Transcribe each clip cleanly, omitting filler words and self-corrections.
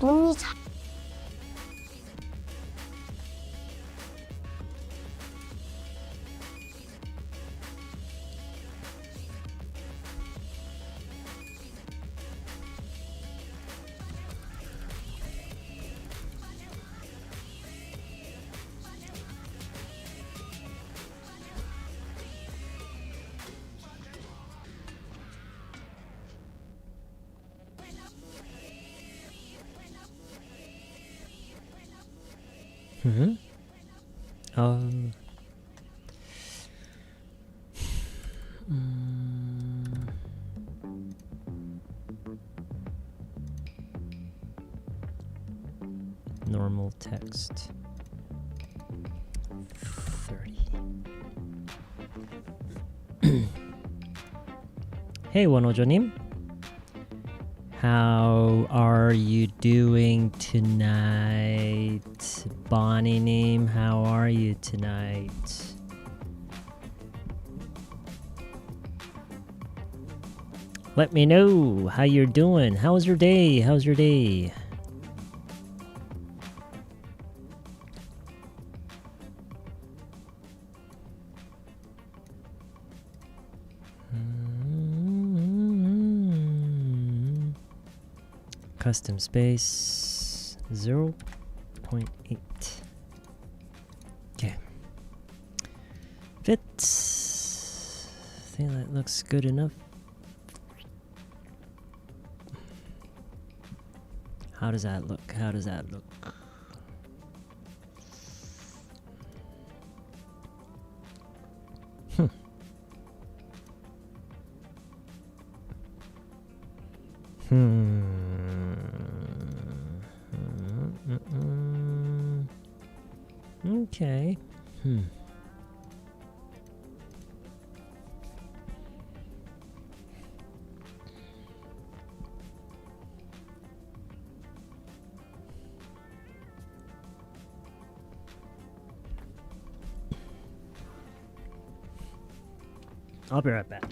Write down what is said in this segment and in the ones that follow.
눈이 잘 normal text 30. Hey, 원호조님. How are you doing tonight? Bonnie님, how are you tonight? Let me know how you're doing. How's your day? How's your day? Custom space 0.8. Okay. Fits. I think that looks good enough. How does that look? How does that look? Okay. I'll be right back.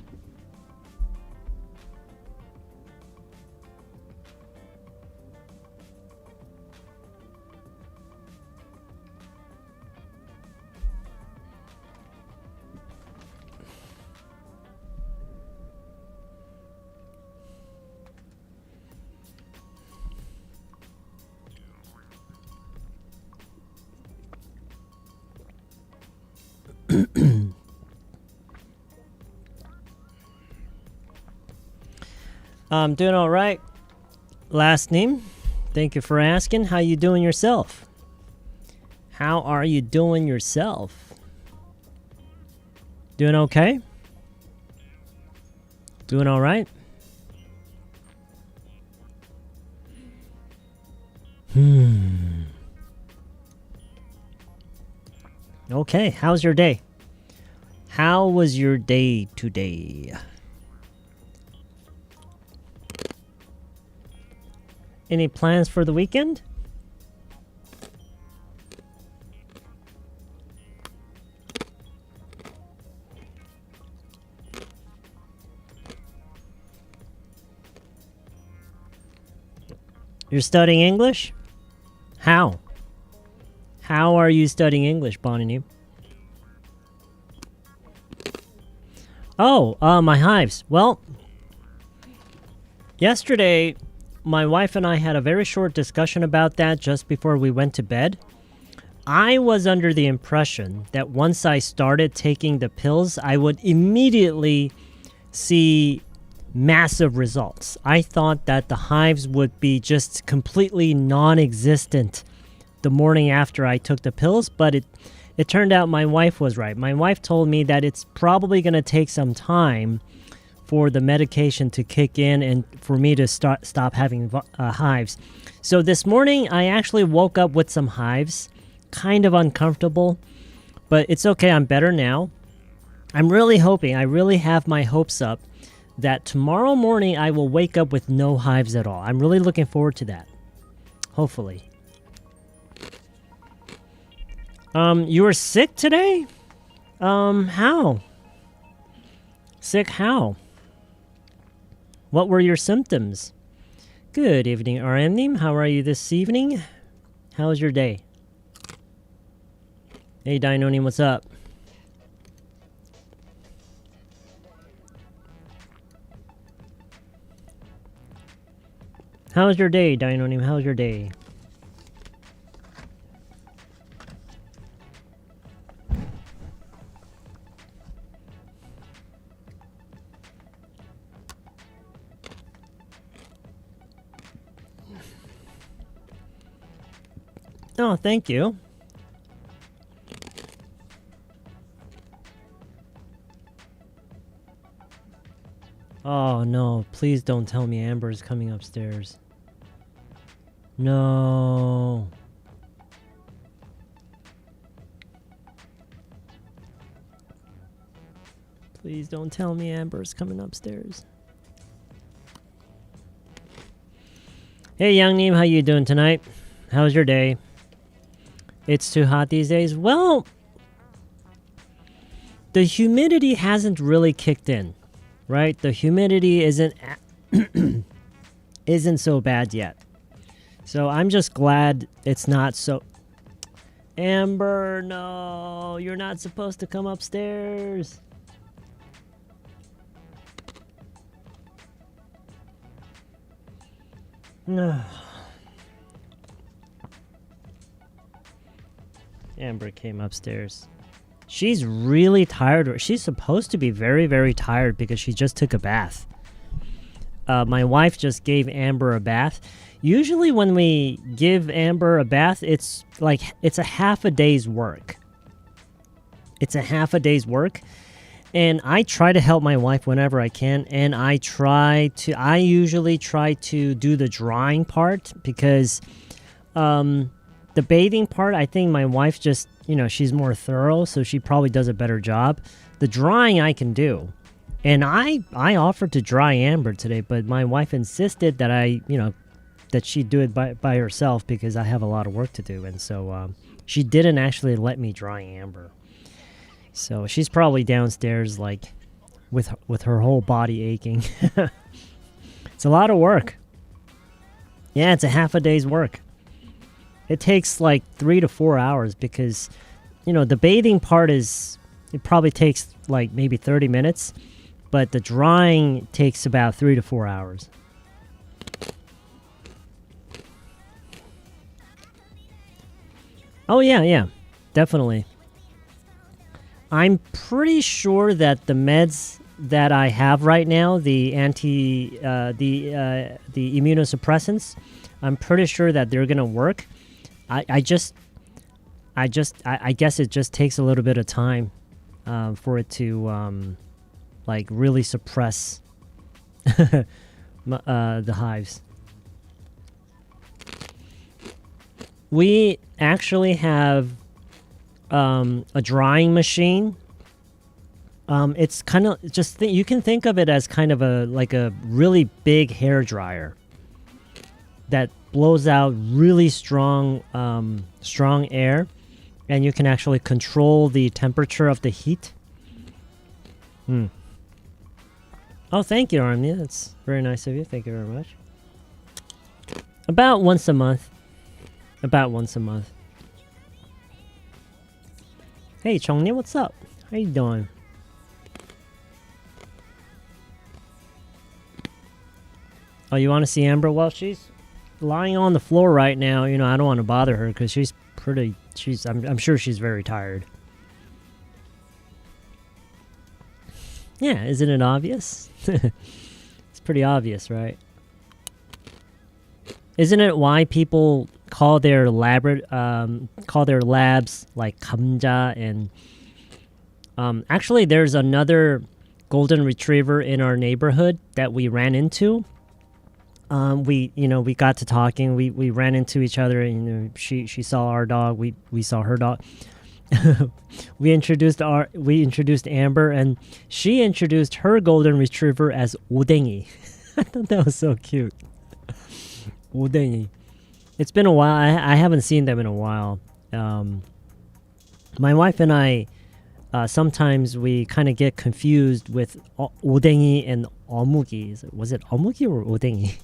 I'm doing all right. Last name, thank you for asking. How you doing yourself? How are you doing yourself? Doing okay? Doing all right? Okay, how's your day? How was your day today? Any plans for the weekend? You're studying English? How? How are you studying English, Bonnie? Oh, my hives. Well, yesterday my wife and I had a very short discussion about that just before we went to bed. I was under the impression that once I started taking the pills, I would immediately see massive results. I thought that the hives would be just completely non-existent the morning after I took the pills, but it turned out my wife was right. My wife told me that it's probably going to take some time for the medication to kick in and for me to stop having hives. So this morning, I actually woke up with some hives, kind of uncomfortable, but it's okay. I'm better now. I'm really hoping, I really have my hopes up that tomorrow morning I will wake up with no hives at all. I'm really looking forward to that. Hopefully. You were sick today? How? Sick how? What were your symptoms? Good evening, RM님. How are you this evening? How was your day? Hey, Dinonim, what's up? How was your day, Dinonim? How was your day? Oh, thank you. Oh, no. Please don't tell me Amber is coming upstairs. No. Please don't tell me Amber is coming upstairs. Hey, Youngnim, how you doing tonight? How's your day? It's too hot these days? Well, the humidity hasn't really kicked in, right? The humidity isn't so bad yet. So I'm just glad it's not so... Amber, no, you're not supposed to come upstairs. Amber came upstairs. She's really tired. She's supposed to be very, very tired because she just took a bath. My wife just gave Amber a bath. Usually when we give Amber a bath, it's a half a day's work. It's a half a day's work. And I try to help my wife whenever I can. And I usually try to do the drying part because the bathing part, I think my wife just, she's more thorough, so she probably does a better job. The drying I can do. And I offered to dry Amber today, but my wife insisted that that she do it by herself because I have a lot of work to do. And so she didn't actually let me dry Amber. So she's probably downstairs with her whole body aching. It's a lot of work. Yeah, it's a half a day's work. It takes 3 to 4 hours because, the bathing part it probably takes maybe 30 minutes, but the drying takes about 3 to 4 hours. Oh, yeah, definitely. I'm pretty sure that the meds that I have right now, the immunosuppressants, I'm pretty sure that they're gonna work. I guess it just takes a little bit of time for it to really suppress the hives. We actually have a drying machine. It's kind of you can think of it as kind of a really big hair dryer that blows out really strong air, and you can actually control the temperature of the heat. Oh, thank you, Army. That's very nice of you. Thank you very much. About once a month. Hey, Chongni, what's up? How you doing? Oh, you want to see Amber? Well, she's lying on the floor right now. I don't want to bother her because I'm sure she's very tired. Yeah, isn't it obvious? It's pretty obvious, right? Isn't it why people call their labs like 감자 and actually there's another golden retriever in our neighborhood that we ran into. We got to talking. We ran into each other, and she saw our dog. We saw her dog. we introduced Amber, and she introduced her golden retriever as 오뎅이. I thought that was so cute. 오뎅이. It's been a while. I haven't seen them in a while. My wife and I sometimes we kind of get confused with 오뎅이 and 어묵이. Was it 어묵이 or 오뎅이?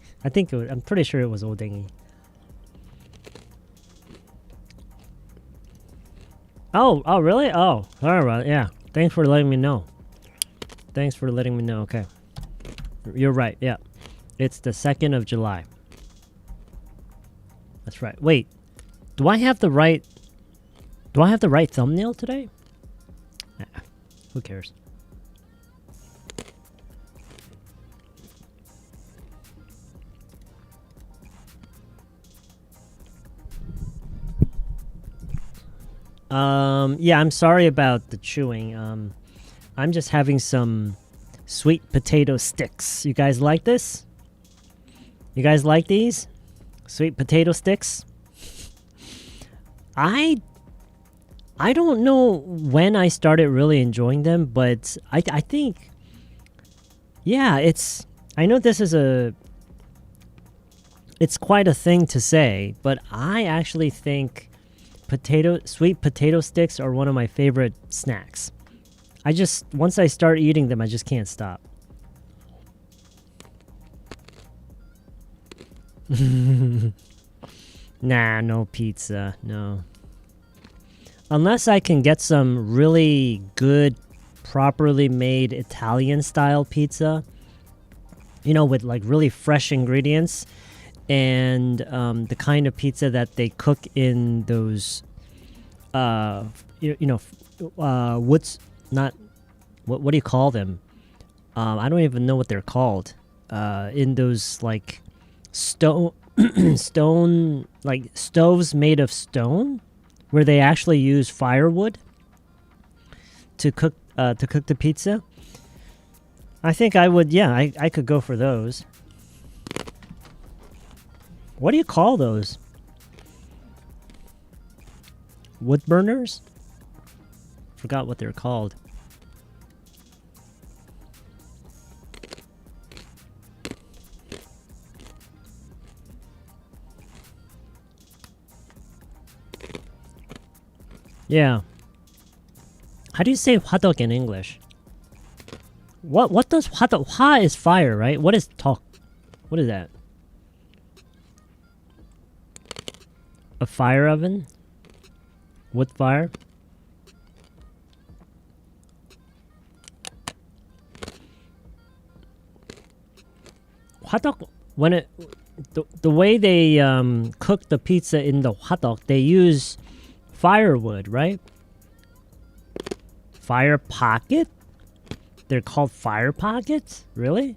I'm pretty sure it was 오뎅이. Oh, really? Oh, all right. Yeah. Thanks for letting me know. Okay. You're right. Yeah. It's the 2nd of July. That's right. Wait. Do I have the right thumbnail today? Who cares? Yeah, I'm sorry about the chewing. I'm just having some sweet potato sticks. You guys like this? You guys like these? Sweet potato sticks? I don't know when I started really enjoying them, but I think, yeah, I know this is it's quite a thing to say, but I actually think sweet potato sticks are one of my favorite snacks. Once I start eating them, I just can't stop. Nah, no pizza, no. Unless I can get some really good, properly made Italian style pizza, with like really fresh ingredients, and the kind of pizza that they cook in those, what's not, what do you call them? I don't even know what they're called. In those like stone, like stoves made of stone, where they actually use firewood to cook the pizza. I think I would. Yeah, I could go for those. What do you call those? Wood burners? Forgot what they're called. Yeah. How do you say 화덕 in English? What does 화덕? 화 is fire, right? What is 덕? What is that? A fire oven? Wood fire? 화덕, when the way they cook the pizza in the 화덕, they use firewood, right? Fire pocket? They're called fire pockets? Really?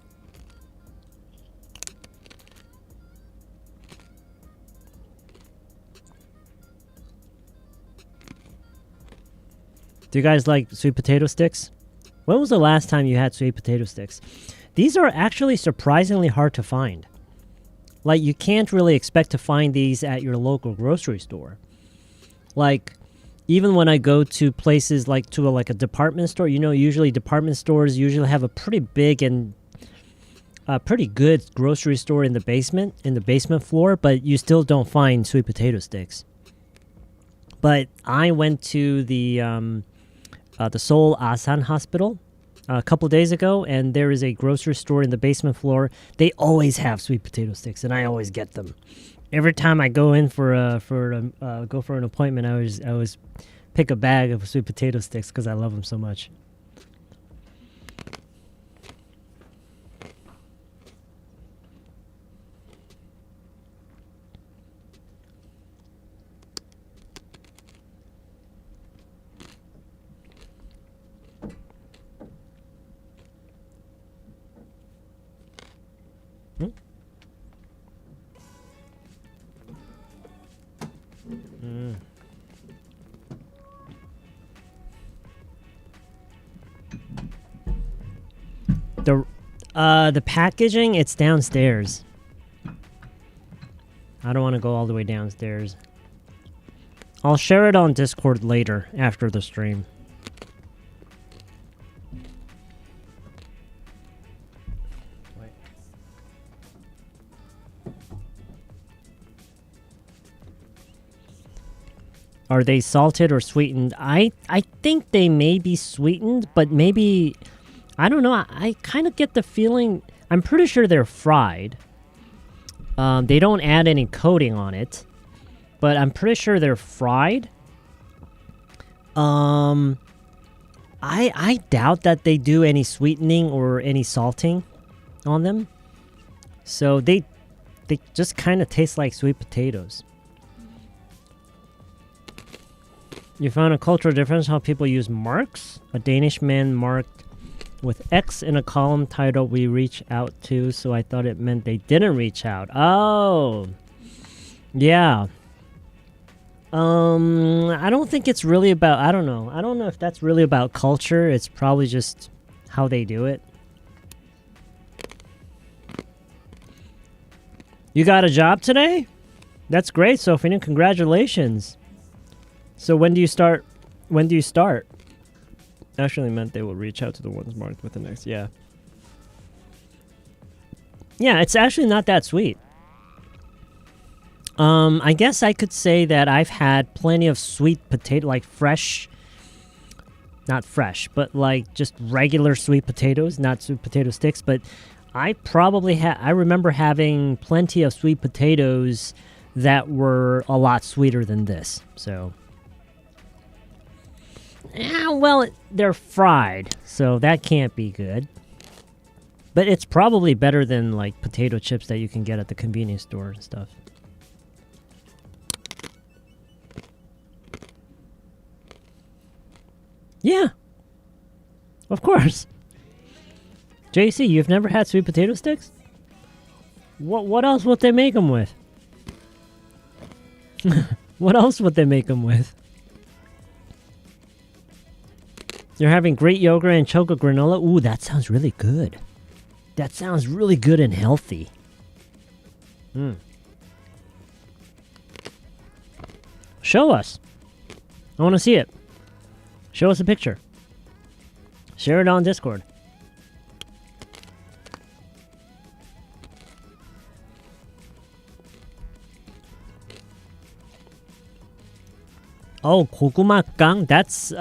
Do you guys like sweet potato sticks? When was the last time you had sweet potato sticks? These are actually surprisingly hard to find. Like, you can't really expect to find these at your local grocery store. Like, even when I go to places like a department store, usually department stores usually have a pretty big and pretty good grocery store in the basement floor, but you still don't find sweet potato sticks. But I went to the Seoul Asan Hospital a couple days ago, and there is a grocery store in the basement floor. They always have sweet potato sticks, and I always get them. Every time I go in for an appointment, I always pick a bag of sweet potato sticks because I love them so much. The packaging, it's downstairs. I don't want to go all the way downstairs. I'll share it on Discord later after the stream. Wait. Are they salted or sweetened? I think they may be sweetened, but maybe I don't know. I kind of get the feeling. I'm pretty sure they're fried. They don't add any coating on it, but I'm pretty sure they're fried. I doubt that they do any sweetening or any salting on them. So they just kind of taste like sweet potatoes. You found a cultural difference how people use marks? A Danish man marked with X in a column titled "We Reach Out To," so I thought it meant they didn't reach out. Oh. Yeah. I don't think it's really about, I don't know. I don't know if that's really about culture. It's probably just how they do it. You got a job today? That's great, Sophie. Congratulations. So when do you start? When do you start? Actually meant they will reach out to the ones marked with an X. Yeah. Yeah, it's actually not that sweet. I guess I could say that I've had plenty of sweet potato, like fresh, not fresh, but like just regular sweet potatoes, not sweet potato sticks, but I probably I remember having plenty of sweet potatoes that were a lot sweeter than this, so. Yeah, well, they're fried, so that can't be good. But it's probably better than like potato chips that you can get at the convenience store and stuff. Yeah. Of course. JC, you've never had sweet potato sticks? What else would they make them with? What else would they make them with? You're having great yogurt and chocolate granola? Ooh, that sounds really good. That sounds really good and healthy. Show us. I want to see it. Show us a picture. Share it on Discord. Oh, 고구마깡. That's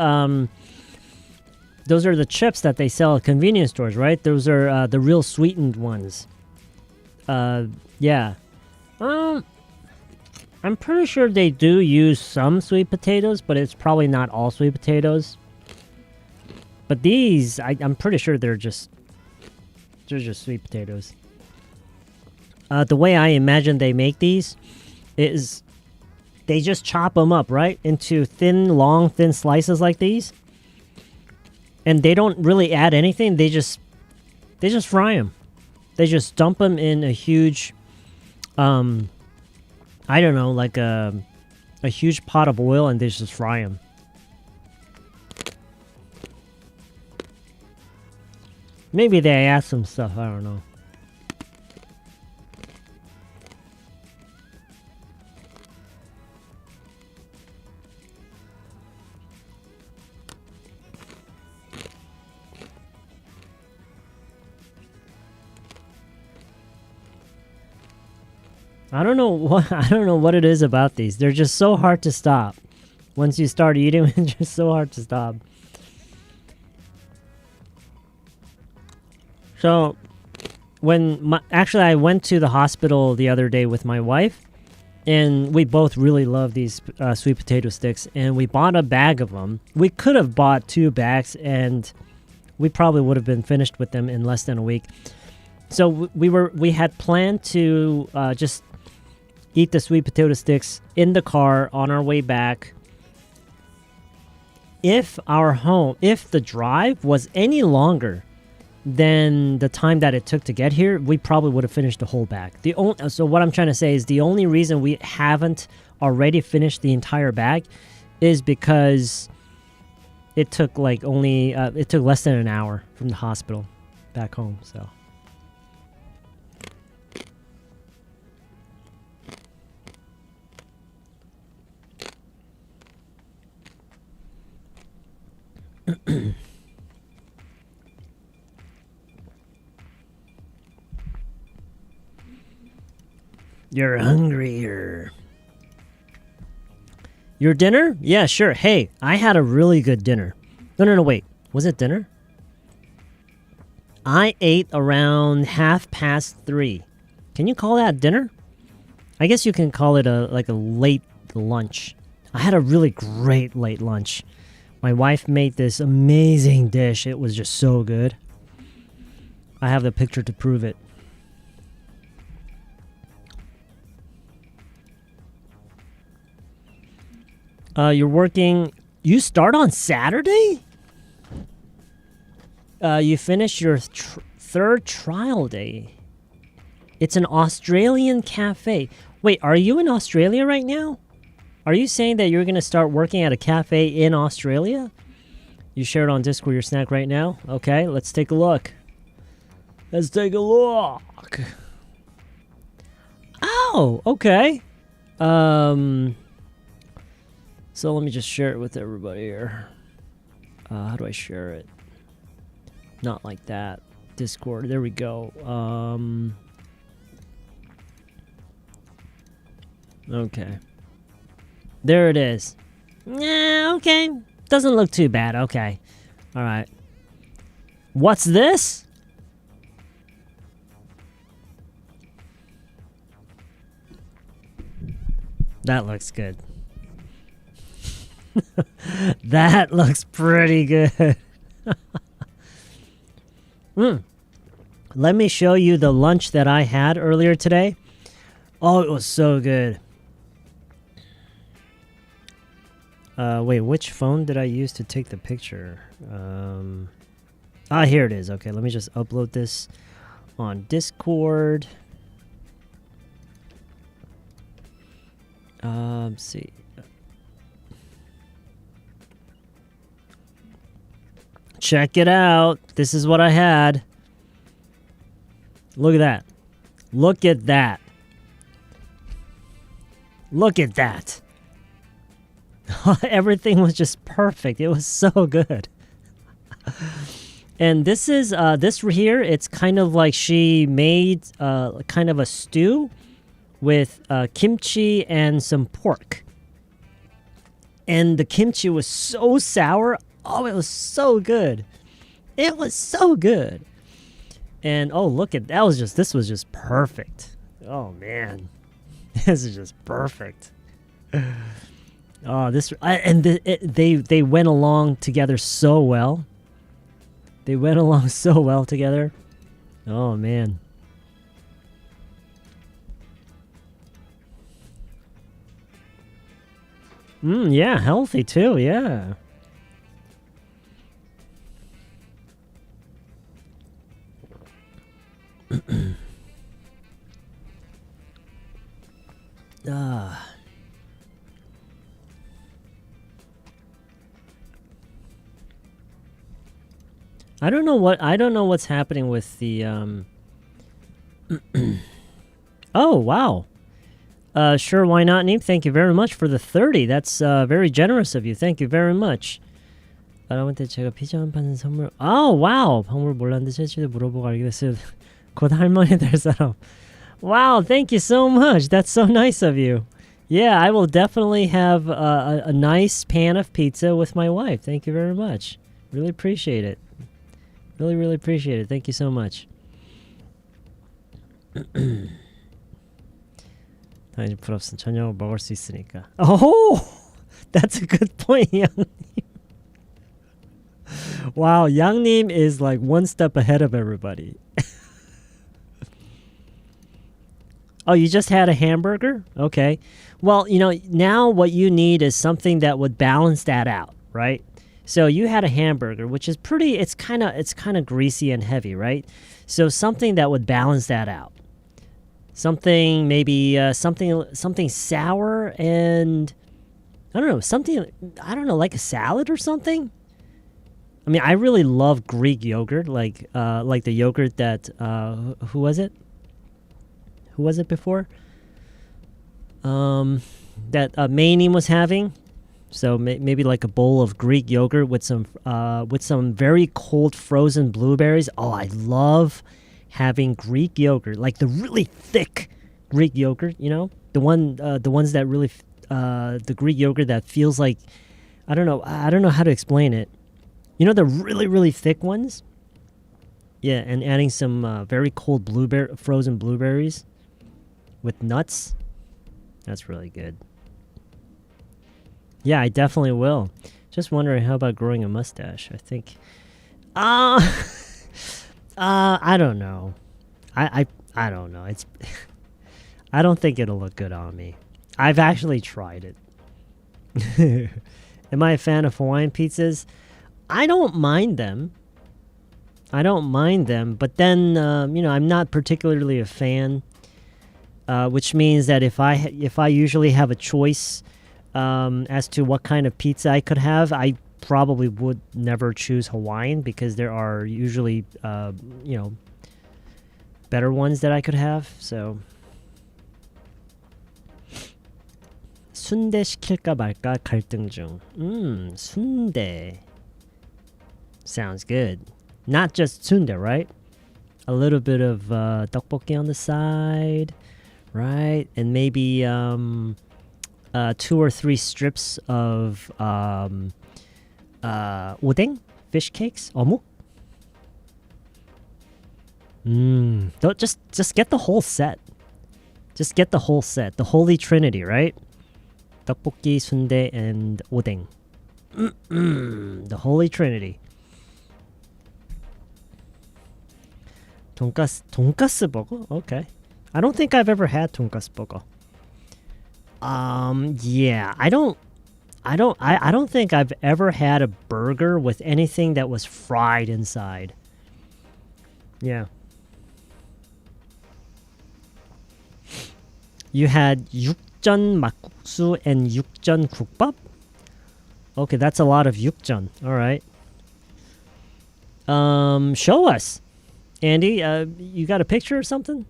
those are the chips that they sell at convenience stores, right? Those are the real sweetened ones. Yeah. I'm pretty sure they do use some sweet potatoes, but it's probably not all sweet potatoes. But these, I'm pretty sure they're just sweet potatoes. The way I imagine they make these is they just chop them up, right? Into long, thin slices like these. And they don't really add anything. They just fry them. They just dump them in a huge, I don't know, like a huge pot of oil, and they just fry them. Maybe they add some stuff, I don't know. I don't know what it is about these. They're just so hard to stop. Once you start eating, it's just so hard to stop. So, actually I went to the hospital the other day with my wife, and we both really love these sweet potato sticks, and we bought a bag of them. We could have bought 2 bags, and we probably would have been finished with them in less than a week. So we had planned to just eat the sweet potato sticks in the car on our way back. If the drive was any longer than the time that it took to get here, we probably would have finished the whole bag. So what I'm trying to say is the only reason we haven't already finished the entire bag is because it took it took less than an hour from the hospital back home, so. You're hungrier. Your dinner? Yeah, sure. Hey, I had a really good dinner. No, wait. Was it dinner? I ate around 3:30. Can you call that dinner? I guess you can call it a late lunch. I had a really great late lunch. My wife made this amazing dish. It was just so good. I have the picture to prove it. You're working... You start on Saturday? You finish your third trial day. It's an Australian cafe. Wait, are you in Australia right now? Are you saying that you're going to start working at a cafe in Australia? You shared on Discord your snack right now? Okay, let's take a look. Let's take a look. Oh, okay. So let me just share it with everybody here. How do I share it? Not like that. Discord. There we go. Okay. There it is. Yeah, okay. Doesn't look too bad. Okay. All right. What's this? That looks good. That looks pretty good. Let me show you the lunch that I had earlier today. Oh, it was so good. Wait, which phone did I use to take the picture? Here it is. Okay, let me just upload this on Discord. Let's see. Check it out. This is what I had. Look at that. Look at that. Look at that. Everything was just perfect. It was so good. And this is this here, it's kind of like she made kind of a stew with kimchi and some pork. And the kimchi was so sour. Oh, it was so good. It was so good. And oh, look at that. This was just perfect. Oh man. This is just perfect. Oh, they went along together so well. They went along so well together. Oh man. Yeah, healthy too. Yeah. I don't know what's happening with the Oh, wow. Sure, why not, Neep? Thank you very much for the 30. That's very generous of you. Thank you very much. 아람한테 제가 피자만 파는 선물. Oh, wow. 방법을 몰랐는데 실제로 물어보고 알게 됐어요. 곧 할머니 될 사람. Wow, thank you so much. That's so nice of you. Yeah, I will definitely have a nice pan of pizza with my wife. Thank you very much. Really appreciate it. Really, really appreciate it. Thank you so much. 당연히 풀없음 저녁을 먹을 수 있으니까. Oh, that's a good point, 양님. Wow, 양님 is like one step ahead of everybody. Oh, you just had a hamburger? Okay. Well, you know, now what you need is something that would balance that out, right? So you had a hamburger, which is pretty, it's kind of greasy and heavy, right? So something that would balance that out. Something maybe something sour and I don't know, like a salad or something. I mean, I really love Greek yogurt, like the yogurt that who was it? Who was it before? That Maynim was having. So maybe like a bowl of Greek yogurt with some very cold frozen blueberries. Oh, I love having Greek yogurt, like the really thick Greek yogurt. You know, the ones that really the Greek yogurt that feels like I don't know how to explain it. You know, the really really thick ones. Yeah, and adding some very cold frozen blueberries with nuts. That's really good. Yeah, I definitely will. Just wondering, how about growing a mustache? I think, I don't know. I don't know. It's, I don't think it'll look good on me. I've actually tried it. Am I a fan of Hawaiian pizzas? I don't mind them. But then I'm not particularly a fan, which means that if I usually have a choice as to what kind of pizza I could have, I probably would never choose Hawaiian because there are usually better ones that I could have. So 순대 시킬까 말까 갈등 중. 순대. Sounds good. Not just sundae, right? A little bit of tteokbokki on the side, right? And maybe 2 or 3 strips of odeng, fish cakes, 어묵. Don't just get the whole set. Just get the whole set, the holy trinity, right? Tteokbokki, sundae, and odeng. The holy trinity. 돈가스 burger? Okay. I don't think I've ever had 돈가스 burger. Yeah, I don't think I've ever had a burger with anything that was fried inside. Yeah. You had 육전 막국수 and 육전 국밥? Okay, that's a lot of 육전. All right. Show us. Andy, you got a picture or something?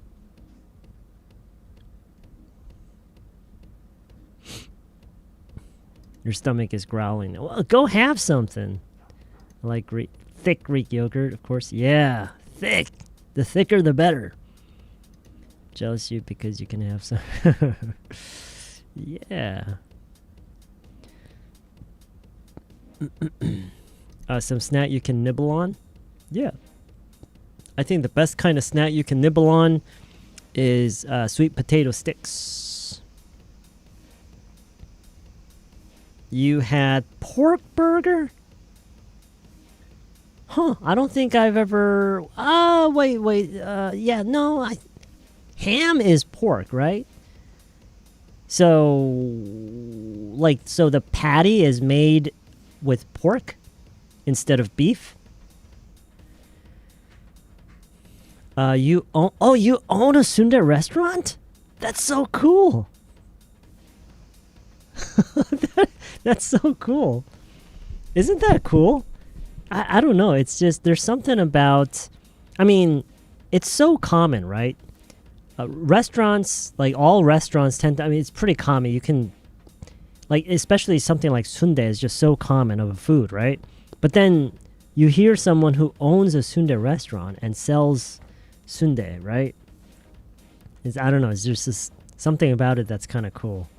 Your stomach is growling. Well, go have something. I like thick Greek yogurt, of course. Yeah, thick. The thicker, the better. Jealous you because you can have some. Yeah. Some snack you can nibble on? Yeah. I think the best kind of snack you can nibble on is sweet potato sticks. You had pork burger? Huh, I don't think I've ever... wait. Yeah, no, ham is pork, right? So the patty is made with pork instead of beef? You own a sundae restaurant? That's so cool. That's so cool. Isn't that cool? I don't know. It's just, there's something about, I mean, it's so common, right? Restaurants, like all restaurants tend to, I mean, it's pretty common. You can, like, especially something like sundae is just so common of a food, right? But then you hear someone who owns a sundae restaurant and sells sundae, right? I don't know. It's just something about it that's kind of cool.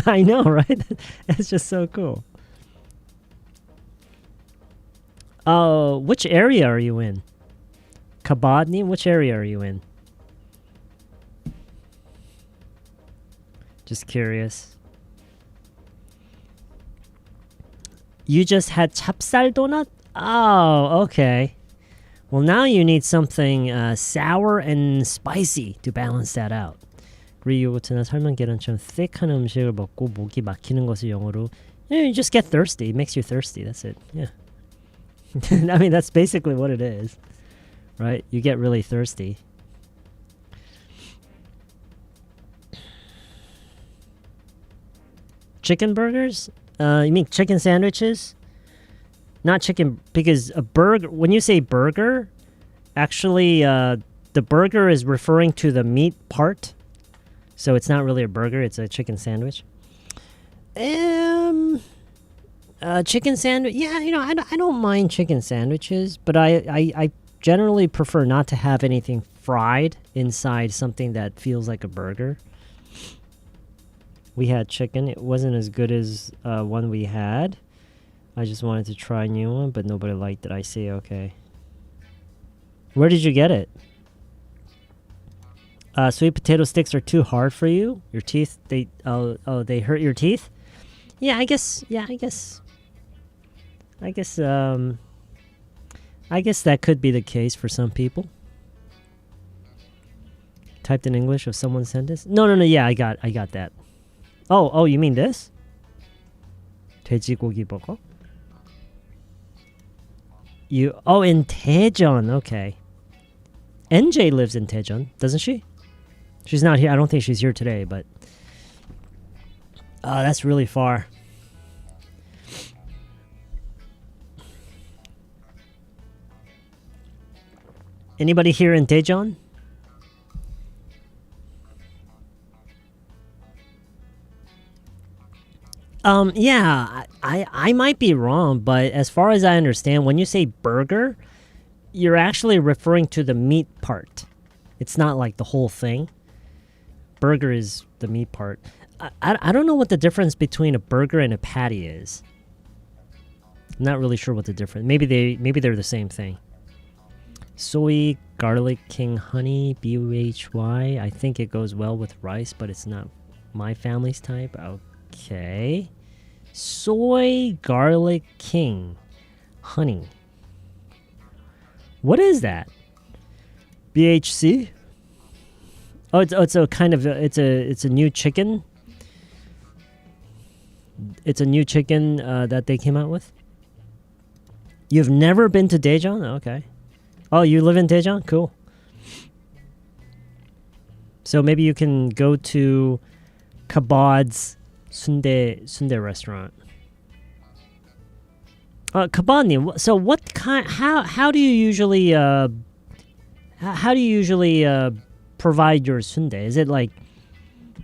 I know, right? It's just so cool. Which area are you in? Kabadni? Which area are you in? Just curious. You just had chapsal donut? Oh, okay. Well, now you need something sour and spicy to balance that out. 그리고 요거트나 삶은 계란처럼 thick한 음식을 먹고 목이 막히는 것을 영어로 you just get thirsty. It makes you thirsty. That's it. Yeah. I mean, that's basically what it is. Right? You get really thirsty. Chicken burgers? You mean chicken sandwiches? Not chicken, because a burger, when you say burger, actually the burger is referring to the meat part. So it's not really a burger, it's a chicken sandwich. Chicken sandwich, yeah, I don't mind chicken sandwiches, but I generally prefer not to have anything fried inside something that feels like a burger. We had chicken. It wasn't as good as one we had. I just wanted to try a new one, but nobody liked it. I see, okay. Where did you get it? Sweet potato sticks are too hard for you? Your teeth, they hurt your teeth? Yeah, I guess that could be the case for some people. Typed in English if someone sent this? No, yeah, I got that. Oh, you mean this? 돼지고기 버거? In Daejeon, okay. NJ lives in Daejeon, doesn't she? She's not here. I don't think she's here today, but that's really far. Anybody here in Daejeon? Yeah, I might be wrong, but as far as I understand, when you say burger, you're actually referring to the meat part. It's not like the whole thing. Burger is the meat part. I don't know what the difference between a burger and a patty is. I'm not really sure what the difference. Maybe they're the same thing. Soy, garlic, king, honey, BUHY. I think it goes well with rice, but it's not my family's type. Okay. Soy, garlic, king, honey. What is that? BHC? Oh, it's a kind of it's a new chicken. It's a new chicken that they came out with. You've never been to Daejeon? Okay. Oh, you live in Daejeon? Cool. So maybe you can go to Kabad's sundae restaurant. Kabad님, so what kind? How do you usually provide your sundae? Is it like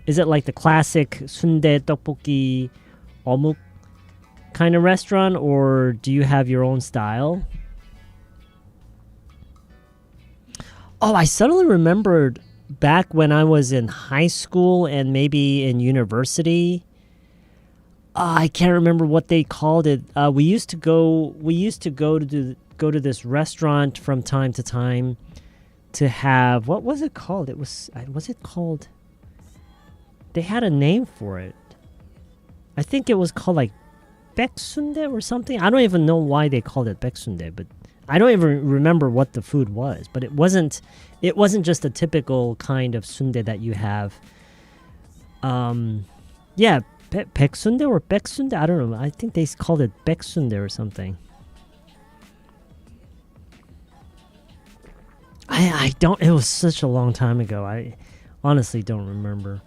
the classic sundae tteokbokki 어묵 kind of restaurant, or do you have your own style? Oh, I suddenly remembered back when I was in high school and maybe in university. I can't remember what they called it. We used to go to this restaurant from time to time to have, what was it called? Was it called? They had a name for it. I think it was called like baeksundae or something. I don't even know why they called it baeksundae, but I don't even remember what the food was. But it wasn't just a typical kind of sundae that you have. Yeah, baeksundae or baeksundae, I don't know. I think they called it baeksundae or something. I don't. It was such a long time ago. I honestly don't remember.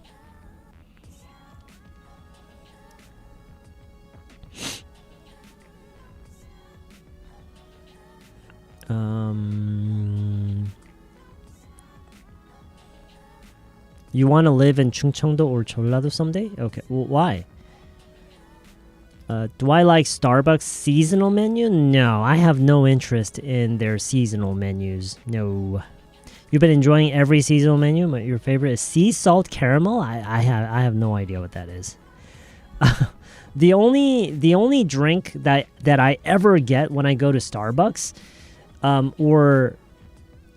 You want to live in Chungcheongdo or Jeollado someday? Okay, well, why? Do I like Starbucks seasonal menu? No, I have no interest in their seasonal menus. No. You've been enjoying every seasonal menu, but your favorite is sea salt caramel? I have no idea what that is. The only drink that I ever get when I go to Starbucks, or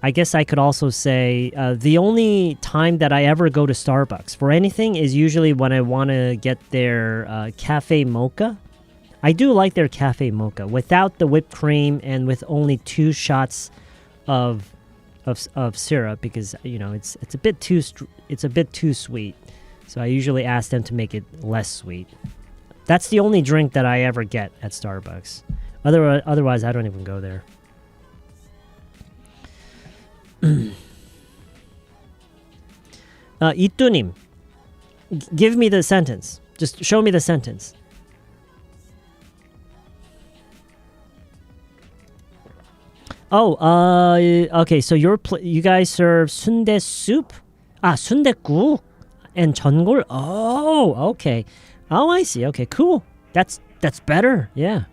I guess I could also say the only time that I ever go to Starbucks for anything is usually when I want to get their cafe mocha. I do like their cafe mocha without the whipped cream and with only 2 shots of syrup, because it's a bit too sweet. So I usually ask them to make it less sweet. That's the only drink that I ever get at Starbucks. Otherwise, I don't even go there. Itunim, give me the sentence. Just show me the sentence. Oh, okay. So you guys serve sundae soup, sundaeguk, and 전골. Oh, okay. Oh, I see. Okay, cool. That's better. Yeah,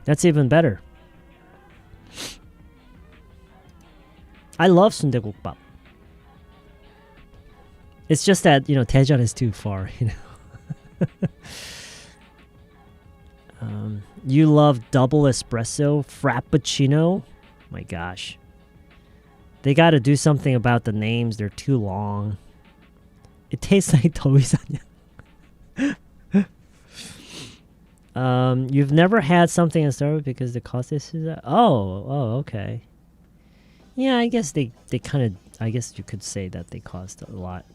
that's even better. I love sundaegukbap. It's just that Daejeon is too far. You love double espresso, frappuccino. My gosh. They got to do something about the names. They're too long. It tastes like 더위사냥. You've never had something in Starbucks because the cost is okay. Yeah, I guess they kind of, I guess you could say that they cost a lot.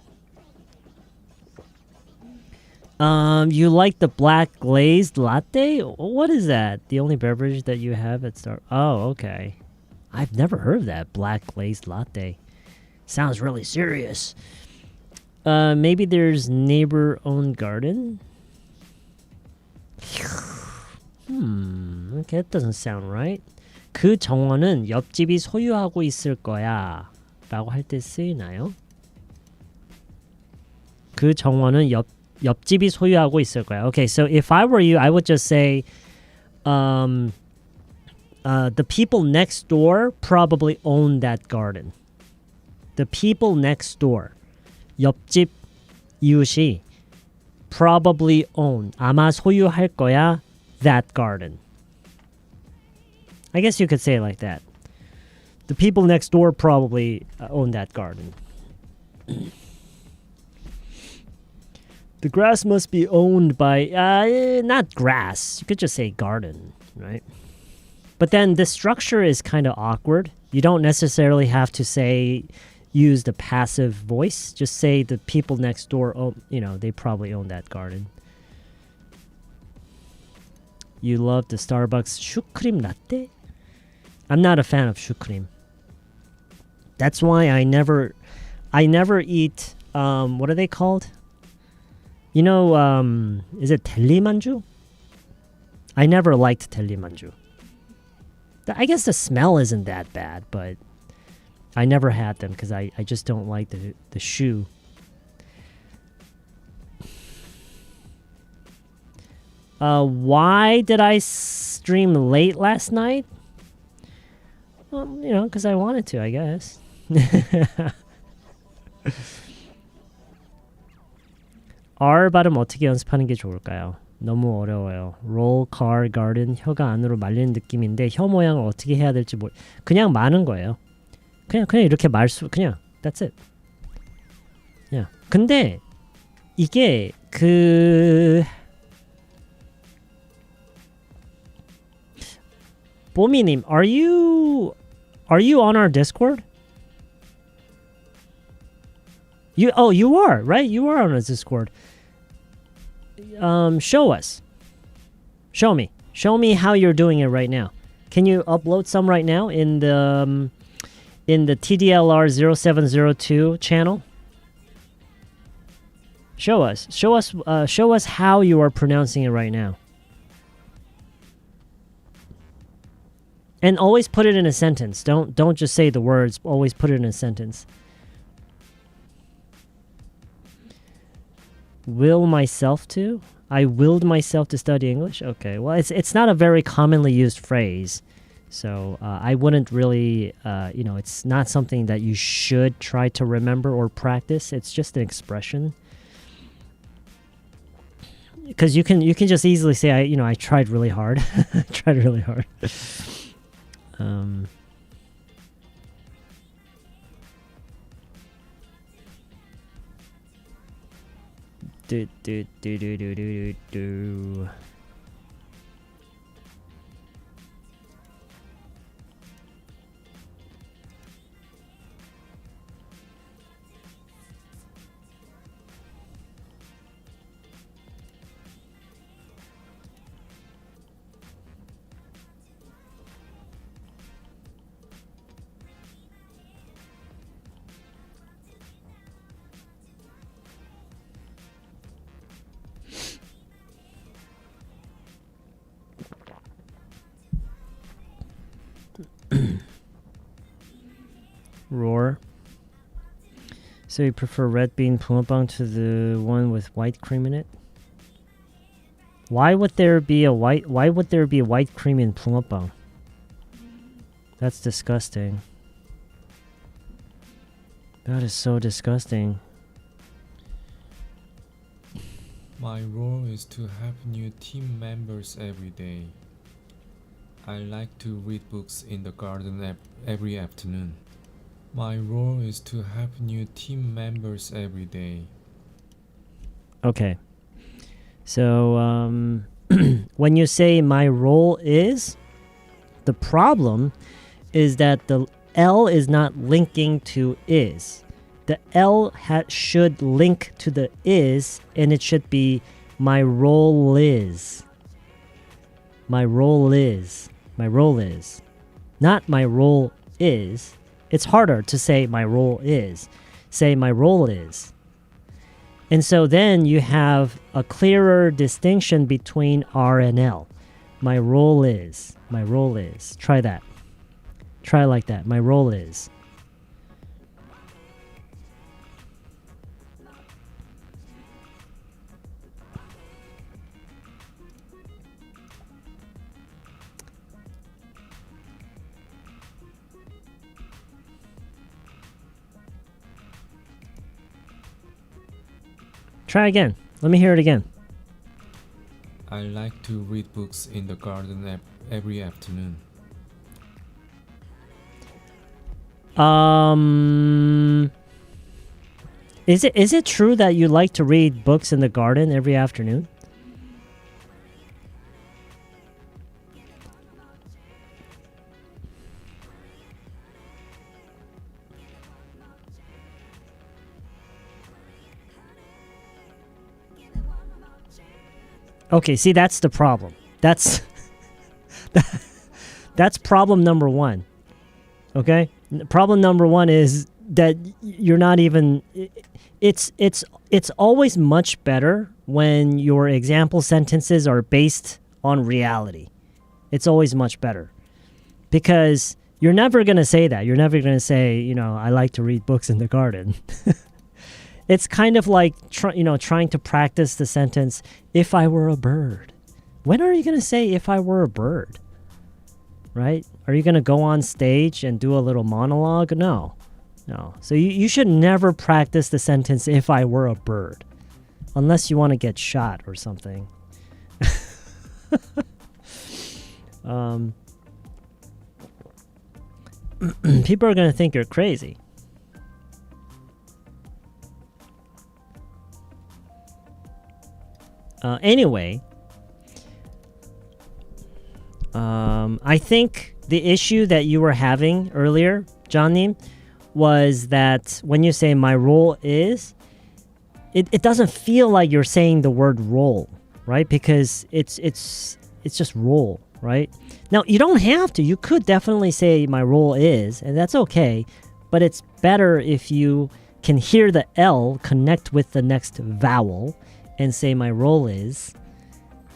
You like the black glazed latte? What is that? The only beverage that you have at Starbucks? Oh, okay. I've never heard of that, black glazed latte. Sounds really serious. Maybe there's neighbor-owned garden? Okay, that doesn't sound right. 그 정원은 옆집이 소유하고 있을 거야 라고 할 때 쓰이나요? 그 정원은 옆집이 소유하고 있을 거야. Okay, so if I were you, I would just say the people next door probably own that garden. The people next door. 옆집 이웃이 probably own. 아마 소유할 거야 that garden. I guess you could say it like that. The people next door probably own that garden. The grass must be owned by, not grass. You could just say garden, right? But then the structure is kind of awkward. You don't necessarily have to use the passive voice. Just say the people next door, they probably own that garden. You love the Starbucks 슈크림 latte? I'm not a fan of 슈크림. That's why I never eat, what are they called? You know, is it 델리만주? I never liked 델리만주. I guess the smell isn't that bad, but I never had them because I just don't like the shoe. Why did I stream late last night? Well, because I wanted to, I guess. R 발음 어떻게 연습하는 게 좋을까요? 너무 어려워요. roll, car, garden 혀가 안으로 말리는 느낌인데 혀 모양을 어떻게 해야 될지 그냥 마는 거예요. 그냥 이렇게 그냥 that's it. 그냥. 근데 이게 뽀미님, are you on our Discord? You are, right? You are on our Discord. Show us. Show me how you're doing it right now. Can you upload some right now in the TDLR 0702 channel? Show us how you are pronouncing it right now. And always put it in a sentence. Don't just say the words, always put it in a sentence. Will myself to? I willed myself to study English? Okay, well, it's not a very commonly used phrase. So I wouldn't really, it's not something that you should try to remember or practice. It's just an expression. Because you can just easily say, I tried really hard. I tried really hard. Do. Roar. So you prefer red bean 붕어빵 to the one with white cream in it? Why would there be white cream in 붕어빵? That's disgusting. That is so disgusting. 뭐 My role is to help new team members every day. I like to read books in the garden every afternoon. My role is to help new team members every day. Okay. So when you say my role is, the problem is that the L is not linking to is. The L should link to the is, and it should be my role is. My role is. My role is. Not my role is. It's harder to say my role is. Say my role is. And so then you have a clearer distinction between R and L. My role is. My role is. Try that. Try like that. My role is. Try again. Let me hear it again. I like to read books in the garden every afternoon. Is it true that you like to read books in the garden every afternoon? Okay, see, that's the problem. That's that's problem number one. Okay? Problem number one is that you're not even it's always much better when your example sentences are based on reality. It's always much better. Because you're never going to say that. You're never going to say, I like to read books in the garden. It's kind of like trying to practice the sentence, if I were a bird. When are you going to say if I were a bird? Right? Are you going to go on stage and do a little monologue? No. So you should never practice the sentence, if I were a bird. Unless you want to get shot or something. People are going to think you're crazy. Anyway, I think the issue that you were having earlier, Johnny, was that when you say my role is, it doesn't feel like you're saying the word role, right? Because it's just role, right? Now, you don't have to. You could definitely say my role is, and that's okay. But it's better if you can hear the L connect with the next vowel and say my role is,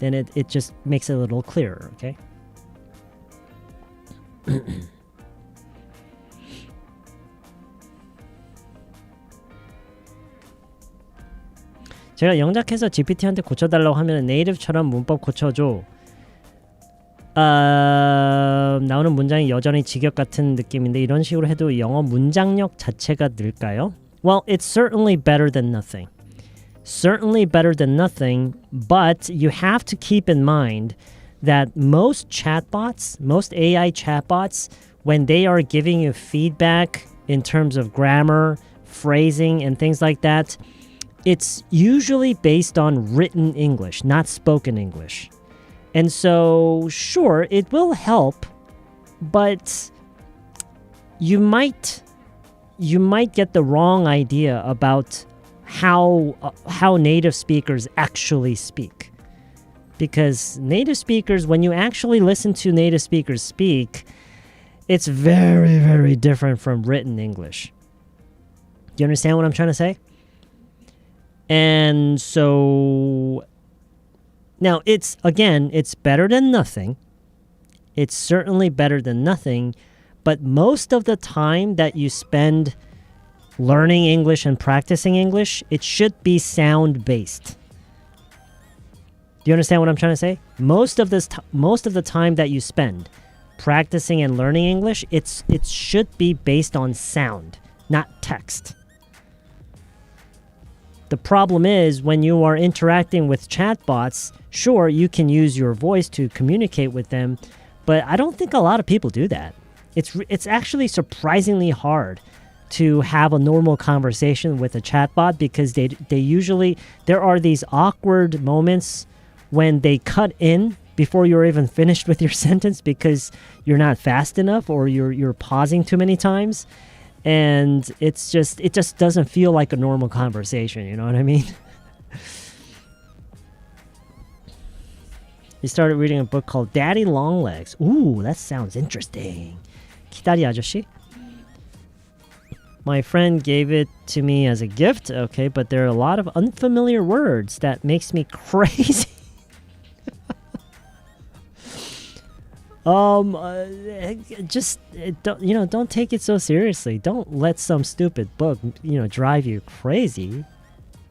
then it just makes it a little clearer, okay? 제가 영작해서 GPT한테 고쳐달라고 하면 네이티브처럼 문법 고쳐줘. 나오는 문장이 여전히 직역 같은 느낌인데 이런 식으로 해도 영어 문장력 자체가 늘까요? Well, it's certainly better than nothing. Certainly better than nothing, but you have to keep in mind that most chatbots, most AI chatbots, when they are giving you feedback in terms of grammar, phrasing, and things like that, it's usually based on written English, not spoken English. And so, sure, it will help, but you might get the wrong idea about how native speakers actually speak. Because native speakers, when you actually listen to native speakers speak, it's very, very different from written English. Do you understand what I'm trying to say? And so, now it's better than nothing. It's certainly better than nothing, but most of the time that you spend learning English and practicing English, it should be sound-based. Do you understand what I'm trying to say? Most of the time that you spend practicing and learning English, it should be based on sound, not text. The problem is when you are interacting with chatbots, sure, you can use your voice to communicate with them, but I don't think a lot of people do that. It's actually surprisingly hard to have a normal conversation with a chatbot because they usually, there are these awkward moments when they cut in before you're even finished with your sentence because you're not fast enough or you're pausing too many times. And it just doesn't feel like a normal conversation, you know what I mean? He started reading a book called Daddy Longlegs. Ooh, that sounds interesting. 기다리 아저씨? My friend gave it to me as a gift. Okay, but there are a lot of unfamiliar words that makes me crazy. Don't take it so seriously. Don't let some stupid book, drive you crazy.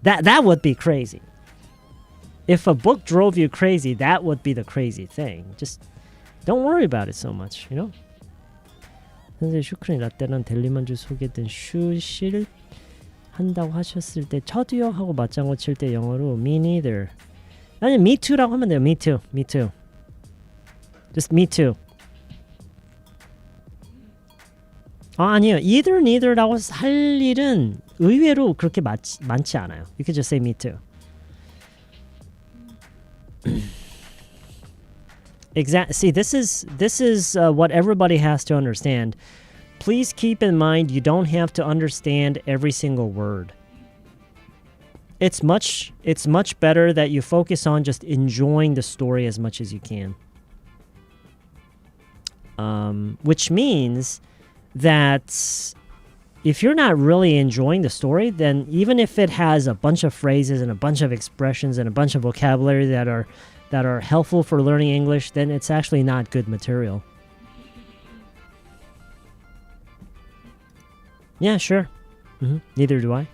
That would be crazy. If a book drove you crazy, that would be the crazy thing. Just don't worry about it so much, 선생님 슈크림 라떼랑 델리만주 소개된 슈실 한다고 하셨을 때 저도요 하고 맞장구 칠 때 영어로 me neither. 아니 me too라고 하면 돼요. me too. Just me too. 아니요. either neither라고 할 일은 의외로 그렇게 많지 않아요. You can just say me too. See, this is what everybody has to understand. Please keep in mind you don't have to understand every single word. It's much better that you focus on just enjoying the story as much as you can. Which means that if you're not really enjoying the story, then even if it has a bunch of phrases and a bunch of expressions and a bunch of vocabulary that are helpful for learning English, then it's actually not good material. Yeah, sure. Neither do I.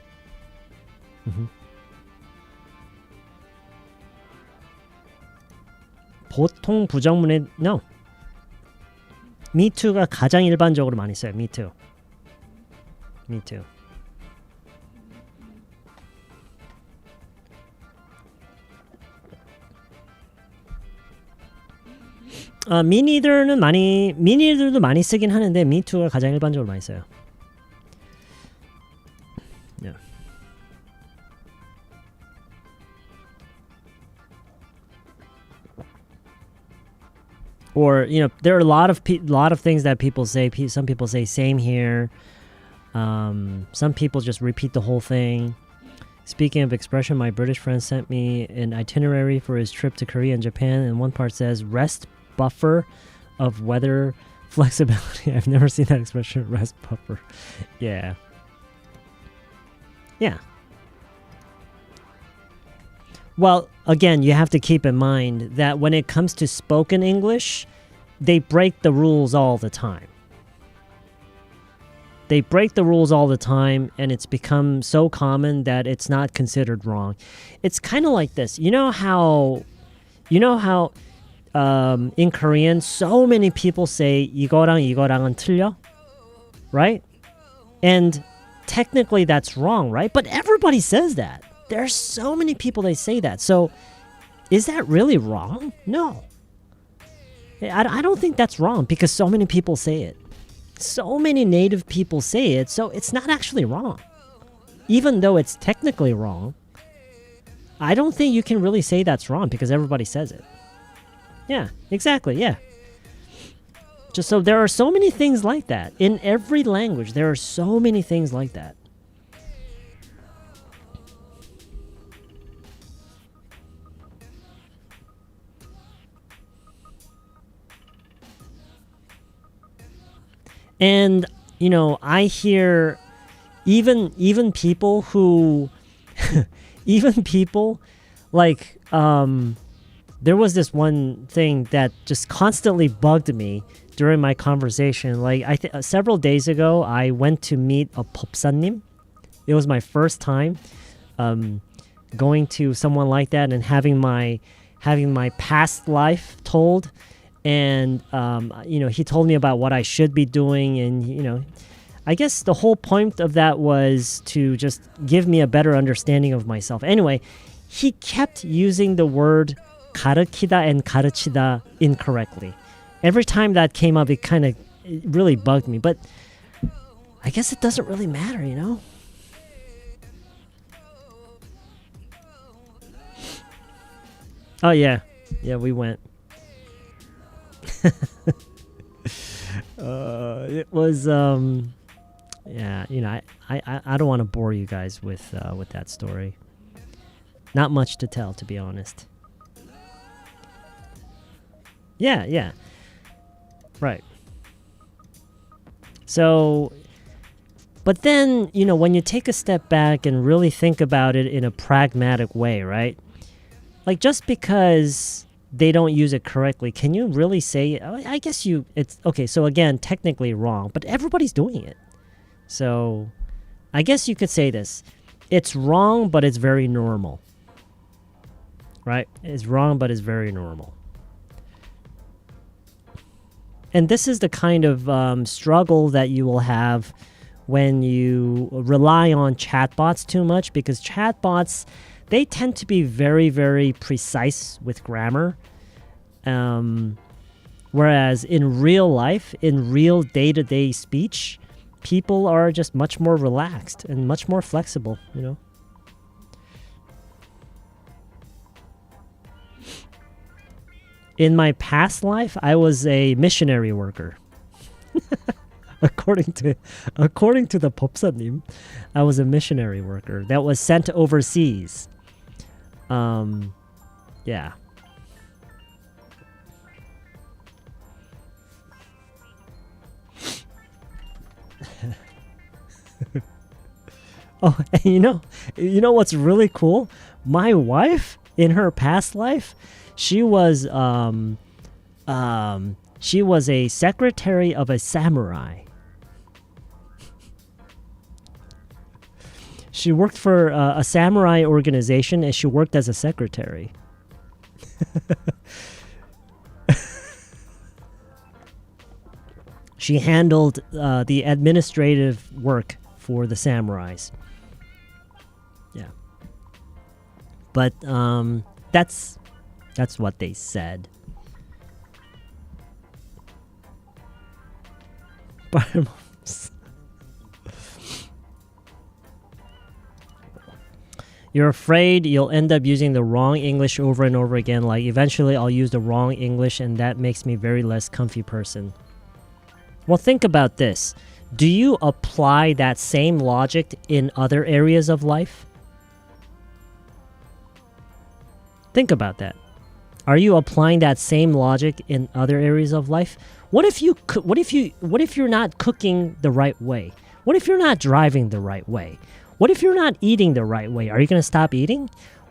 보통 부정문에 no. Me too가 가장 일반적으로 많이 써요. Me too. Me too. me neither도 많이 쓰긴 하는데 me too가 가장 일반적으로 많이 써요. Yeah. Or there are a lot of things that people say. Some people say same here. Some people just repeat the whole thing. Speaking of expression, my British friend sent me an itinerary for his trip to Korea and Japan, and one part says rest buffer of weather flexibility. I've never seen that expression, rest buffer. Yeah. Well, again, you have to keep in mind that when it comes to spoken English, they break the rules all the time. They break the rules all the time, and it's become so common that it's not considered wrong. It's kind of like this. You know how in Korean, so many people say 이거랑 이거랑은 틀려, right? And technically that's wrong, right? But everybody says that. There are so many people that say that. So is that really wrong? No. I don't think that's wrong because so many people say it. So many native people say it, so it's not actually wrong. Even though it's technically wrong, I don't think you can really say that's wrong because everybody says it. Yeah, exactly, yeah. Just so there are so many things like that. In every language, there are so many things like that. And, I hear even people who, even people like, there was this one thing that just constantly bugged me during my conversation. Like, several days ago, I went to meet a popsa님. It was my first time going to someone like that and having my past life told. And, he told me about what I should be doing. And, I guess the whole point of that was to just give me a better understanding of myself. Anyway, he kept using the word 가르치다 and 가르치다 incorrectly. Every time that came up, it really bugged me. But I guess it doesn't really matter, you know? Oh, yeah. Yeah, we went. It was, yeah, you know, I don't want to bore you guys with that story. Not much to tell, to be honest. Yeah. Right. So, but then, you know, when you take a step back and really think about it in a pragmatic way, right? Like, just because they don't use it correctly, can you really say, I guess it's, okay, so again, technically wrong, but everybody's doing it. So, I guess you could say this. It's wrong, but it's very normal. Right? It's wrong, but it's very normal. And this is the kind of struggle that you will have when you rely on chatbots too much, because chatbots, they tend to be very, very precise with grammar. Whereas in real life, in real day-to-day speech, people are just much more relaxed and much more flexible, you know? In my past life, I was a missionary worker. According to the 법사님, I was a missionary worker that was sent overseas. Yeah. Oh, and you know what's really cool? My wife, in her past life, she was a secretary of a samurai. She worked for a samurai organization, and she worked as a secretary. She handled the administrative work for the samurais. Yeah. But that's what they said. You're afraid you'll end up using the wrong English over and over again. Like, eventually I'll use the wrong English, and that makes me very less comfy person. Well, think about this. Do you apply that same logic in other areas of life? Think about that. Are you applying that same logic in other areas of life? What if you're not cooking the right way? What if you're not driving the right way? What if you're not eating the right way? Are you going to stop eating?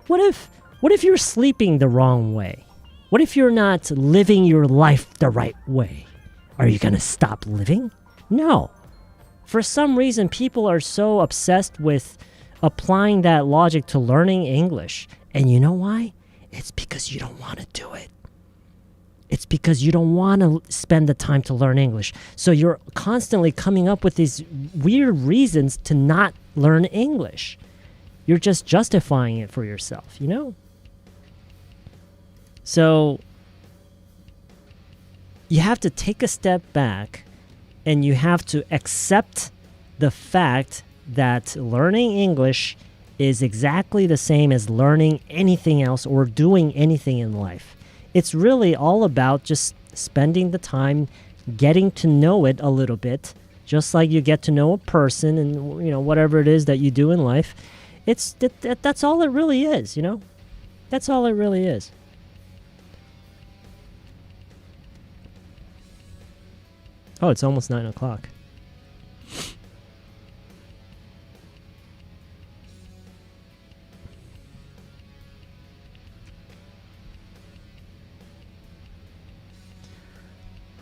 What if you're sleeping the wrong way? What if you're not living your life the right way? Are you going to stop living? No. For some reason, people are so obsessed with applying that logic to learning English. And you know why? It's because you don't want to do it. It's because you don't want to spend the time to learn English. So you're constantly coming up with these weird reasons to not learn English. You're just justifying it for yourself, you know? So you have to take a step back, and you have to accept the fact that learning English is exactly the same as learning anything else or doing anything in life. It's really all about just spending the time getting to know it a little bit, just like you get to know a person and, you know, whatever it is that you do in life. That's all it really is, you know? That's all it really is. Oh, it's almost 9 o'clock.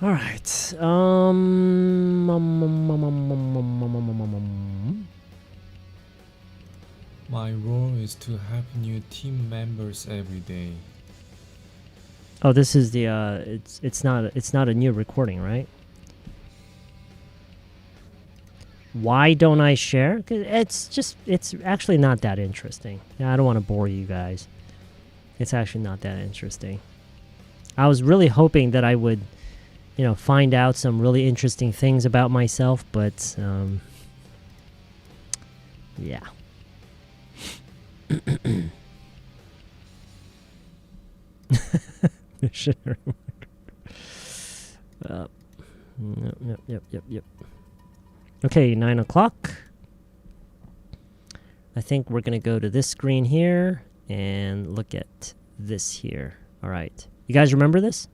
All right. My role is to help new team members every day. Oh, this is the it's not a new recording, right? Why don't I share? 'Cause it's actually not that interesting. I don't want to bore you guys. It's actually not that interesting. I was really hoping that I would, find out some really interesting things about myself, but yeah. Missionary work. Yep. Okay, 9 o'clock. I think we're going to go to this screen here and look at this here. All right. You guys remember this?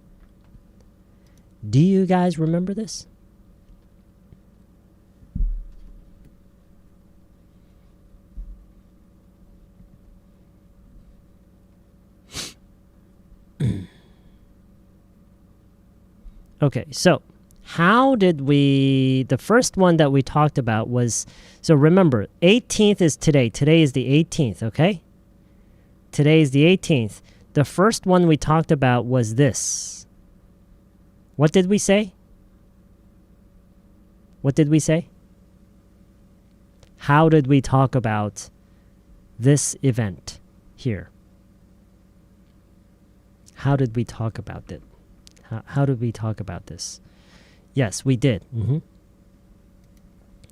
Do you guys remember this? Okay, so how did the first one that we talked about was, so remember, 18th is today. Today is the 18th, okay? Today is the 18th. The first one we talked about was this. What did we say? What did we say? How did we talk about this event here? How did we talk about it? How did we talk about this? Yes, we did.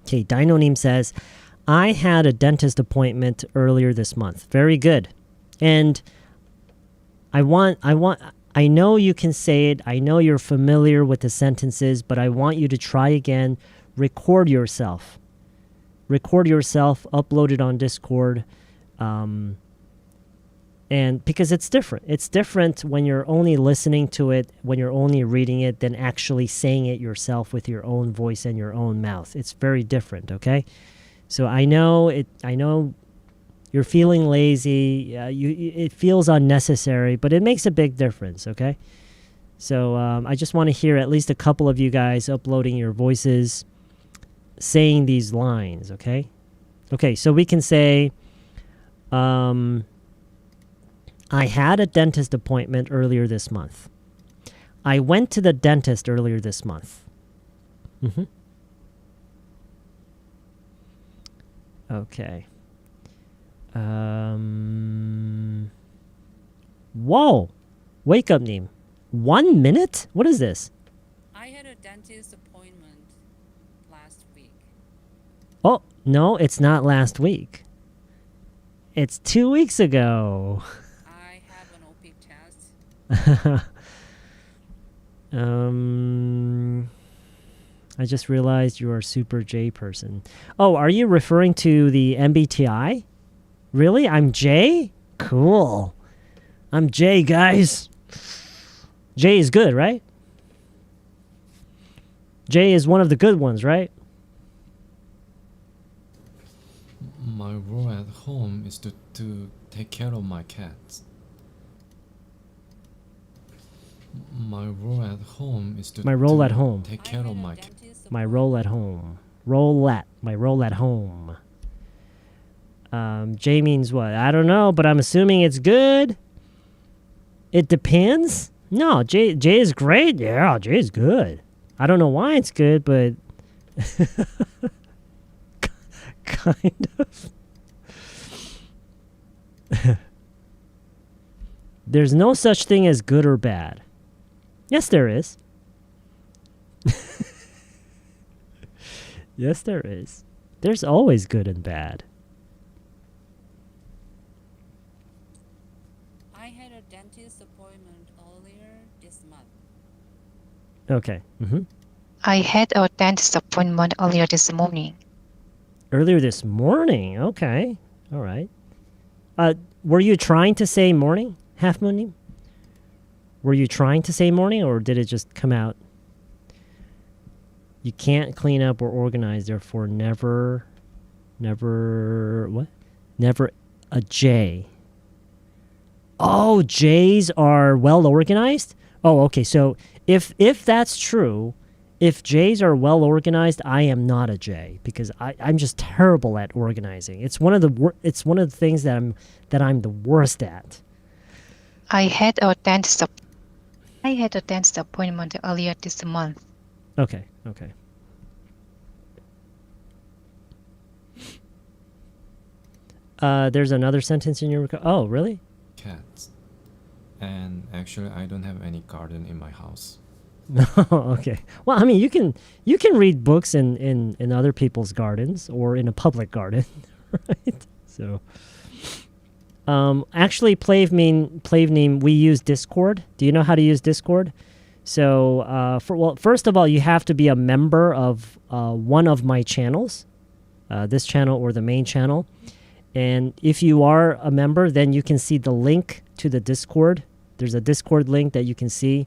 Okay, Dinonim says, I had a dentist appointment earlier this month. Very good. And I know you can say it. I know you're familiar with the sentences, but I want you to try again. Record yourself. Record yourself, upload it on Discord. And because it's different. It's different when you're only listening to it, when you're only reading it, than actually saying it yourself with your own voice and your own mouth. It's very different, okay? So I know you're feeling lazy. It feels unnecessary, but it makes a big difference, okay? So I just want to hear at least a couple of you guys uploading your voices, saying these lines, okay? Okay, so we can say, I had a dentist appointment earlier this month. I went to the dentist earlier this month. Okay. Whoa! Wake up, Neem. 1 minute? What is this? I had a dentist appointment last week. Oh, no, it's not last week. It's 2 weeks ago. I have an OPIC test. I just realized you are a super J person. Oh, are you referring to the MBTI? Really? I'm J? Cool. I'm J, guys. J is good, right? J is one of the good ones, right? My role at home is to take care of my cats. My role at home is to My role at home. take care of my cats. My role at home. My role at home. J means what? I don't know, but I'm assuming it's good. It depends. No, J is great. Yeah, J is good. I don't know why it's good, but kind of. There's no such thing as good or bad. Yes, there is. Yes, there is. There's always good and bad. I had a dentist appointment earlier this month. Okay. I had a dentist appointment earlier this morning. Earlier this morning. Okay. All right. Were you trying to say morning, Half Moon? Were you trying to say morning, or did it just come out? You can't clean up or organize, therefore never what? Never a J. Oh, J's are well organized? Oh, okay. So if that's true, if J's are well organized, I am not a J, because I'm just terrible at organizing. It's one of the things that I'm the worst at. I had a dentist appointment earlier this month. Okay. There's another sentence in your oh, really? Cats. And actually, I don't have any garden in my house. Okay. Well, I mean, you can read books in other people's gardens or in a public garden, right? So, actually, Plavneem, we use Discord. Do you know how to use Discord? So, first of all, you have to be a member of one of my channels, this channel or the main channel. And if you are a member, then you can see the link to the Discord. There's a Discord link that you can see.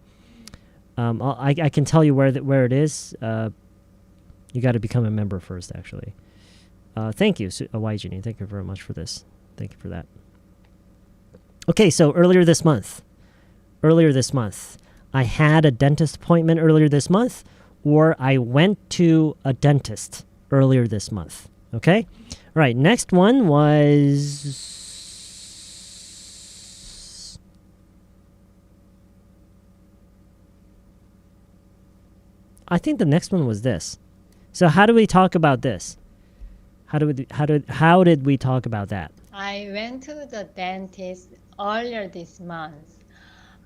I can tell you where it is. You got to become a member first, actually. Thank you, YGenie. Thank you very much for this. Thank you for that. Okay, so earlier this month, I had a dentist appointment earlier this month, or I went to a dentist earlier this month. Okay? All right, next one was... I think the next one was this. So how do we talk about this? How did we talk about that? I went to the dentist earlier this month.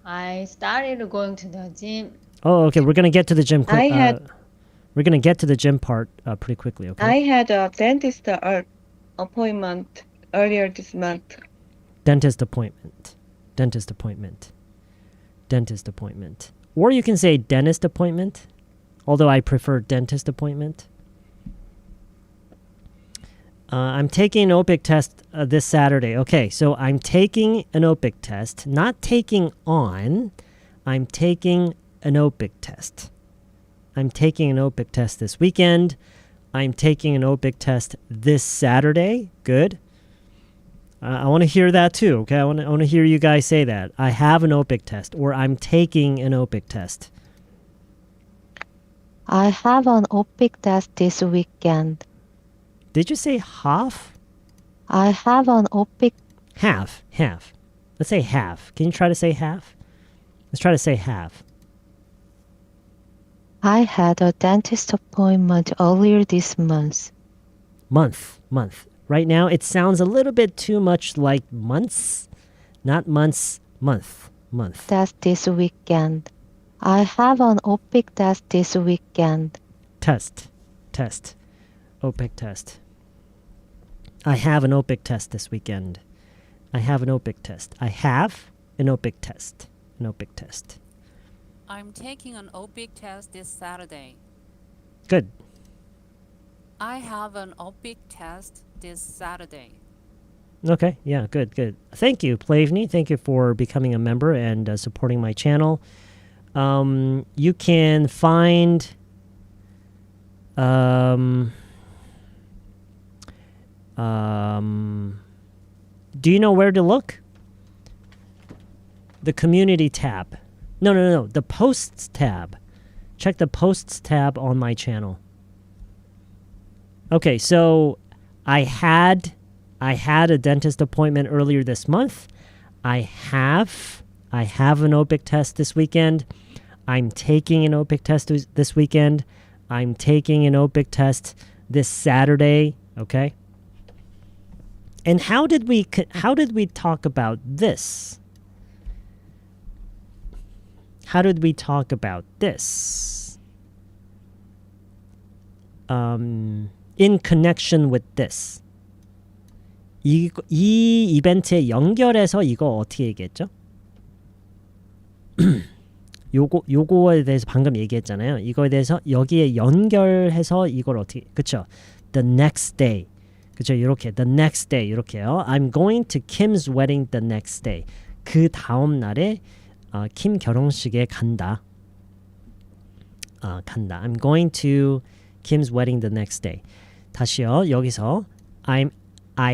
I started going to the gym. Oh, okay. We're gonna get to the gym. We're gonna get to the gym part pretty quickly. Okay. I had a dentist appointment earlier this month. Dentist appointment. Dentist appointment. Dentist appointment. Or you can say dentist appointment. Although I prefer dentist appointment. I'm taking an OPIC test this Saturday. Okay, so I'm taking an OPIC test. Not taking on. I'm taking an OPIC test. I'm taking an OPIC test this weekend. I'm taking an OPIC test this Saturday. Good. I want to hear that too. Okay, I want to hear you guys say that. I have an OPIC test, or I'm taking an OPIC test. I have an OPIC test this weekend. Did you say half? I have an OPIC. Half. Let's say half. Can you try to say half? Let's try to say half. I had a dentist appointment earlier this month. Month. Right now, it sounds a little bit too much like months. Not months, month. Test this weekend. I have an OPIC test this weekend. Test. OPIC test. I have an OPIC test this weekend. I have an OPIC test. I have an OPIC test. An OPIC test. I'm taking an OPIC test this Saturday. Good. I have an OPIC test this Saturday. Okay, yeah, good. Thank you, Plavny. Thank you for becoming a member and supporting my channel. You can find... do you know where to look? The community tab. No. The posts tab. Check the posts tab on my channel. Okay, so I had a dentist appointment earlier this month. I have an OPIC test this weekend. I'm taking an OPIC test this weekend. I'm taking an OPIC test this Saturday. Okay. And how did we talk about this? How did we talk about this? In connection with this. 이 이벤트에 연결해서 이거 어떻게 얘기했죠? 요거에 대해서 방금 얘기했잖아요. 이거에 대해서 여기에 연결해서 이걸 어떻게 그쵸? The next day. 그쵸? 이렇게 the next day 이렇게요. I'm going to Kim's wedding the next day. 그 다음 날에 킴 결혼식에 간다. 간다. I'm going to Kim's wedding the next day. 다시요. 여기서 I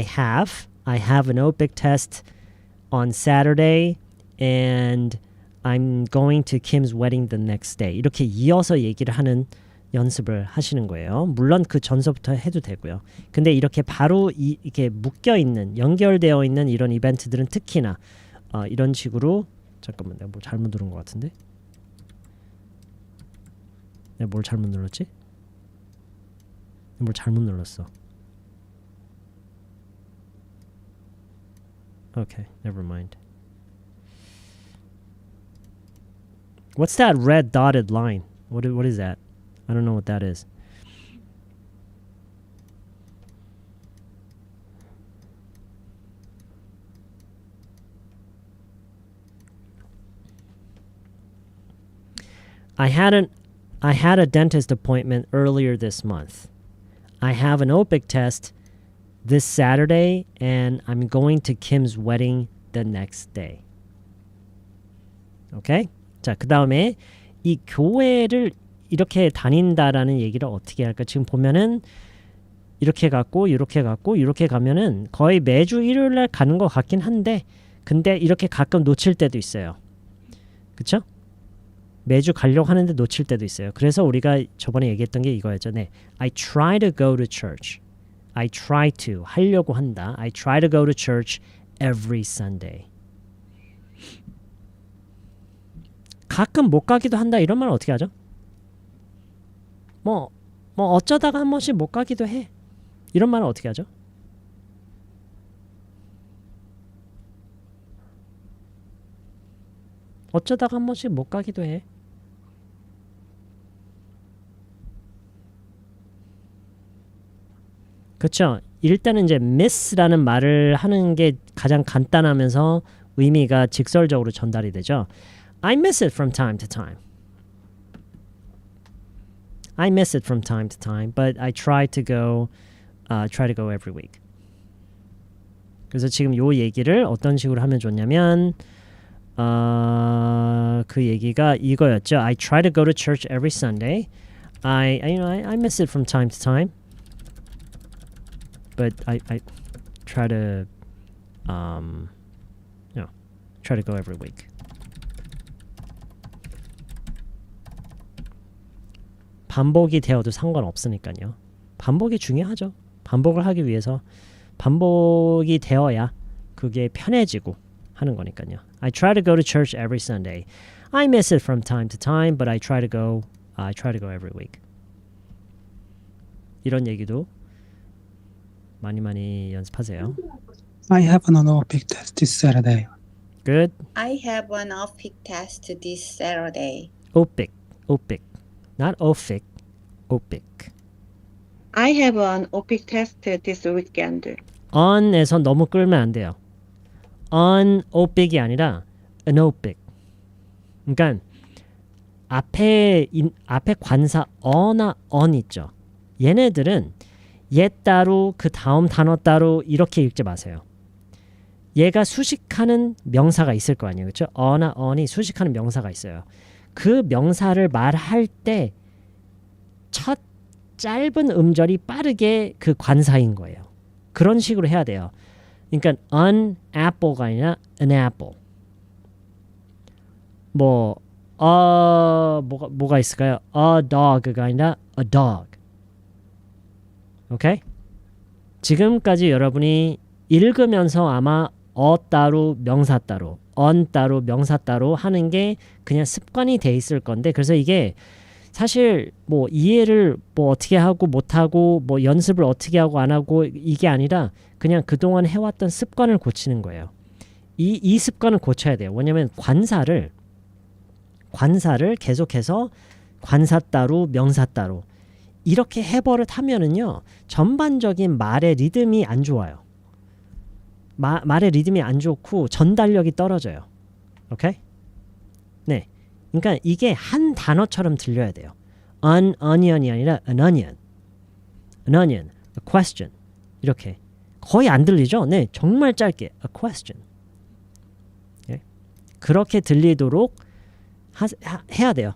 have an OPIC test on Saturday and I'm going to Kim's wedding the next day. 이렇게 이어서 얘기를 하는 연습을 하시는 거예요. 물론 그 전서부터 해도 되고요. 근데 이렇게 바로 이렇게 묶여 있는 연결되어 있는 이런 이벤트들은 특히나 이런 식으로 잠깐만 내가 뭘 잘못 누른 것 같은데? 내가 뭘 잘못 눌렀지? 뭘 잘못 눌렀어. Okay, never mind. What's that red dotted line? What is that? I don't know what that is. I had a dentist appointment earlier this month. I have an OPIC test this Saturday and I'm going to Kim's wedding the next day. Okay? 자, 그다음에 이 교회를 이렇게 다닌다라는 얘기를 어떻게 할까? 지금 보면은 이렇게 갔고 이렇게 갔고 이렇게 가면은 거의 매주 일요일 날 가는 것 같긴 한데 근데 이렇게 가끔 놓칠 때도 있어요. 그쵸? 매주 가려고 하는데 놓칠 때도 있어요. 그래서 우리가 저번에 얘기했던 게 이거였죠. 네. I try to go to church. I try to 하려고 한다. I try to go to church every Sunday. 가끔 못 가기도 한다. 이런 말은 어떻게 하죠? 뭐 어쩌다가 한 번씩 못 가기도 해. 이런 말은 어떻게 하죠? 어쩌다가 한 번씩 못 가기도 해. 그렇죠. 일단은 이제 miss라는 말을 하는 게 가장 간단하면서 의미가 직설적으로 전달이 되죠. I miss it from time to time. I miss it from time to time, but I try to go every week. 그래서 지금 요 얘기를 어떤 식으로 하면 좋냐면 그 얘기가 이거였죠. I try to go to church every Sunday. I miss it from time to time. But I try to try to go every week. 반복이 되어도 상관없으니까요. 반복이 중요하죠. 반복을 하기 위해서 반복이 되어야 그게 편해지고 하는 거니까요. I try to go to church every Sunday. I miss it from time to time, but I try to go every week. 이런 얘기도 많이 연습하세요. I have an OPIC test this Saturday. Good. I have an OPIC test this Saturday. OPIC. Not OFIC. OPIC. I have an OPIC test this weekend. on에서 너무 끌면 안 돼요. on OPIC이 아니라 an OPIC. 그러니까 앞에 관사 어나 on 있죠. 얘네들은 얘 따로 그 다음 단어 따로 이렇게 읽지 마세요. 얘가 수식하는 명사가 있을 거 아니에요. 그렇죠? 어나 on이 수식하는 명사가 있어요. 그 명사를 말할 때 첫 짧은 음절이 빠르게 그 관사인 거예요. 그런 식으로 해야 돼요. 그러니까 an apple가 아니라 an apple. 뭐가 있을까요? A dog가 아니라 a dog. 오케이? 지금까지 여러분이 읽으면서 아마 따로 명사 따로 on 따로 명사 따로 하는 게 그냥 습관이 돼 있을 건데 그래서 이게 사실 뭐 이해를 뭐 어떻게 하고 못하고 뭐 연습을 어떻게 하고 안 하고 이게 아니라 그냥 그동안 해왔던 습관을 고치는 거예요. 이 습관을 고쳐야 돼요. 왜냐면 관사를 계속해서 관사 따로 명사 따로 이렇게 해버릇 하면은요 전반적인 말의 리듬이 안 좋아요. 말의 리듬이 안 좋고 전달력이 떨어져요. 오케이? 네. 그러니까 이게 한 단어처럼 들려야 돼요. An onion이 아니라 an onion. An onion. A question. 이렇게. 거의 안 들리죠? 네. 정말 짧게. A question. 예? 그렇게 들리도록 해야 돼요.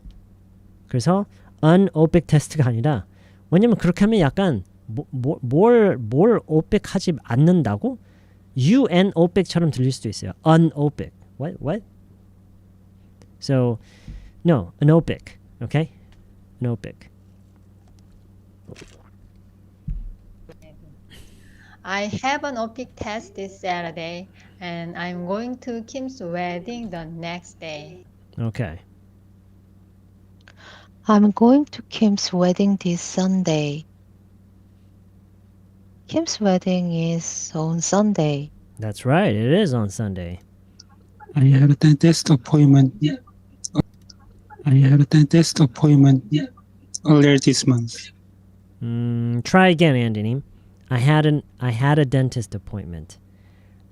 그래서 an OPIC 테스트가 아니라 왜냐면 그렇게 하면 약간 뭘 OPIC 하지 않는다고? UN OPIC처럼 들릴 수도 있어요. An OPIC. What? So, no, an OPIC. Okay? An OPIC. I have an OPIC test this Saturday, and I'm going to Kim's wedding the next day. Okay. I'm going to Kim's wedding this Sunday. Kim's wedding is on Sunday. That's right. It is on Sunday. I had a dentist appointment. I had a dentist appointment earlier this month. Try again, Andy님. I had a dentist appointment.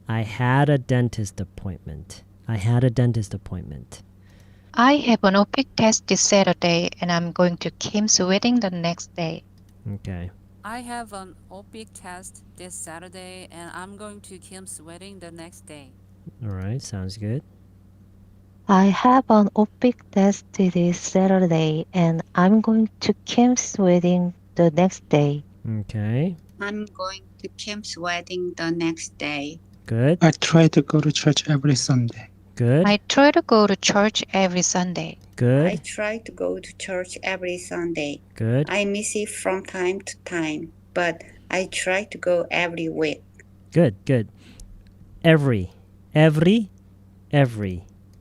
I had a dentist appointment. I had a dentist appointment. I have an OPIC test this Saturday and I'm going to Kim's wedding the next day. Okay. I have an OPIC test this Saturday and I'm going to Kim's wedding the next day. All right. Sounds good. I have an OPIC test this Saturday and I'm going to Kim's wedding the next day. Okay. I'm going to Kim's wedding the next day. Good. I try to go to church every Sunday. Good. I try to go to church every Sunday. I Good. try to go to church every Sunday. Good. I miss it from time to time, but I try to go every week. Good. Good. Every.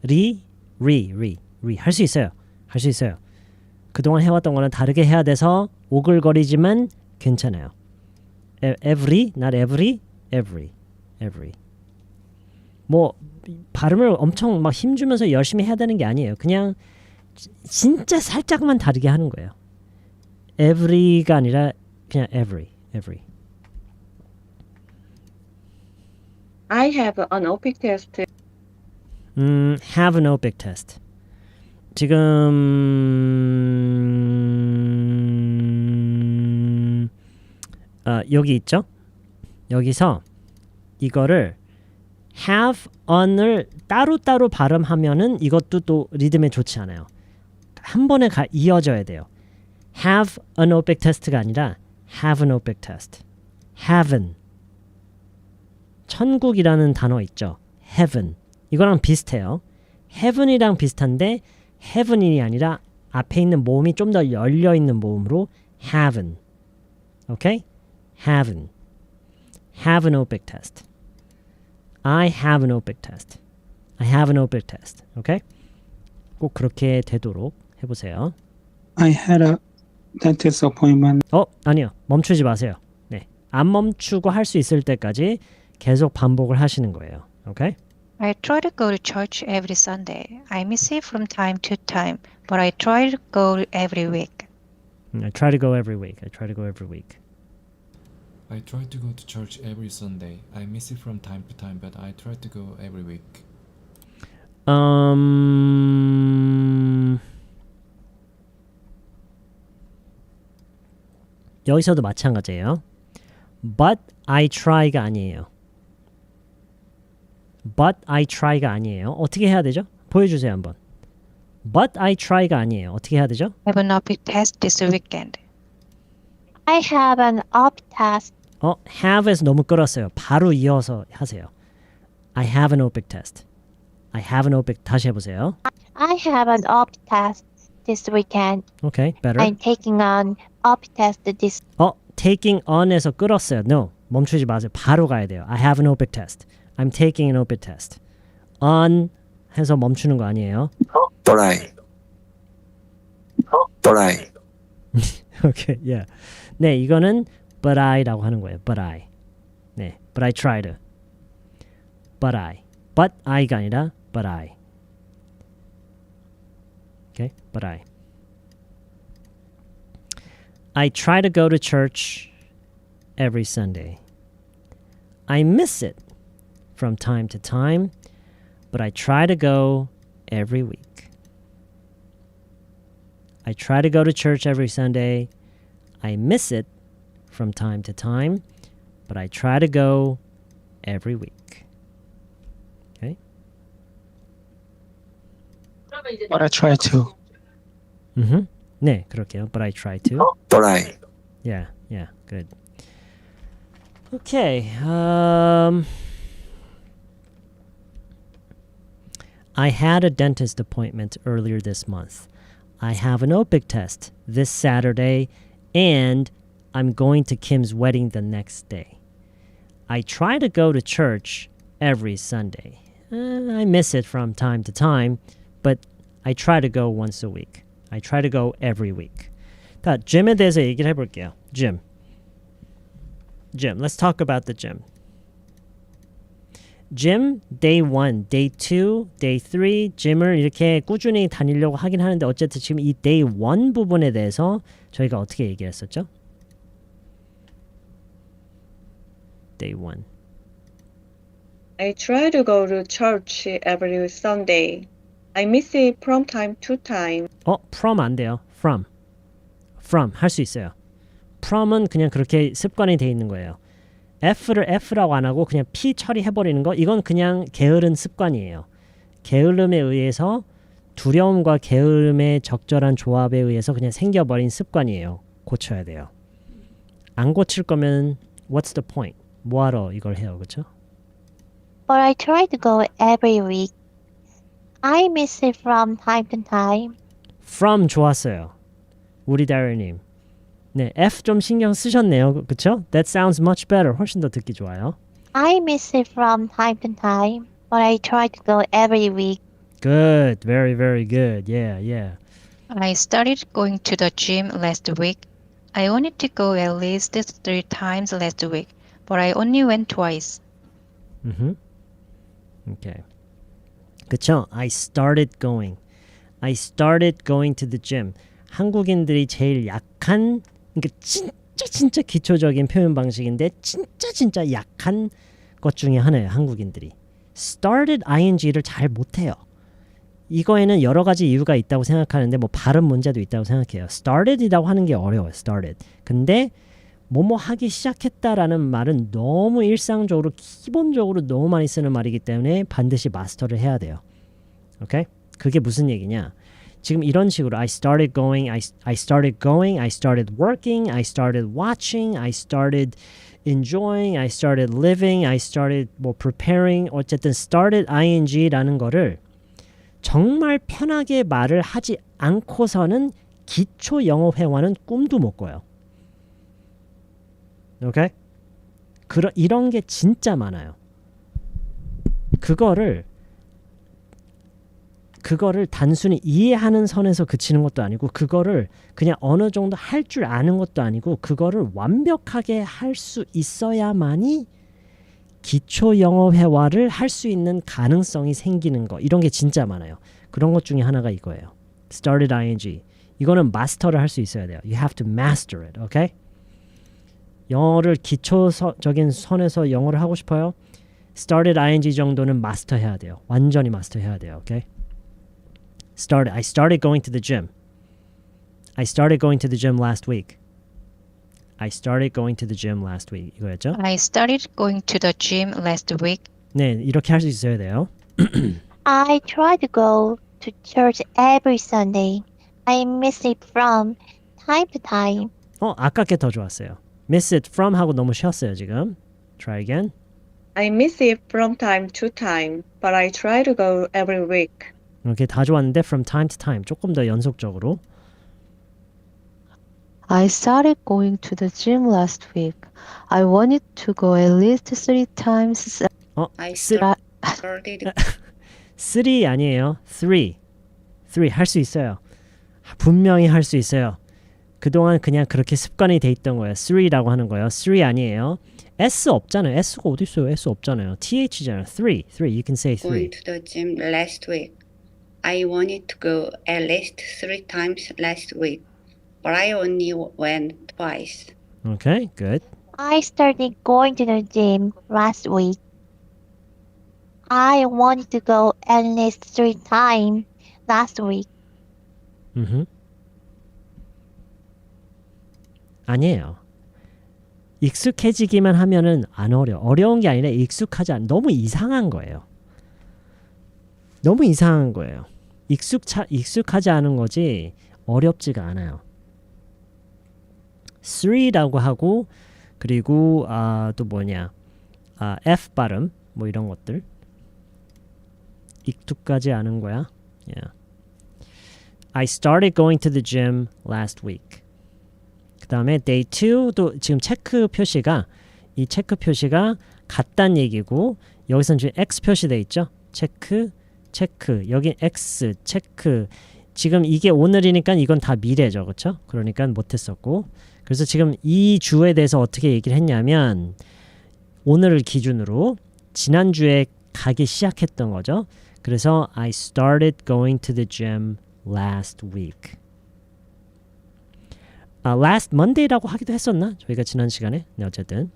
리. 할 수 있어요. 할 수 있어요. 그동안 해왔던 거는 다르게 해야 돼서 오글거리지만 괜찮아요. Every, not every. 뭐 발음을 엄청 막 힘주면서 열심히 해야 되는 게 아니에요. 그냥 진짜 살짝만 다르게 하는 거예요. Every가 아니라 그냥 every. I have an OPIC test. Have an OPIC test. 지금 여기 있죠? 여기서 이거를 have on을 따로따로 발음하면은 이것도 또 리듬에 좋지 않아요. 한 번에 이어져야 돼요. have an OPIC test가 아니라 have an OPIC test. have'n. 천국이라는 단어 있죠. heaven. 이거랑 비슷해요. heaven이랑 비슷한데 heaven이 아니라 앞에 있는 모음이 좀 더 열려있는 모음으로 have'n. 오케이? have'n. have an OPIC test. I have an OPIC test. I have an OPIC test. 오케이? 꼭 그렇게 되도록 해보세요. I had a dentist appointment. 아니요. 멈추지 마세요. 네. 안 멈추고 할 수 있을 때까지 계속 반복을 하시는 거예요. 오케이? I try to go to church every Sunday. I miss it from time to time, but I try to go every week. I try to go every week. I try to go every week. I try to go to church every Sunday. I miss it from time to time, but I try to go every week. 여기서도 마찬가지예요. But I try가 아니에요. But I try가 아니에요. 어떻게 해야 되죠? 보여주세요 한번. But I try가 아니에요. 어떻게 해야 되죠? I have an OPIC test this weekend. I have an OPIC test. have에서 너무 끌었어요. 바로 이어서 하세요. I have an OPIC test. I have an OPIC. 다시 해보세요. I have an OPIC test this weekend. Okay, better. I'm taking an OPIC test this. taking on에서 끌었어요. No, 멈추지 마세요. 바로 가야 돼요. I have an OPIC test. I'm taking an OPIC test. On 해서 멈추는 거 아니에요. But I. Okay, yeah. 네, 이거는 but I라고 하는 거예요. But I. 네, but I tried. But I. But I가 아니라 but I. Okay, but I. I try to go to church every Sunday. I miss it from time to time, but I try to go every week. I try to go to church every Sunday. I miss it from time to time, but I try to go every week. Okay? But I try to. 네, 그렇게요. But I try to. But I. Yeah, good. Okay. I had a dentist appointment earlier this month. I have an OPIC test this Saturday, and I'm going to Kim's wedding the next day. I try to go to church every Sunday. I miss it from time to time, but I try to go once a week. I try to go every week. 자, gym에 대해서 얘기를 해볼게요. Gym. Let's talk about the gym. gym day 1, day 2, day 3 gym을 이렇게 꾸준히 다니려고 하긴 하는데 어쨌든 지금 이 day 1 부분에 대해서 저희가 어떻게 얘기했었죠? day 1. I try to go to church every Sunday. I miss it from time to time. from 안 돼요. from 할 수 있어요. from은 그냥 그렇게 습관이 돼 있는 거예요. F를 F라고 안 하고 그냥 P 처리해버리는 거 이건 그냥 게으른 습관이에요. 게으름에 의해서 두려움과 게으름의 적절한 조합에 의해서 그냥 생겨버린 습관이에요. 고쳐야 돼요. 안 고칠 거면 what's the point? 뭐하러 이걸 해요, 그렇죠? But I try to go every week. I miss it from time to time. from 좋았어요. 우리 다리님. 네, F 좀 신경 쓰셨네요. 그쵸? That sounds much better. 훨씬 더 듣기 좋아요. I miss it from time to time, but I try to go every week. Good. Very, very good. Yeah, yeah. I started going to the gym last week. I wanted to go at least 3 times last week, but I only went twice. Okay. 그쵸? I started going. I started going to the gym. 한국인들이 제일 약한, 그러니까 진짜 기초적인 표현 방식인데 진짜 약한 것 중에 하나예요. 한국인들이. started ing를 잘 못해요. 이거에는 여러 가지 이유가 있다고 생각하는데 뭐 발음 문제도 있다고 생각해요. started이라고 하는 게 어려워요. started. 근데 뭐뭐 하기 시작했다라는 말은 너무 일상적으로 기본적으로 너무 많이 쓰는 말이기 때문에 반드시 마스터를 해야 돼요. 오케이? 그게 무슨 얘기냐? 지금 이런 식으로 I started going, I started going, I started working, I started watching, I started enjoying, I started living, I started 뭐 preparing 어쨌든 started ing라는 거를 정말 편하게 말을 하지 않고서는 기초 영어 회화는 꿈도 못 꿔요. 오케이? 이런 게 진짜 많아요. 그거를 단순히 이해하는 선에서 그치는 것도 아니고 그거를 그냥 어느 정도 할 줄 아는 것도 아니고 그거를 완벽하게 할 수 있어야만이 기초 영어 회화를 할 수 있는 가능성이 생기는 거. 이런 게 진짜 많아요. 그런 것 중에 하나가 이거예요. started ing. 이거는 마스터를 할 수 있어야 돼요. You have to master it. Okay? 영어를 기초적인 선에서 영어를 하고 싶어요? started ing 정도는 마스터해야 돼요. 완전히 마스터해야 돼요. Okay? I started going to the gym. I started going to the gym last week. I started going to the gym last week. 이거였죠? I started going to the gym last week. 네, 이렇게 할 수 있어야 돼요. I try to go to church every Sunday. I miss it from time to time. 아까 게 더 좋았어요. Miss it from 하고 너무 쉬었어요, 지금. Try again. I miss it from time to time, but I try to go every week. 이렇게 다 좋았는데 from time to time 조금 더 연속적으로. I started going to the gym last week. I wanted to go at least 3 times. I 쓰- started 3 아니에요. 3 할 수 있어요. 분명히 할 수 있어요. 그동안 그냥 그렇게 습관이 돼 있던 거예요. 3라고 하는 거예요. 3 아니에요. S 없잖아요. S가 어디 있어요? S 없잖아요. TH잖아요. 3. You can say 3. going to the gym last week. I wanted to go at least 3 times last week, but I only went twice. Okay, good. I started going to the gym last week. I wanted to go at least 3 times last week. 아니에요. 익숙해지기만 하면은 안 어려운 게 아니라 익숙하지 않. 너무 이상한 거예요. 너무 이상한 거예요. 익숙하지 않은 거지 어렵지가 않아요. 3라고 하고 그리고 또 뭐냐 F 발음 뭐 이런 것들 익숙하지 않은 거야. Yeah. I started going to the gym last week. 그 다음에 day 2도 지금 체크 표시가 이 체크 표시가 같단 얘기고 여기서는 지금 X 표시돼 있죠. 체크 여기 X 체크. 지금 이게 오늘이니까 이건 다 미래죠. 그렇죠? 그러니까 못했었고 그래서 지금 이 주에 대해서 어떻게 얘기를 했냐면 오늘을 기준으로 지난주에 가기 시작했던 거죠. 그래서 I started going to the gym last week. last Monday라고 하기도 했었나? 저희가 지난 시간에. 네, 어쨌든.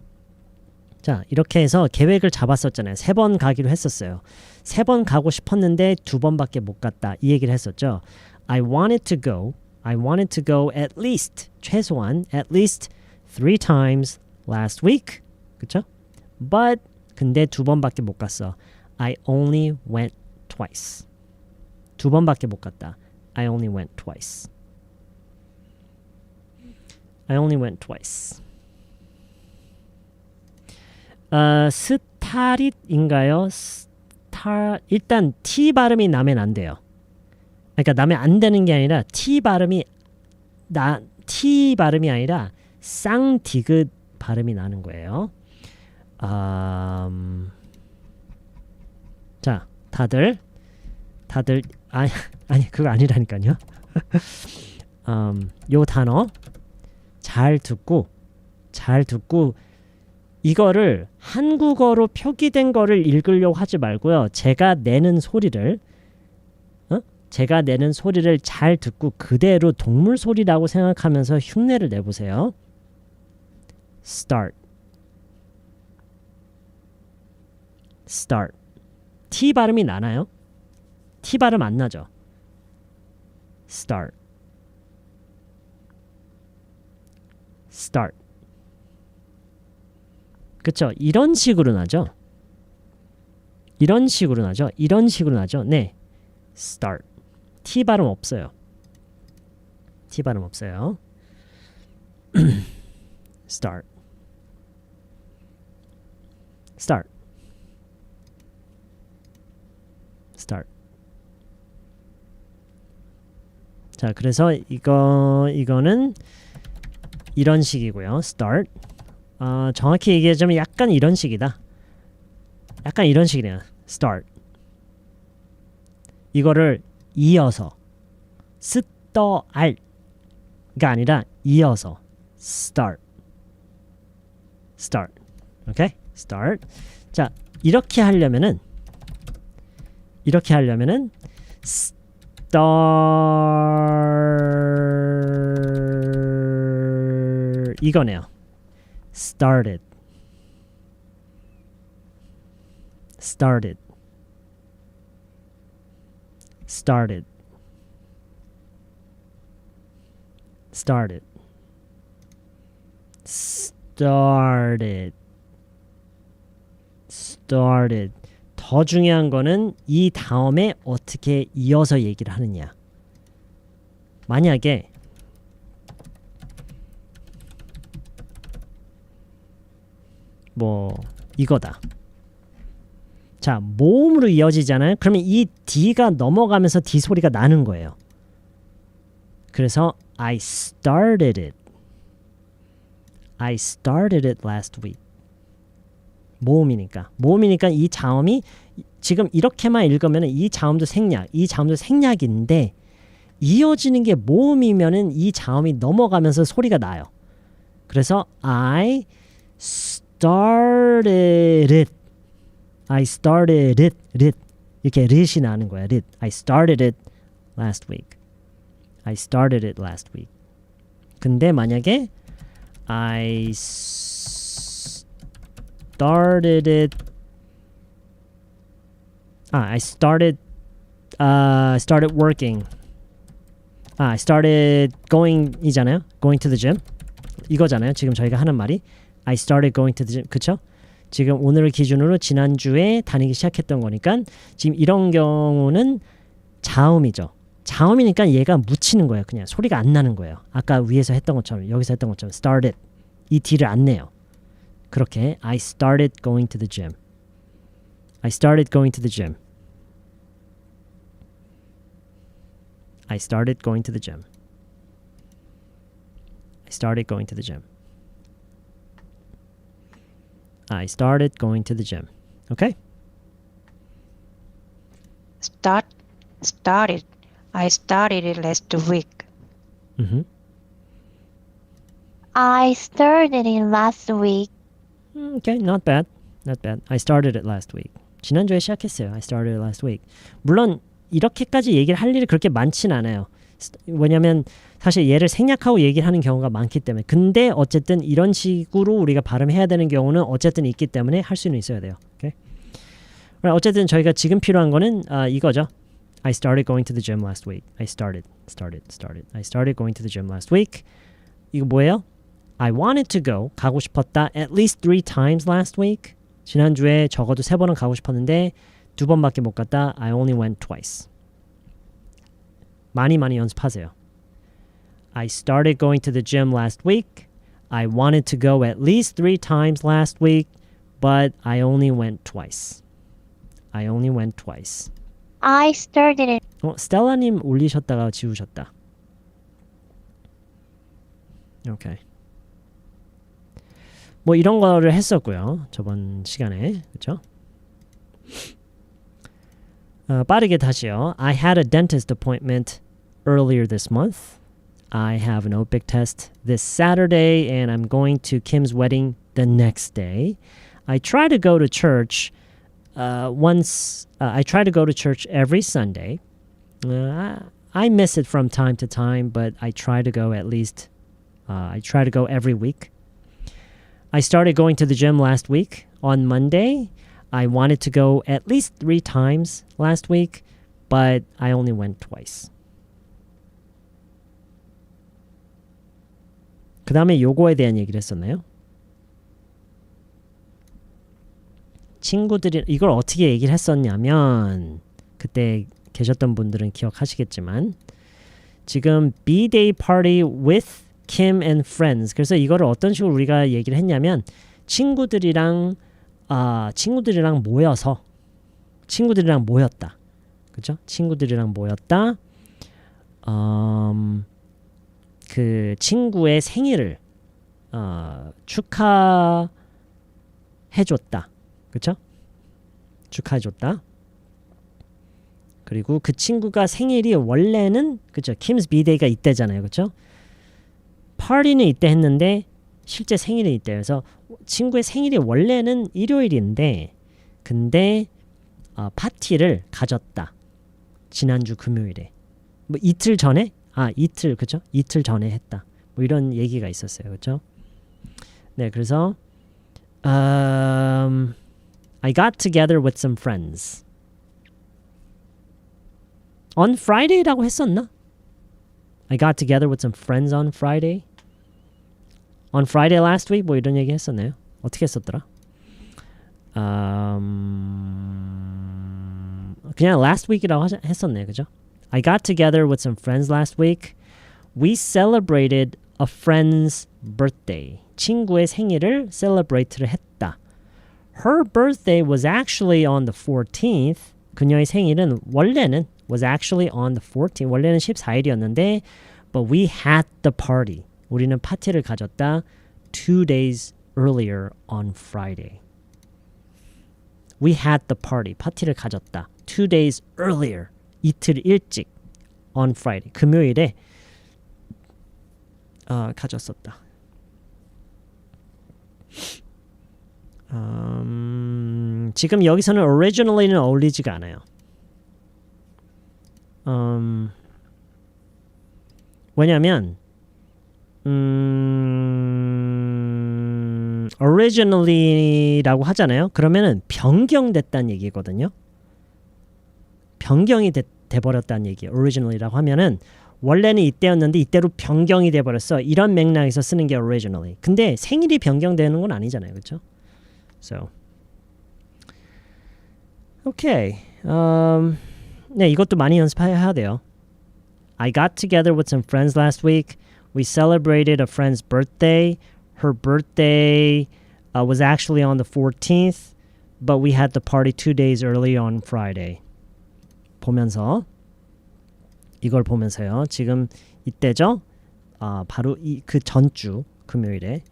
자, 이렇게 해서 계획을 잡았었잖아요. 3번 가기로 했었어요. 3번 가고 싶었는데 2번밖에 못 갔다. 이 얘기를 했었죠. I wanted to go at least, 최소한 at least 3 times last week. 그쵸? But 근데 2번밖에 못 갔어. I only went twice. 2번밖에 못 갔다. I only went twice. I only went twice. 스타릿인가요? 일단 T 발음이 나면 안 돼요. 그러니까 나면 안 되는 게 아니라 T 발음이 아니라 쌍디귿 발음이 나는 거예요. 자, 다들 아니 그거 아니라니까요. 요 단어 잘 듣고 이거를 한국어로 표기된 거를 읽으려고 하지 말고요. 제가 내는 소리를 잘 듣고 그대로 동물 소리라고 생각하면서 흉내를 내보세요. Start. T 발음이 나나요? T 발음 안 나죠? Start. 그쵸? 이런 식으로 나죠? 네. Start. T 발음 없어요. Start. 자, 그래서 이거는 이런 식이고요. Start. 정확히 얘기하자면 약간 이런 식이다. 약간 이런 식이네요. Start. 이거를 이어서 스떠알가 아니라 이어서 Start. 오케이? Start. 자, 이렇게 하려면은 이거네요. started. 더 중요한 거는 이 다음에 어떻게 이어서 얘기를 하느냐. 만약에 뭐 이거다. 자, 모음으로 이어지잖아요. 그러면 이 D가 넘어가면서 D 소리가 나는 거예요. 그래서 I started it last week. 모음이니까 이 자음이 지금 이렇게만 읽으면 이 자음도 생략인데 이어지는 게 모음이면은 이 자음이 넘어가면서 소리가 나요. 그래서 I started it. 이렇게 rit이 나는 거야. I started it last week. 근데 만약에 I started working. I started going이잖아요. Going to the gym. 이거잖아요. 지금 저희가 하는 말이 I started going to the gym. 그쵸? 지금 오늘을 기준으로 지난주에 다니기 시작했던 거니까 지금 이런 경우는 자음이죠. 자음이니까 얘가 묻히는 거예요. 그냥 소리가 안 나는 거예요. 아까 위에서 했던 것처럼 여기서 했던 것처럼 started. 이 D를 안 내요. 그렇게 I started going to the gym. I started going to the gym. Okay? Started. I started it last week. I started it last week. Okay, not bad. I started it last week. 지난주에 시작했어요. I started last week. 물론 이렇게까지 얘기를 할 일이 그렇게 많진 않아요. 왜냐면 사실 얘를 생략하고 얘기를 하는 경우가 많기 때문에. 근데 어쨌든 이런 식으로 우리가 발음해야 되는 경우는 어쨌든 있기 때문에 할 수는 있어야 돼요. Okay? 어쨌든 저희가 지금 필요한 거는 이거죠. I started going to the gym last week. I started. I started going to the gym last week. 이거 뭐예요? I wanted to go. 가고 싶었다. At least 3 times last week. 지난주에 적어도 3번은 가고 싶었는데 2번밖에 못 갔다. I only went twice. 많이 연습하세요. I started going to the gym last week. I wanted to go at least 3 times last week, but I only went twice. I only went twice. I started it. 스텔라님 올리셨다가 지우셨다. 오케이. 뭐 이런 거를 했었고요. 저번 시간에. 그렇죠? 빠르게 다시요. I had a dentist appointment earlier this month. I have an OPIC test this Saturday and I'm going to Kim's wedding the next day. I try to go to church I try to go to church every Sunday. I miss it from time to time, but I try to go I try to go every week. I started going to the gym last week on Monday. I wanted to go at least 3 times last week, but I only went twice. 그 다음에 요거에 대한 얘기를 했었나요? 친구들이 이걸 어떻게 얘기를 했었냐면 그때 계셨던 분들은 기억하시겠지만 지금 B-Day party with Kim and friends. 그래서 이거를 어떤 식으로 우리가 얘기를 했냐면 친구들이랑 모였다. 그죠? 친구들이랑 모였다. 그 친구의 생일을 축하해줬다. 그쵸? 축하해줬다. 그리고 그 친구가 생일이 원래는 그쵸? Kim's B-Day가 이때잖아요. 그쵸? 파티는 이때 했는데 실제 생일은 이때. 그래서 친구의 생일이 원래는 일요일인데 근데 파티를 가졌다. 지난주 금요일에. 뭐 이틀 전에? 이틀 그쵸? 이틀 전에 했다. 뭐 이런 얘기가 있었어요. 그쵸? 네, 그래서 I got together with some friends. On Friday라고 했었나? I got together with some friends on Friday. On Friday last week 뭐 이런 얘기 했었나요? 어떻게 했었더라? 그냥 last week이라고 했었네요. 그죠? I got together with some friends last week. We celebrated a friend's birthday. 친구의 생일을 celebrate를 했다. Her birthday was actually on the 14th. 그녀의 생일은 원래는 was actually on the 14th. 원래는 14일이었는데 but we had the party. 우리는 파티를 가졌다 2 days earlier on Friday. We had the party. 파티를 가졌다 2 days earlier. 이틀 일찍 on Friday. 금요일에 가졌었다. 지금 여기서는 originally는 어울리지가 않아요. 왜냐면 originally라고 하잖아요. 그러면은 변경됐다는 얘기거든요. 변경이 돼버렸다는 얘기예요. originally라고 하면은 원래는 이때였는데 이때로 변경이 돼버렸어. 이런 맥락에서 쓰는 게 originally. 근데 생일이 변경되는 건 아니잖아요. 그렇죠? So, okay. 네, 이것도 많이 연습해야 돼요. I got together with some friends last week. We celebrated a friend's birthday. Her birthday was actually on the 14th, but we had the party 2 days early on Friday. 보면서 이걸 보면서요. 지금 이때죠? 바로 그 전주 금요일에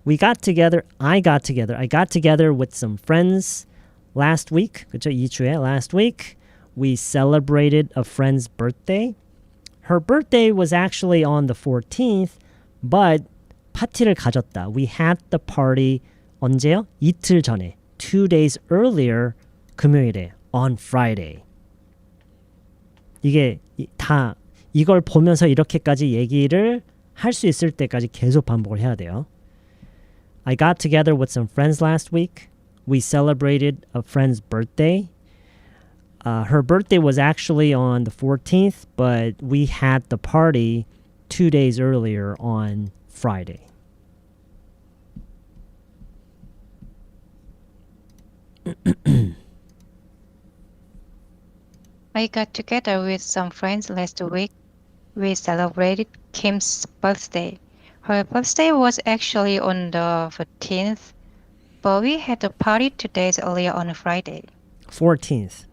I got together with some friends last week. 그렇죠? 2주에 last week. We celebrated a friend's birthday. Her birthday was actually on the 14th, but 파티를 가졌다. We had the party 언제요? 이틀 전에. 2 days earlier 금요일에 on Friday. 이게 다 이걸 보면서 이렇게까지 얘기를 할 수 있을 때까지 계속 반복을 해야 돼요. I got together with some friends last week. We celebrated a friend's birthday. Her birthday was actually on the 14th, but we had the party 2 days earlier on Friday. I got together with some friends last week. We celebrated Kim's birthday. Her birthday was actually on the 14th, but we had a party 2 days earlier on Friday. 14th.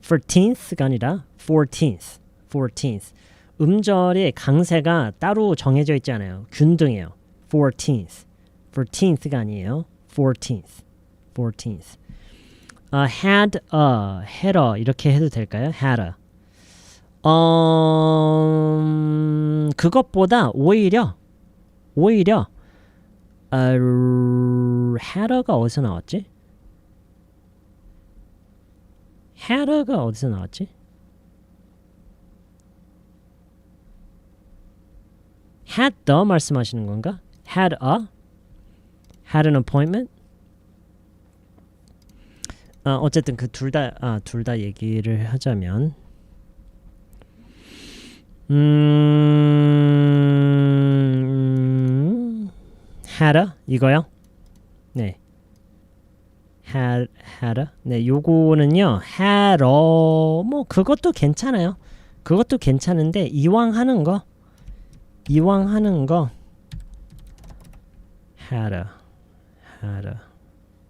14th가 아니라 14th. 14th. 음절의 강세가 따로 정해져 있지 않아요. 균등해요. 14th. 14th가 아니에요. 14th. 14th. Had a 이렇게 해도 될까요? had a. 그것보다 오히려 had a가 어디서 나왔지? had a가 어디서 나왔지? had the 말씀하시는 건가? had an appointment? 어쨌든 그 둘 다 얘기를 하자면 had a 이거요? 네. had a. 네, 요거는요. had a 뭐 그것도 괜찮아요. 그것도 괜찮은데 이왕 하는 거 had a.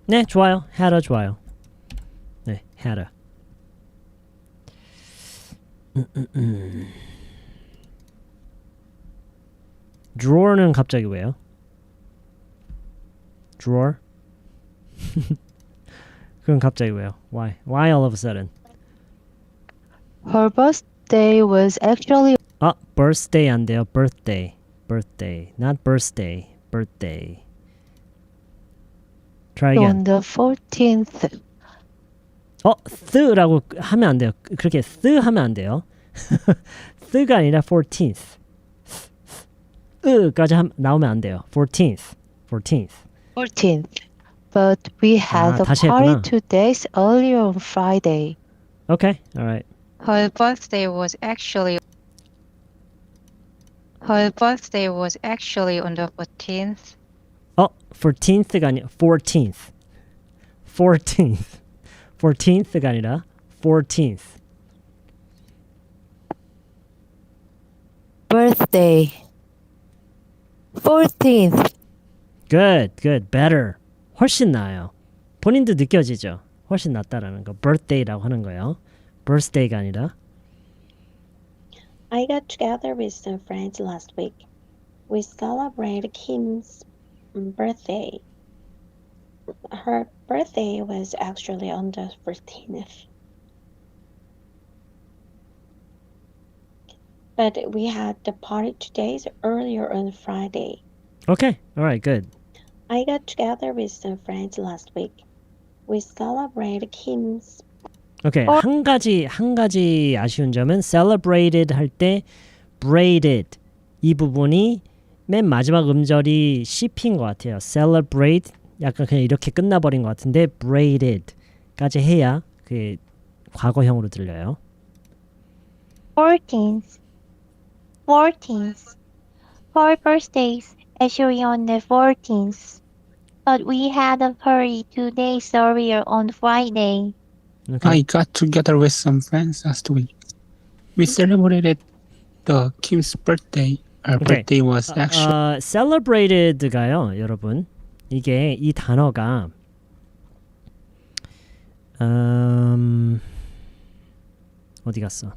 네, 좋아요. had a 좋아요. 네, had a. drawer는 갑자기 왜요? drawer? 그럼 갑자기 왜요? Why? Why all of a sudden? Her birthday was actually birthday 안 돼요. birthday. Not birthday. birthday. Try again. on the 14th. th라고 하면 안 돼요. 그렇게 하면 안 돼요. th가 아니라 14th. 까지 나오면 안 돼요. 14th. 14th. But we had a 다시 party 했구나. 2 days earlier on Friday. Okay, all right. Her birthday was actually on the 14th. 14th가 아니라 14th. 14th가 아니라 14th. Birthday. 14th. Good, better. 훨씬 나아요. 본인도 느껴지죠? 훨씬 낫다라는 거. birthday라고 하는 거예요. birthday가 아니라. I got together with some friends last week. We celebrated Kim's birthday. Her birthday was actually on the 14th. But we had the party 2 days earlier on Friday. Okay, all right, good. I got together with some friends last week. We celebrated Kim's 오케이. 한 가지 아쉬운 점은 celebrated 할 때 braided 이 부분이 맨 마지막 음절이 씹힌 것 같아요. celebrate 약간 그냥 이렇게 끝나버린 것 같은데 braided까지 해야 그 과거형으로 들려요. 14th. Her birthday's actually on the 14th, but we had a party 2 days earlier on Friday. Okay. I got together with some friends last week. We celebrated the Kim's birthday. Her Okay. birthday was actually celebrated가요, 여러분. 이게 이 단어가 어디 갔어?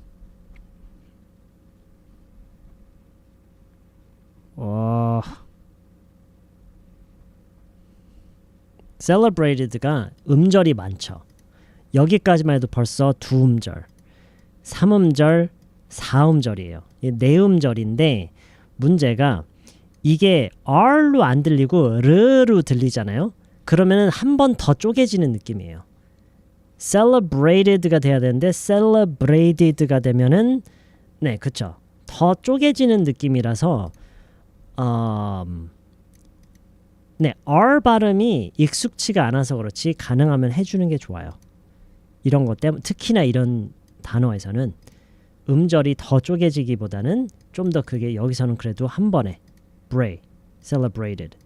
celebrated가 음절이 많죠. 여기까지만 해도 벌써 2음절, 3음절, 4음절이에요. 이게 4음절인데 문제가 이게 R로 안 들리고 르로 들리잖아요. 그러면은 한 번 더 쪼개지는 느낌이에요. celebrated가 돼야 되는데 celebrated가 되면은 네, 그쵸. 더 쪼개지는 느낌이라서 네, R 발음이 익숙치가 않아서 그렇지 가능하면 해주는 게 좋아요. 이런 것 때문에 특히나 이런 단어에서는 음절이 더 쪼개지기보다는 좀 더 그게 여기서는 그래도 한 번에 bray, celebrated,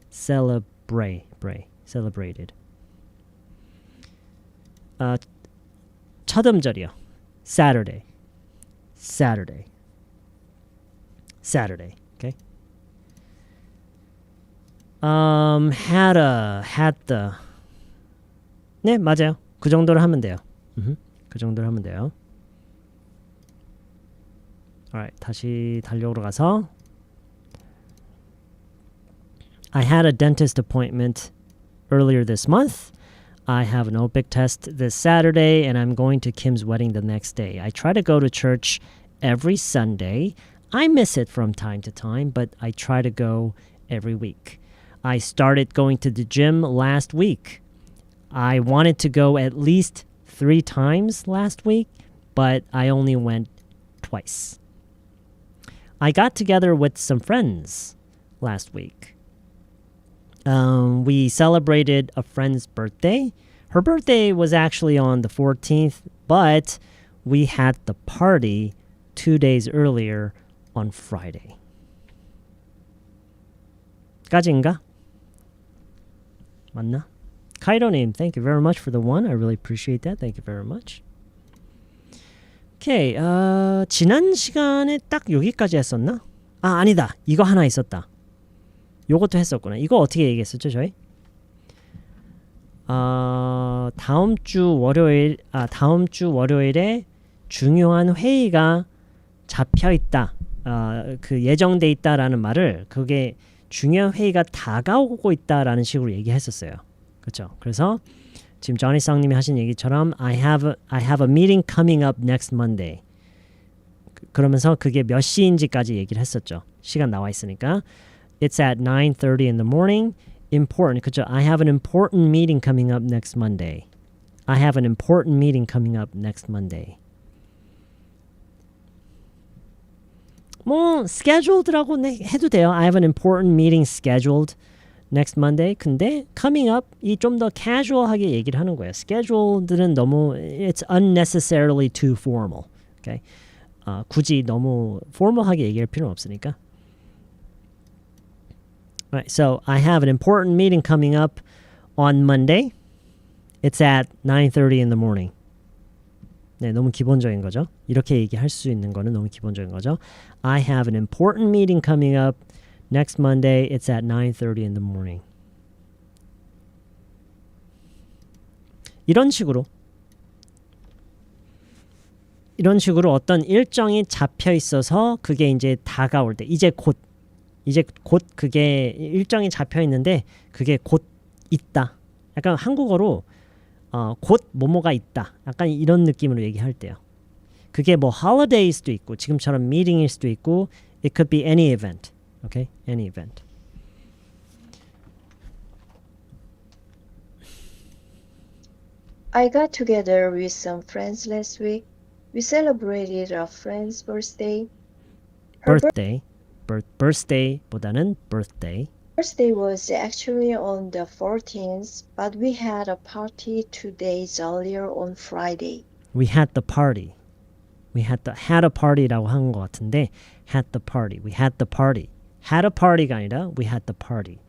celebrated. 첫 음절이요. Saturday. Okay. had the. 네, 맞아요. 그 정도로 하면 돼요. 그 정도로 하면 돼요. Alright, 다시 달력으로 가서 I had a dentist appointment earlier this month. I have an OPIC test this Saturday, and I'm going to Kim's wedding the next day. I try to go to church every Sunday. I miss it from time to time, but I try to go every week. I started going to the gym last week. I wanted to go at least 3 times last week, but I only went twice. I got together with some friends last week. We celebrated a friend's birthday. Her birthday was actually on the 14th, but we had the party 2 days earlier on Friday. 까지인가? 맞나? 카이로님, thank you very much for the one. I really appreciate that. Thank you very much. 오케이, 지난 시간에 딱 여기까지 했었나? 아니다. 이거 하나 있었다. 요것도 했었구나. 이거 어떻게 얘기했었죠, 저희? 다음 주 월요일에 중요한 회의가 잡혀 있다. 그 예정돼 있다라는 말을 그게 중요한 회의가 다가오고 있다라는 식으로 얘기했었어요. 그렇죠? 그래서 지금 조니 쌍님이 하신 얘기처럼 I have a meeting coming up next Monday. 그러면서 그게 몇 시인지까지 얘기를 했었죠. 시간 나와 있으니까. It's at 9:30 in the morning. Important. 그렇죠? I have an important meeting coming up next Monday. I have an important meeting coming up next Monday. 뭐 scheduled라고 해도 돼요. I have an important meeting scheduled next Monday. 근데 coming up 이 좀 더 casual하게 얘기를 하는 거예요. scheduled는 너무 it's unnecessarily too formal. Okay? 굳이 너무 formal하게 얘기할 필요는 없으니까. Alright, so I have an important meeting coming up on Monday. It's at 9:30 in the morning. 네, 너무 기본적인 거죠. 이렇게 얘기할 수 있는 거는 너무 기본적인 거죠. I have an important meeting coming up next Monday. It's at 9:30 in the morning. 이런 식으로 어떤 일정이 잡혀 있어서 그게 이제 다가올 때 이제 곧 그게 일정이 잡혀 있는데 그게 곧 있다. 약간 한국어로 곧 뭐뭐가 있다. 약간 이런 느낌으로 얘기할 때요. 그게 뭐 holiday일 수도 있고 지금처럼 meeting일 수도 있고 it could be any event. Okay? Any event. I got together with some friends last week. We celebrated a friend's birthday. birthday보다는 birthday. Birthday was actually on the 14th, but we had a party 2 days earlier on Friday. We had the party. had a party라고 한 것 같은데 had the party. We had the party. had a party가 아니라 we had the party.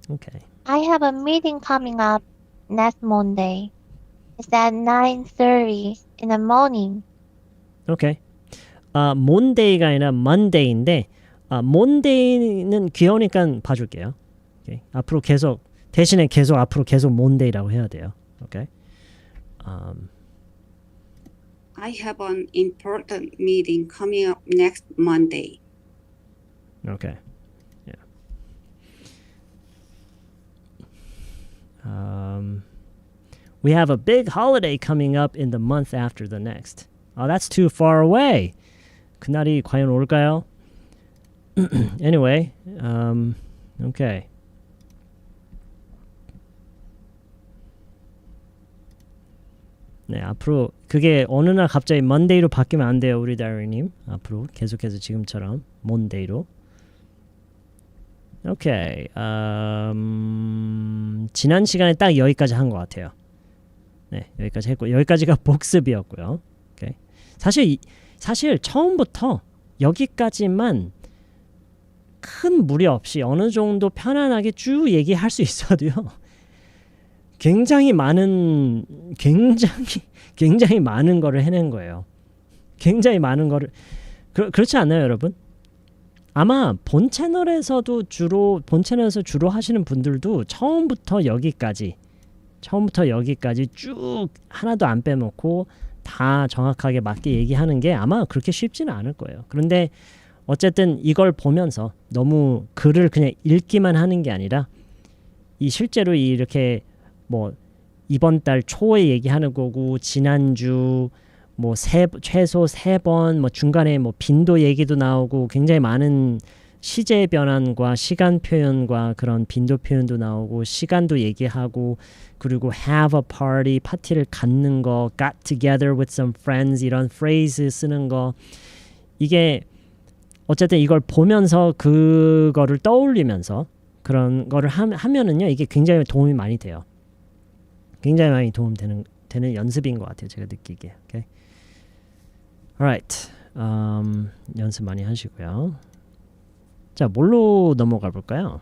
Okay. I have a meeting coming up next Monday. It's at 9:30 in the morning. Okay. Monday가 아니라 Monday인데 Monday는 귀여우니까 봐줄게요. Okay. 앞으로 계속 Monday라고 해야 돼요. Okay. I have an important meeting coming up next Monday. Okay. Yeah. We have a big holiday coming up in the month after the next. Oh, that's too far away. 그날이 과연 올까요? Anyway, okay. 네, 앞으로 그게 어느 날 갑자기 Monday로 바뀌면 안 돼요, 우리 다이어리님. 앞으로 계속해서 지금처럼 Monday로. 오케이. 지난 시간에 딱 여기까지 한 것 같아요. 네, 여기까지 했고 여기까지가 복습이었고요. 오케이. 사실 처음부터 여기까지만 큰 무리 없이 어느 정도 편안하게 쭉 얘기할 수 있어도요. 굉장히 많은 거를 해낸 거예요. 굉장히 많은 거를 그렇지 않나요, 여러분? 아마 본 채널에서 주로 하시는 분들도 처음부터 여기까지 쭉 하나도 안 빼놓고 다 정확하게 맞게 얘기하는 게 아마 그렇게 쉽지는 않을 거예요. 그런데 어쨌든 이걸 보면서 너무 글을 그냥 읽기만 하는 게 아니라 이 실제로 이렇게 뭐 이번 달 초에 얘기하는 거고 지난주 뭐 최소 3번 뭐 중간에 뭐 빈도 얘기도 나오고 굉장히 많은 시제 변환과 시간 표현과 그런 빈도 표현도 나오고 시간도 얘기하고 그리고 have a party 파티를 갖는 거 got together with some friends 이런 phrase 쓰는 거 이게 어쨌든 이걸 보면서 그거를 떠올리면서 그런 거를 하면은요 이게 굉장히 도움이 많이 돼요. 굉장히 많이 도움되는 연습인 것 같아요. 제가 느끼기에. Okay? Alright. 연습 많이 하시고요. 자, 뭘로 넘어가 볼까요?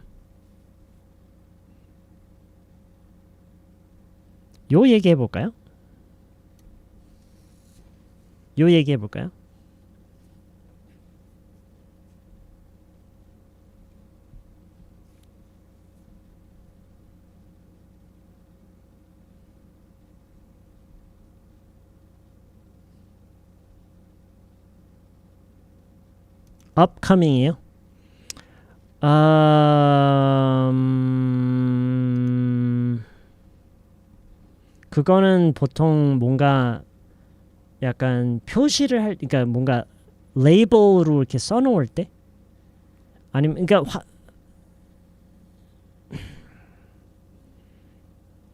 요 얘기해 볼까요? upcoming이요? 그거는 보통 뭔가 약간 표시를 그러니까 뭔가 레이블로 이렇게 써놓을 때 아니면 그러니까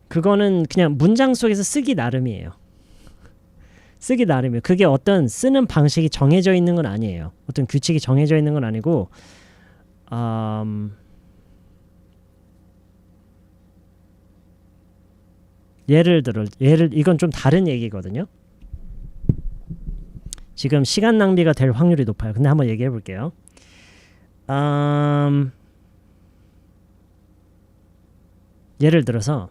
그거는 그냥 문장 속에서 쓰기 나름이에요. 그게 어떤 쓰는 방식이 정해져 있는 건 아니에요. 어떤 규칙이 정해져 있는 건 아니고 이건 좀 다른 얘기거든요. 지금 시간 낭비가 될 확률이 높아요. 근데 한번 얘기해 볼게요. 예를 들어서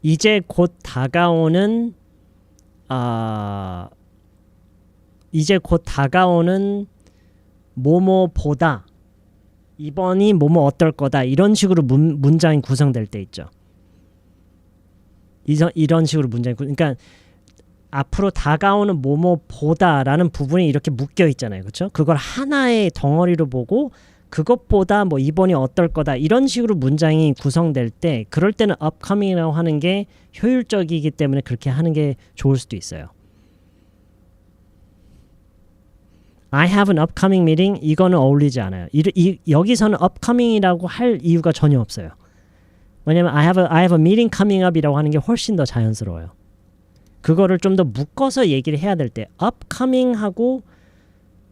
이제 곧 다가오는 뭐뭐보다 이번이 뭐뭐 어떨 거다 이런 식으로 문장이 구성될 때 있죠. 이런 식으로 문장이 그러니까 앞으로 다가오는 뭐뭐보다라는 부분이 이렇게 묶여 있잖아요. 그렇죠? 그걸 하나의 덩어리로 보고 그것보다 뭐 이번이 어떨 거다 이런 식으로 문장이 구성될 때 그럴 때는 upcoming이라고 하는 게 효율적이기 때문에 그렇게 하는 게 좋을 수도 있어요. I have an upcoming meeting 이거는 어울리지 않아요. 여기서는 upcoming이라고 할 이유가 전혀 없어요. 왜냐면 I have a meeting coming up이라고 하는 게 훨씬 더 자연스러워요. 그거를 좀 더 묶어서 얘기를 해야 될 때 upcoming하고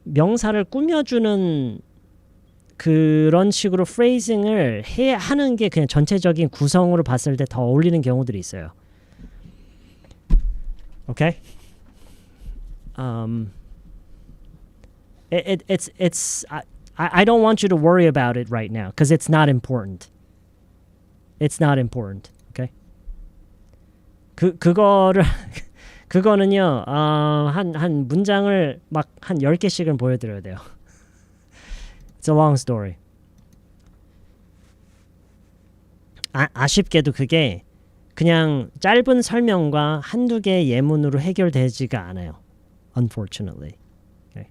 명사를 꾸며주는 그런 식으로 프레이징을 하는 게 그냥 전체적인 구성으로 봤을 때 더 어울리는 경우들이 있어요. Okay? I don't want you to worry about it right now because it's not important. It's not important. Okay? 그거는요. 한 문장을 막 한 10개씩은 보여드려야 돼요. It's a long story. 아쉽게도 그게 그냥 짧은 설명과 한두 개의 예문으로 해결되지가 않아요. Unfortunately. Okay.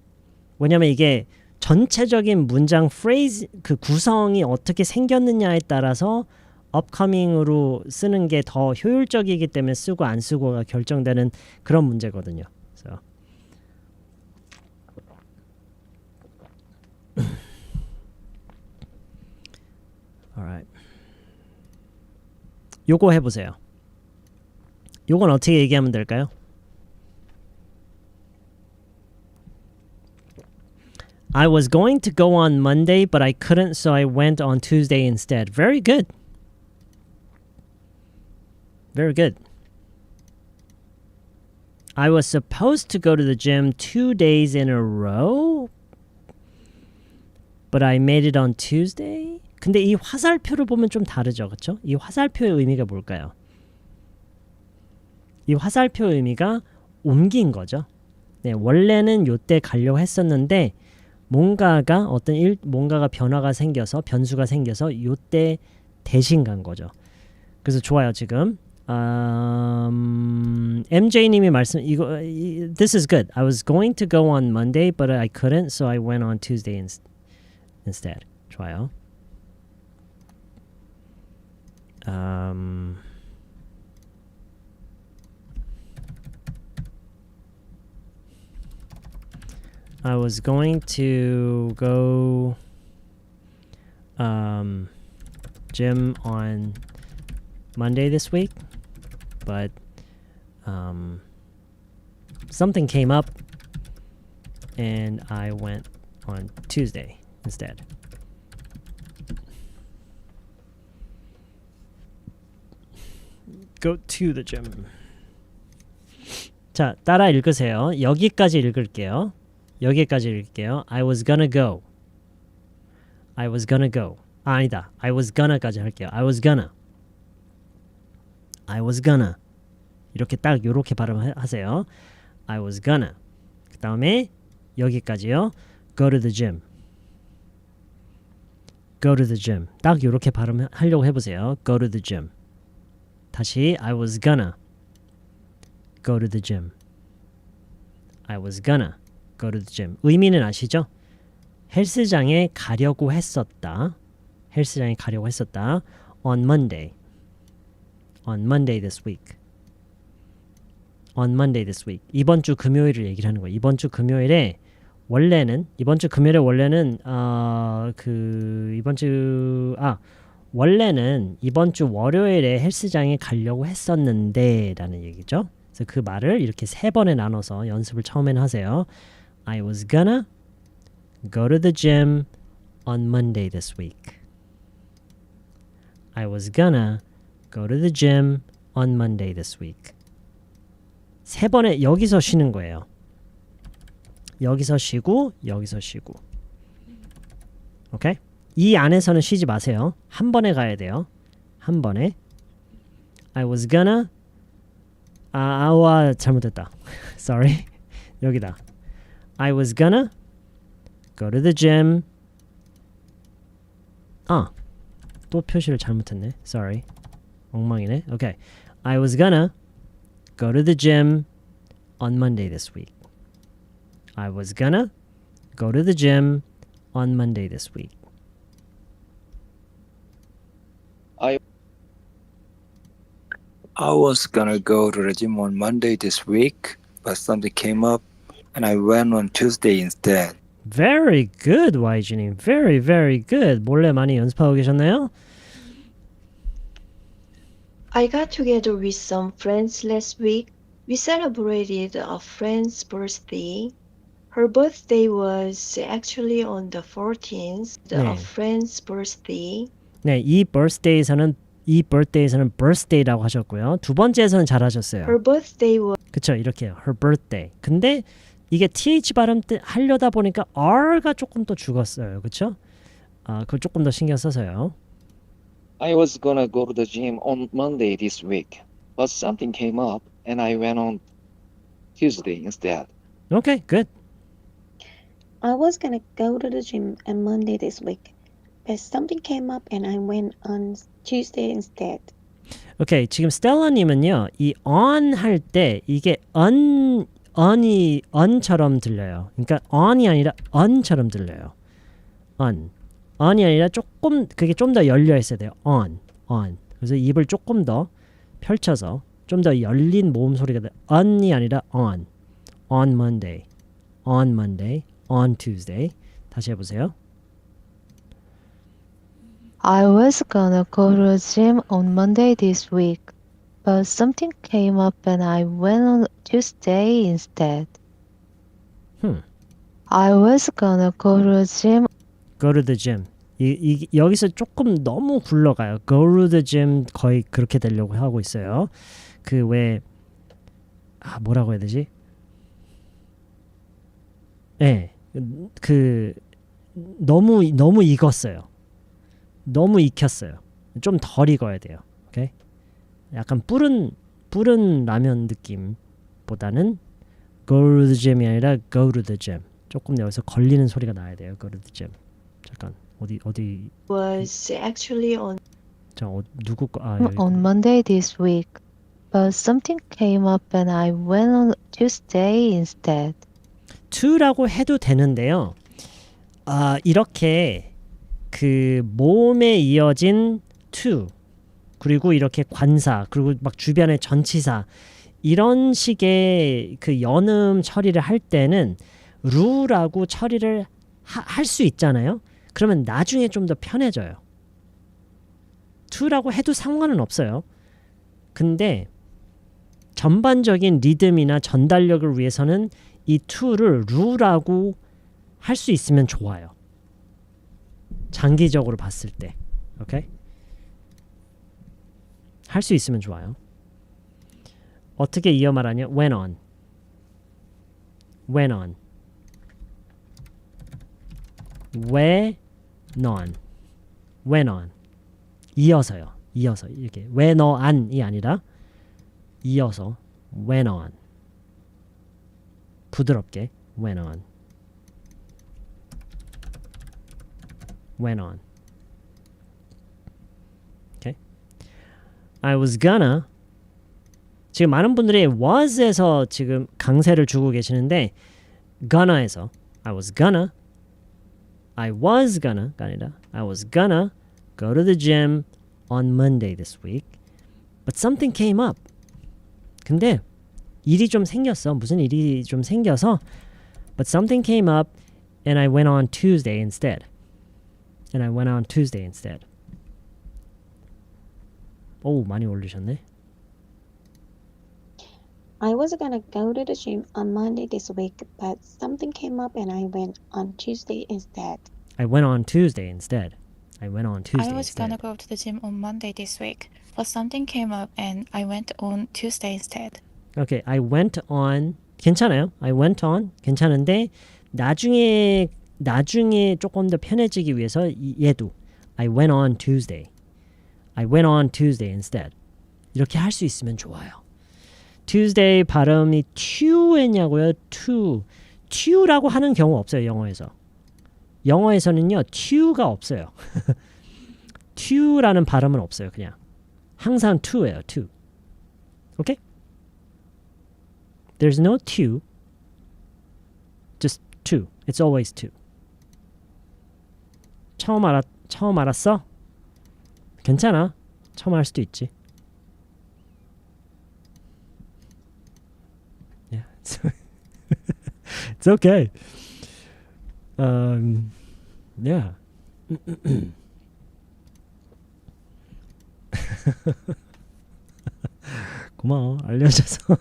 왜냐면 이게 전체적인 문장 phrase 그 구성이 어떻게 생겼느냐에 따라서 upcoming으로 쓰는 게 더 효율적이기 때문에 쓰고 안 쓰고가 결정되는 그런 문제거든요. So, Alright. 요거 해보세요. 요건 어떻게 얘기하면 될까요? I was going to go on Monday, but I couldn't, so I went on Tuesday instead. Very good. Very good. I was supposed to go to the gym 2 days in a row, but I made it on Tuesday. 근데 이 화살표를 보면 좀 다르죠, 그렇죠? 이 화살표의 의미가 뭘까요? 이 화살표의 의미가 옮긴 거죠. 네, 원래는 요때 가려고 했었는데 뭔가가 뭔가가 변화가 생겨서 변수가 생겨서 요때 대신 간 거죠. 그래서 좋아요 지금. MJ님이 this is good. I was going to go on Monday, but I couldn't, so I went on Tuesday instead. 좋아요. I was going to go gym on Monday this week, but something came up and I went on Tuesday instead. Go to the gym. 자, 따라 읽으세요. 여기까지 읽을게요. 여기까지 읽을게요. I was gonna go. I was gonna go. 아니다. I was gonna'까지 할게요. I was gonna. I was gonna. 이렇게 딱 요렇게 발음하세요. I was gonna. 그 다음에 여기까지요. Go to the gym. Go to the gym. 딱 요렇게 발음하려고 해보세요. Go to the gym. 다시 I was gonna go to the gym. I was gonna go to the gym. 의미는 아시죠? 헬스장에 가려고 했었다. 헬스장에 가려고 했었다. On Monday. On Monday this week. On Monday this week. 이번 주 금요일을 얘기를 하는 거예요. 이번 주 금요일에 원래는 원래는 이번 주 월요일에 헬스장에 가려고 했었는데 라는 얘기죠. 그래서 그 말을 이렇게 3번에 나눠서 연습을 처음에는 하세요. I was gonna go to the gym on Monday this week. I was gonna go to the gym on Monday this week. 3번에 여기서 쉬는 거예요. 여기서 쉬고 여기서 쉬고. 오케이? 이 안에서는 쉬지 마세요. 한 번에 가야 돼요. 한 번에. I was gonna 잘못했다. Sorry. 여기다. I was gonna go to the gym. 또 표시를 잘못했네. Sorry. 엉망이네. Okay. I was gonna go to the gym on Monday this week. I was gonna go to the gym on Monday this week. I was gonna go to the gym on Monday this week, but something came up and I went on Tuesday instead. Very good, YG님. Very, very good. 몰래 많이 연습하고 계셨나요? I got together with some friends last week. We celebrated a friend's birthday. Her birthday was actually on the 14th, a friend's birthday. 네, 이 birthday에서는 birthday라고 하셨고요. 두 번째에서는 잘하셨어요. Her birthday was 그쵸, 이렇게요. Her birthday. 근데 이게 th 발음 하려다 보니까 r가 조금 더 죽었어요. 그쵸? 그걸 조금 더 신경 써서요. I was gonna go to the gym on Monday this week, but something came up and I went on Tuesday instead. Okay, good. I was gonna go to the gym on Monday this week, but something came up and I went on Tuesday instead. 오케이, 지금 스텔라님은요, 이 on 할 때 이게 on처럼 들려요. 그러니까 on이 아니라 on처럼 들려요. on이 아니라 조금 그게 좀 더 열려 있어야 돼요. on. 그래서 입을 조금 더 펼쳐서 좀 더 열린 모음 소리가 돼요. on이 아니라 on Monday, on Tuesday. 다시 해보세요. I was gonna go to the gym on Monday this week, but something came up and I went on Tuesday instead. I was gonna go to the gym. Go to the gym. 여기서 조금 너무 굴러가요. Go to the gym 거의 그렇게 되려고 하고 있어요. 그 왜 뭐라고 해야 되지? 네, 그 너무 익었어요. 너무 익혔어요. 좀 덜 익어야 돼요. 오케이? 약간 뿌른 라면 느낌보다는 go to the gym이 아니라 go to the gym. 조금 여기서 걸리는 소리가 나야 돼요. go to the gym. 잠깐 어디 Was actually on 누구 거 On Monday this week, but something came up and I went on Tuesday instead. to라고 해도 되는데요. 이렇게 그 모음에 이어진 to 그리고 이렇게 관사 그리고 막 주변의 전치사 이런 식의 그 연음 처리를 할 때는 루라고 처리를 할 수 있잖아요. 그러면 나중에 좀 더 편해져요. to라고 해도 상관은 없어요. 근데 전반적인 리듬이나 전달력을 위해서는 이 to를 루라고 할 수 있으면 좋아요. 장기적으로 봤을 때. 오케이? 할 수 있으면 좋아요. 어떻게 이어 말하냐? went on. went on. went on. went on. 이어서요. 이어서 이렇게 went on이 아니라 이어서 went on. 부드럽게 went on. went on. Okay. I was gonna. 지금 많은 분들이 was에서 지금 강세를 주고 계시는데 gonna에서 I was gonna 가 아니라 I was gonna go to the gym on Monday this week, but something came up. 근데 일이 좀 생겼어. 무슨 일이 좀 생겨서 but something came up and I went on Tuesday instead. 오, 많이 올리셨네. I was gonna go to the gym on Monday this week, but something came up and I went on Tuesday instead. I went on Tuesday instead. I was gonna go to the gym on Monday this week, but something came up and I went on Tuesday instead. Okay, I went on 괜찮아요. I went on 괜찮은데 나중에 조금 더 편해지기 위해서 얘도 I went on Tuesday. I went on Tuesday instead. 이렇게 할 수 있으면 좋아요. Tuesday 발음이 tu냐고요? tu라고 하는 경우 없어요. 영어에서는요. tu가 없어요. tu라는 발음은 없어요. 그냥 항상 to예요. to. 오케이? There's no to. Just to. It's always to. 처음 알았어? 괜찮아. 처음 알 수도 있지. Yeah, it's okay. Yeah. 고마워. 알려줘서.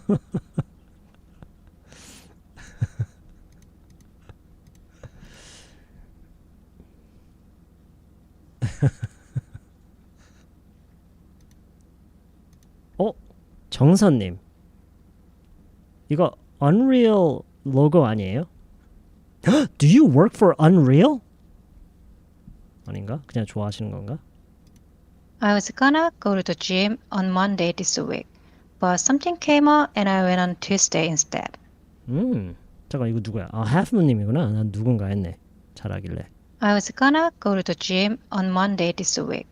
정선님. 이거 Unreal 로고 아니에요? Do you work for Unreal? 아닌가? 그냥 좋아하시는 건가? I was gonna go to the gym on Monday this week, but something came up and I went on Tuesday instead. 잠깐 이거 누구야? 하프문님이구나. 난 누군가 했네. 잘하길래. I was gonna go to the gym on Monday this week,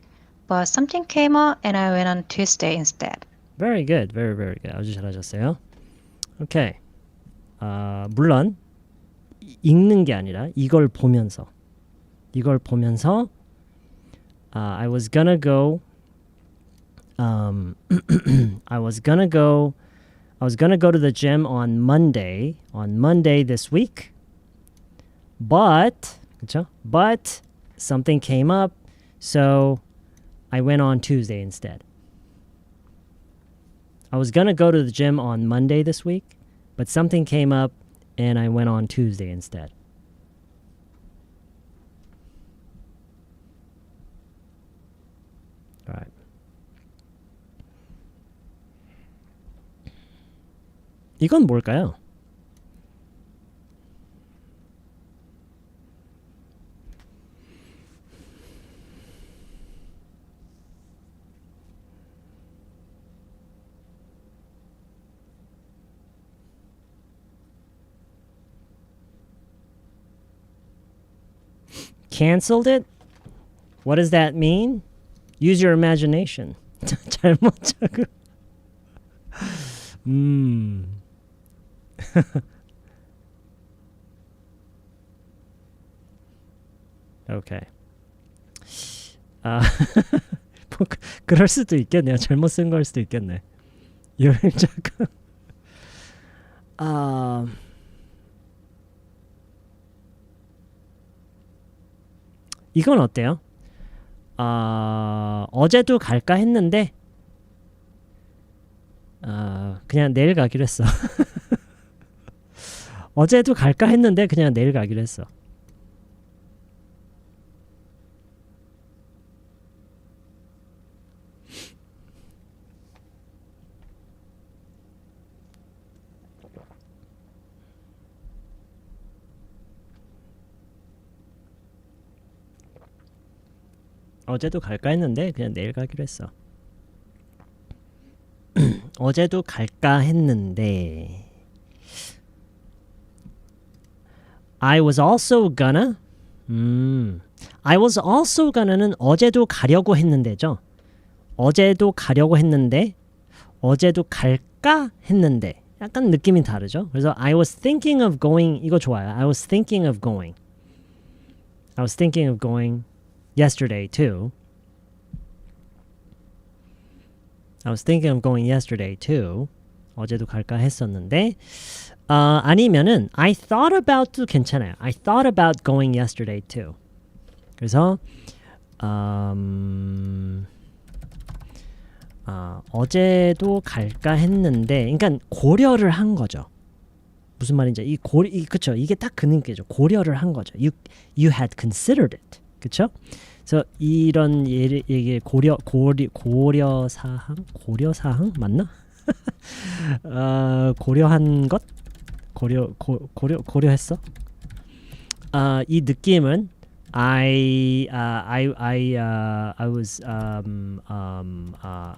but something came up and I went on Tuesday instead. Very good. Very, very good. 아주 잘하셨어요. 오케이. 물론 읽는 게 아니라 이걸 보면서 I was gonna go to the gym on Monday this week. But 그쵸? But something came up. So I went on Tuesday instead. I was going to go to the gym on Monday this week, but something came up and I went on Tuesday instead. All right. 이건 뭘까요? Canceled it? What does that mean? Use your imagination. 잘못 적응. Okay. 뭐, 그럴 수도 있겠네요. 잘못 쓴 걸 수도 있겠네. 요일 적응. 이건 어때요? 어제도 갈까 했는데 그냥 내일 가기로 했어. 어제도 갈까 했는데 그냥 내일 가기로 했어. 어제도 갈까 했는데 그냥 내일 가기로 했어. 어제도 갈까 했는데 I was also gonna I was also gonna는 어제도 가려고 했는데죠. 어제도 가려고 했는데 어제도 갈까 했는데 약간 느낌이 다르죠. 그래서 I was thinking of going 이거 좋아요. I was thinking of going. I was thinking of going yesterday too. I was thinking of going yesterday too. 어제도 갈까 했었는데 아니면은 I thought about도 괜찮아요. I thought about going yesterday too. 그래서 어제도 갈까 했는데 그러니까 고려를 한 거죠. 무슨 말인지 그쵸? 이게 딱 그 느낌이죠. 고려를 한 거죠. You had considered it. 그쵸? 그래서 이런 얘기 고려 사항 맞나? 고려한 것 고려했어? 이 느낌은 I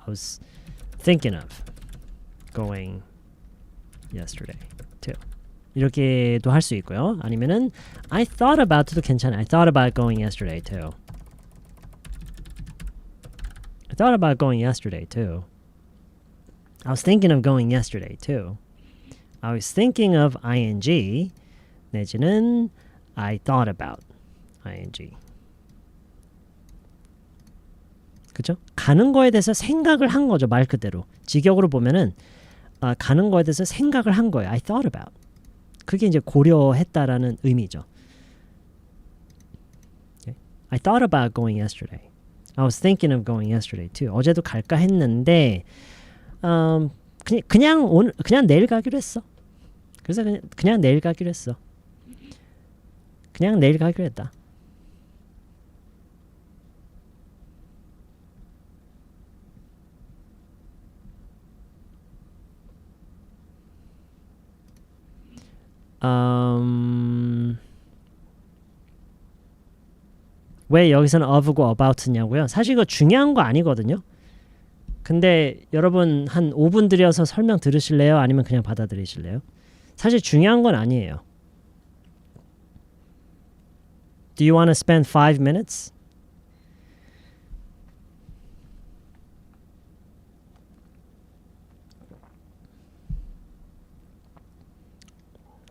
was thinking of going yesterday too. 이렇게도 할 수 있고요. 아니면은 I thought about도 괜찮아요. I thought about going yesterday too. I thought about going yesterday too. I was thinking of going yesterday too. I was thinking of ing 내지는 I thought about ing. 그죠? 가는 거에 대해서 생각을 한 거죠. 말 그대로. 직역으로 보면은 가는 거에 대해서 생각을 한 거예요. I thought about. 그게 이제 고려했다라는 의미죠. Okay. I thought about going yesterday. I was thinking of going yesterday too. 어제도 갈까 했는데 그냥 내일 가기로 했어. 그래서 그냥 내일 가기로 했어. 그냥 내일 가기로 했다. 왜 여기서는 of고 about냐고요? 사실 이거 중요한 거 아니거든요. 근데 여러분 한 5분 들여서 설명 들으실래요? 아니면 그냥 받아들이실래요? 사실 중요한 건 아니에요. Do you want to spend 5 minutes?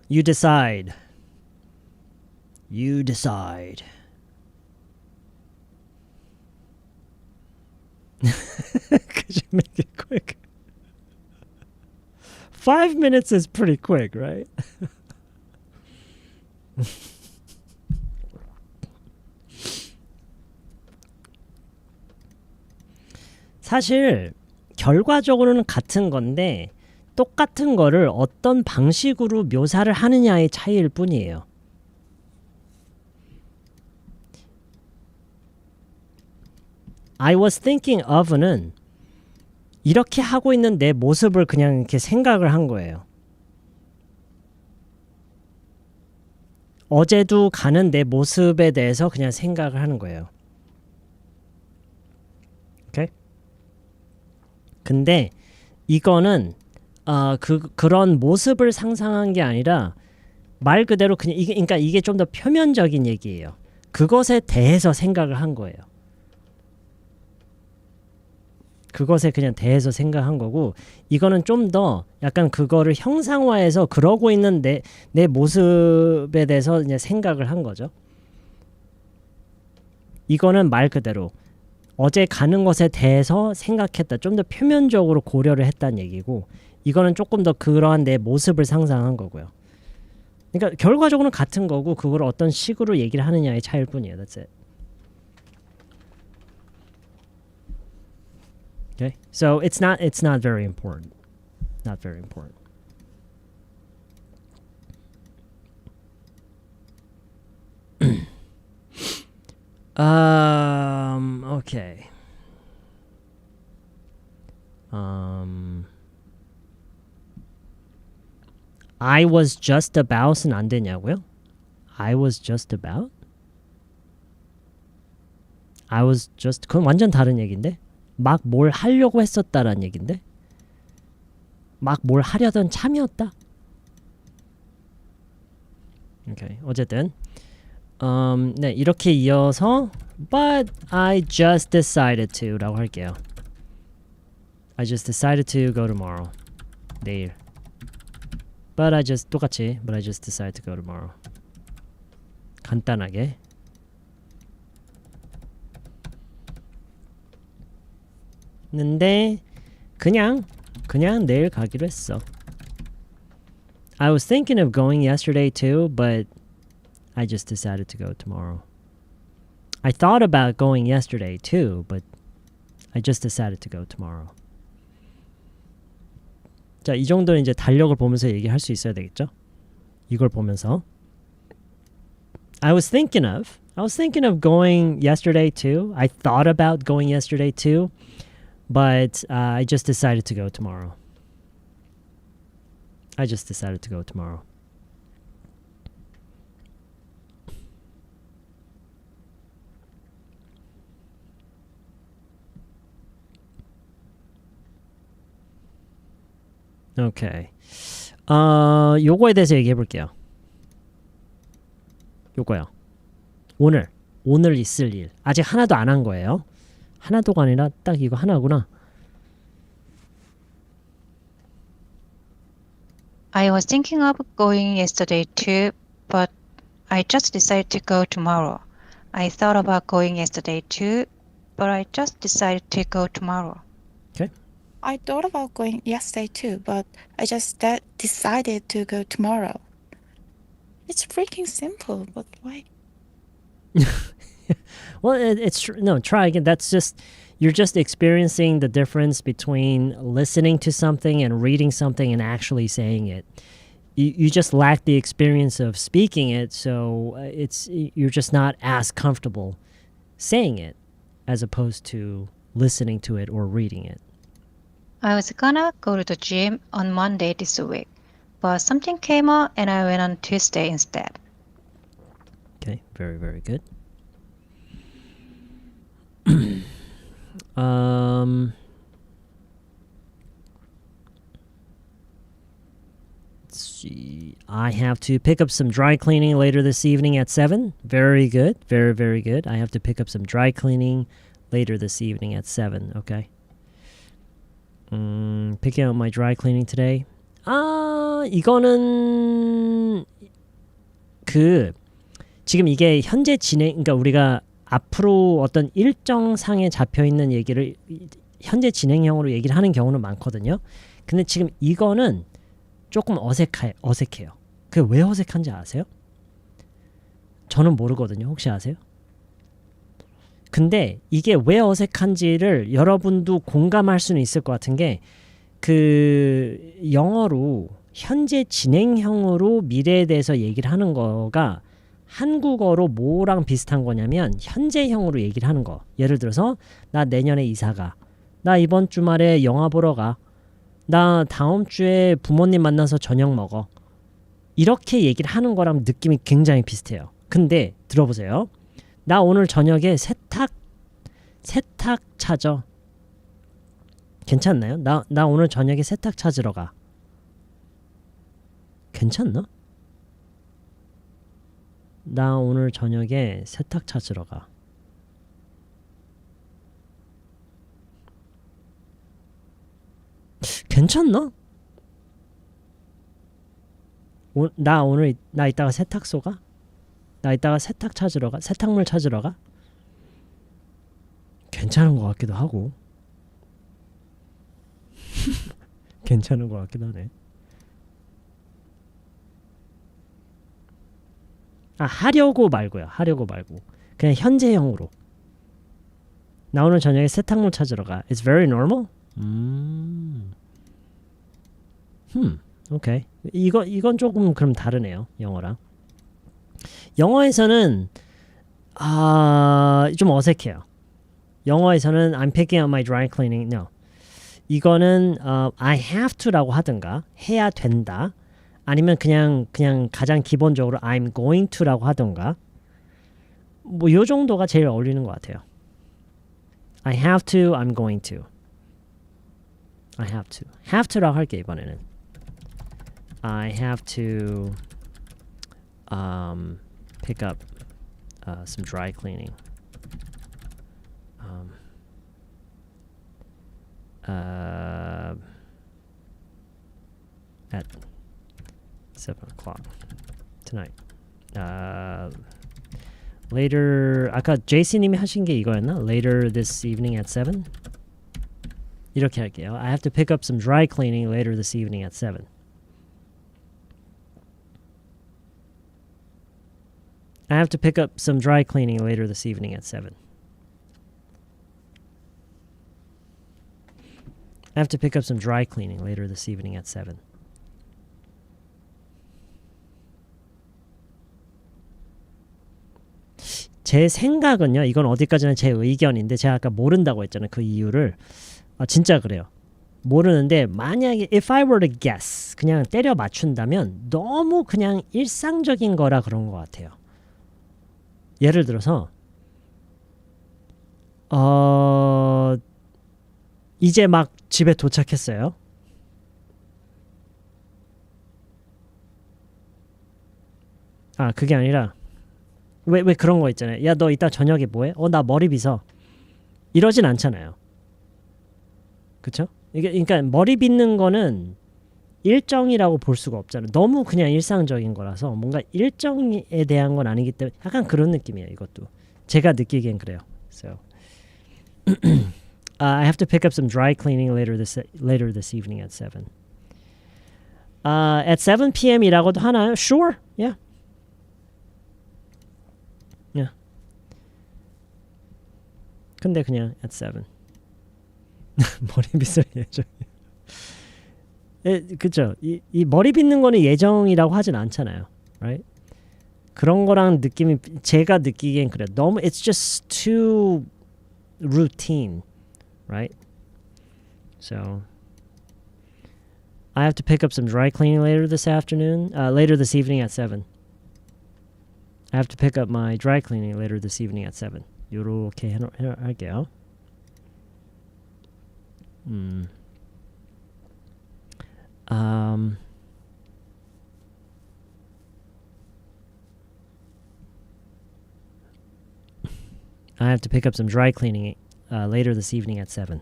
You decide. You decide. Could you make it quick? 5 minutes is pretty quick, right? 사실 결과적으로는 같은 건데 똑같은 거를 어떤 방식으로 묘사를 하느냐의 차이일 뿐이에요. I was thinking of는 이렇게 하고 있는 내 모습을 그냥 이렇게 생각을 한 거예요. 어제도 가는 내 모습에 대해서 그냥 생각을 하는 거예요. 오케이? 근데 이거는 그런 모습을 상상한 게 아니라 말 그대로 그냥 그러니까 이게 좀 더 표면적인 얘기예요. 그것에 대해서 생각을 한 거예요. 그것에 그냥 대해서 생각한 거고, 이거는 좀 더 약간 그거를 형상화해서 그러고 있는 내 모습에 대해서 그냥 생각을 한 거죠. 이거는 말 그대로 어제 가는 것에 대해서 생각했다. 좀 더 표면적으로 고려를 했다는 얘기고, 이거는 조금 더 그러한 내 모습을 상상한 거고요. 그러니까 결과적으로는 같은 거고, 그걸 어떤 식으로 얘기를 하느냐의 차이일 뿐이에요. That's it. Okay, so it's not very important. Not very important. Okay. I was just about은 안 되냐고요? I was just about? I was just 그건 완전 다른 얘기인데? 막 뭘 하려고 했었다라는 얘긴데? 막 뭘 하려던 참이었다? 오케이, 어쨌든 네, 이렇게 이어서 But I just decided to 라고 할게요. I just decided to go tomorrow. 내일. But I just 똑같이 But I just decided to go tomorrow. 간단하게. 근데 그냥 내일 가기로 했어. I was thinking of going yesterday too, but I just decided to go tomorrow. I thought about going yesterday too, but I just decided to go tomorrow. 자, 이 정도는 이제 달력을 보면서 얘기할 수 있어야 되겠죠? 이걸 보면서 I was thinking of going yesterday too. I thought about going yesterday too. But I just decided to go tomorrow. I just decided to go tomorrow. Okay. 요거에 대해서 얘기해 볼게요. 요거요. 오늘 있을 일. 아직 하나도 안 한 거예요. 하나도가 아니라 딱 이거 하나구나. I was thinking of going yesterday too, but I just decided to go tomorrow. I thought about going yesterday too, but I just decided to go tomorrow. Okay. I thought about going yesterday too, but I just decided to go tomorrow. It's freaking simple, but why? Well, it's no, try again. That's just, you're just experiencing the difference between listening to something and reading something and actually saying it. You just lack the experience of speaking it, so you're just not as comfortable saying it as opposed to listening to it or reading it. I was gonna go to the gym on Monday this week, but something came up and I went on Tuesday instead. Okay, very, very good. Let's see. I have to pick up some dry cleaning later this evening at 7. Very good. Very, very good. I have to pick up some dry cleaning later this evening at 7. Okay. Picking up my dry cleaning today. 이거는 지금 이게 현재 그러니까 우리가 앞으로 어떤 일정상에 잡혀 있는 얘기를 현재 진행형으로 얘기를 하는 경우는 많거든요. 근데 지금 이거는 조금 어색해요. 그게 왜 어색한지 아세요? 저는 모르거든요. 혹시 아세요? 근데 이게 왜 어색한지를 여러분도 공감할 수는 있을 것 같은 게 그 영어로 현재 진행형으로 미래에 대해서 얘기를 하는 거가 한국어로 뭐랑 비슷한 거냐면 현재형으로 얘기를 하는 거. 예를 들어서 나 내년에 이사가. 나 이번 주말에 영화 보러 가. 나 다음 주에 부모님 만나서 저녁 먹어. 이렇게 얘기를 하는 거랑 느낌이 굉장히 비슷해요. 근데 들어보세요. 나 오늘 저녁에 세탁 찾아. 괜찮나요? 나 오늘 저녁에 세탁 찾으러 가. 괜찮나? 나 오늘 저녁에 세탁 찾으러 가. 괜찮나? 나 이따가 세탁소 가? 나 이따가 세탁 찾으러 가? 세탁물 찾으러 가? 괜찮은 것 같기도 하고. 괜찮은 것 같기도 하네. 하려고 말고요. 하려고 말고. 그냥 현재형으로. 나 오늘 저녁에 세탁물 찾으러 가. It's very normal? 오케이. 이건 조금 그럼 다르네요. 영어랑. 영어에서는 좀 어색해요. 영어에서는 I'm picking up my dry cleaning. No. 이거는 I have to라고 하든가 해야 된다. 아니면 그냥 가장 기본적으로 I'm going to라고 하던가. 뭐 요 정도가 제일 어울리는 것 같아요. I have to, I'm going to. I have to. have to라고 할게 이번에는. I have to pick up some dry cleaning. At 7 o'clock tonight. Later, 아까 JC님이 하신 게 이거였나? Later this evening at 7? 이렇게 할게요. I have to pick up some dry cleaning later this evening at 7. I have to pick up some dry cleaning later this evening at 7. I have to pick up some dry cleaning later this evening at 7. 제 생각은요. 이건 어디까지나 제 의견인데 제가 아까 모른다고 했잖아요. 그 이유를. 진짜 그래요. 모르는데 만약에 if I were to guess 그냥 때려 맞춘다면 너무 그냥 일상적인 거라 그런 것 같아요. 예를 들어서 이제 막 집에 도착했어요. 그게 아니라 왜 그런 거 있잖아요. 야, 너 이따 저녁에 뭐해? 나 머리 빗어. 이러진 않잖아요. 그쵸? 그러니까 머리 빗는 거는 일정이라고 볼 수가 없잖아요. 너무 그냥 일상적인 거라서 뭔가 일정에 대한 건 아니기 때문에 약간 그런 느낌이에요. 이것도 제가 느끼기엔 그래요. So I have to pick up some dry cleaning later this evening at 7. At 7 p.m.이라고도 하나요? Sure. Yeah. Yeah. 근데 그냥 at 7. 머리 빗을 예정이에요. 그쵸. 이 머리 빗는 거는 예정이라고 하진 않잖아요. Right? 그런 거랑 느낌이 제가 느끼기엔 그래요. 너무 it's just too routine. Right? So I have to pick up some dry cleaning later this evening at 7. I have to pick up my dry cleaning later this evening at 7. 요렇게 할게요. I have to pick up some dry cleaning later this evening at 7.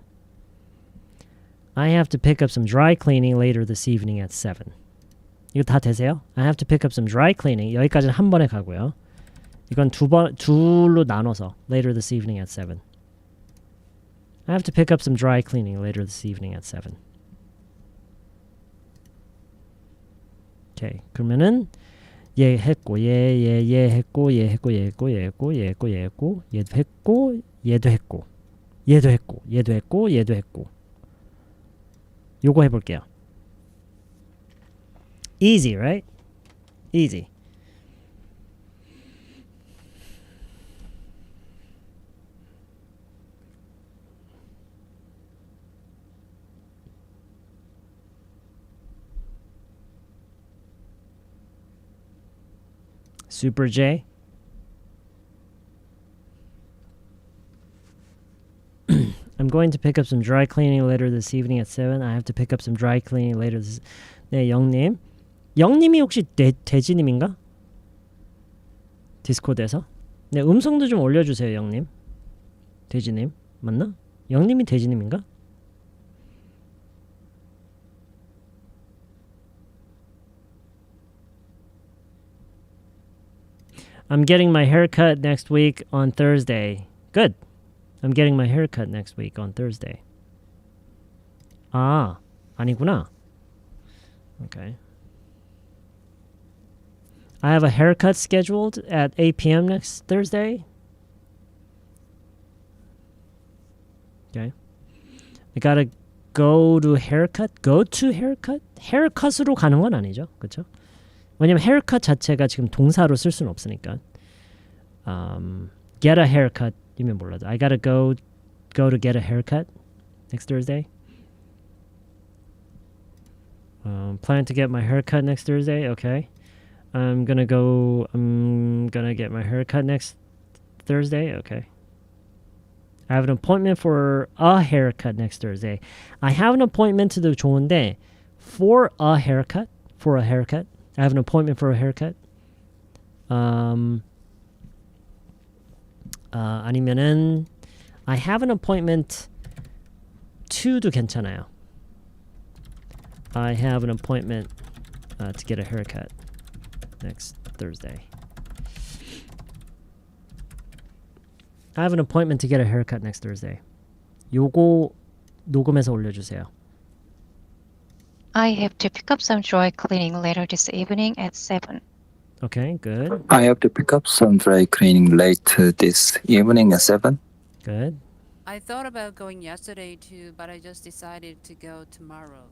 I have to pick up some dry cleaning later this evening at 7. 이거 다 되세요? I have to pick up some dry cleaning. 여기까지는 한 번에 가고요. 이건 둘로 나눠서 later this evening at 7. I have to pick up some dry cleaning later this evening at 7. 오케이. 그러면은 얘 했고 얘 했고 얘 했고 얘 했고 얘 했고 얘 했고 얘 했고 얘도 했고 얘도 했고 얘도 했고 얘도 했고 얘도 했고 요거 해볼게요. Easy, right? Easy. Super J. I'm going to pick up some dry cleaning later this evening at 7. I have to pick up some dry cleaning later this... 네, 영님. 영님이 혹시 대지님인가? 디스코드에서? 네, 음성도 좀 올려주세요, 영님. 대지님. 맞나? 영님이 대지님인가? I'm getting my haircut next week on Thursday. Good. I'm getting my haircut next week on Thursday. 아, 아니구나. Okay. I have a haircut scheduled at 8 p.m. next Thursday. Okay. I gotta go to haircut? Go to haircut? haircut으로 가는 건 아니죠. 그렇죠? 왜냐면 haircut 자체가 지금 동사로 쓸 수는 없으니까. Get a haircut 이면 몰라도. I gotta go to get a haircut next Thursday. Plan to get my haircut next Thursday. Okay. I'm gonna get my haircut next Thursday. Okay. I have an appointment for a haircut next Thursday. I have an appointment도 좋은데 for a haircut. I have an appointment for a haircut. 아니면은 I have an appointment to도 괜찮아요. I have an appointment to get a haircut next Thursday. I have an appointment to get a haircut next Thursday. 요거 녹음해서 올려주세요. I have to pick up some dry cleaning later this evening at 7. Okay, good. I have to pick up some dry cleaning later this evening at 7. Good. I thought about going yesterday too, but I just decided to go tomorrow.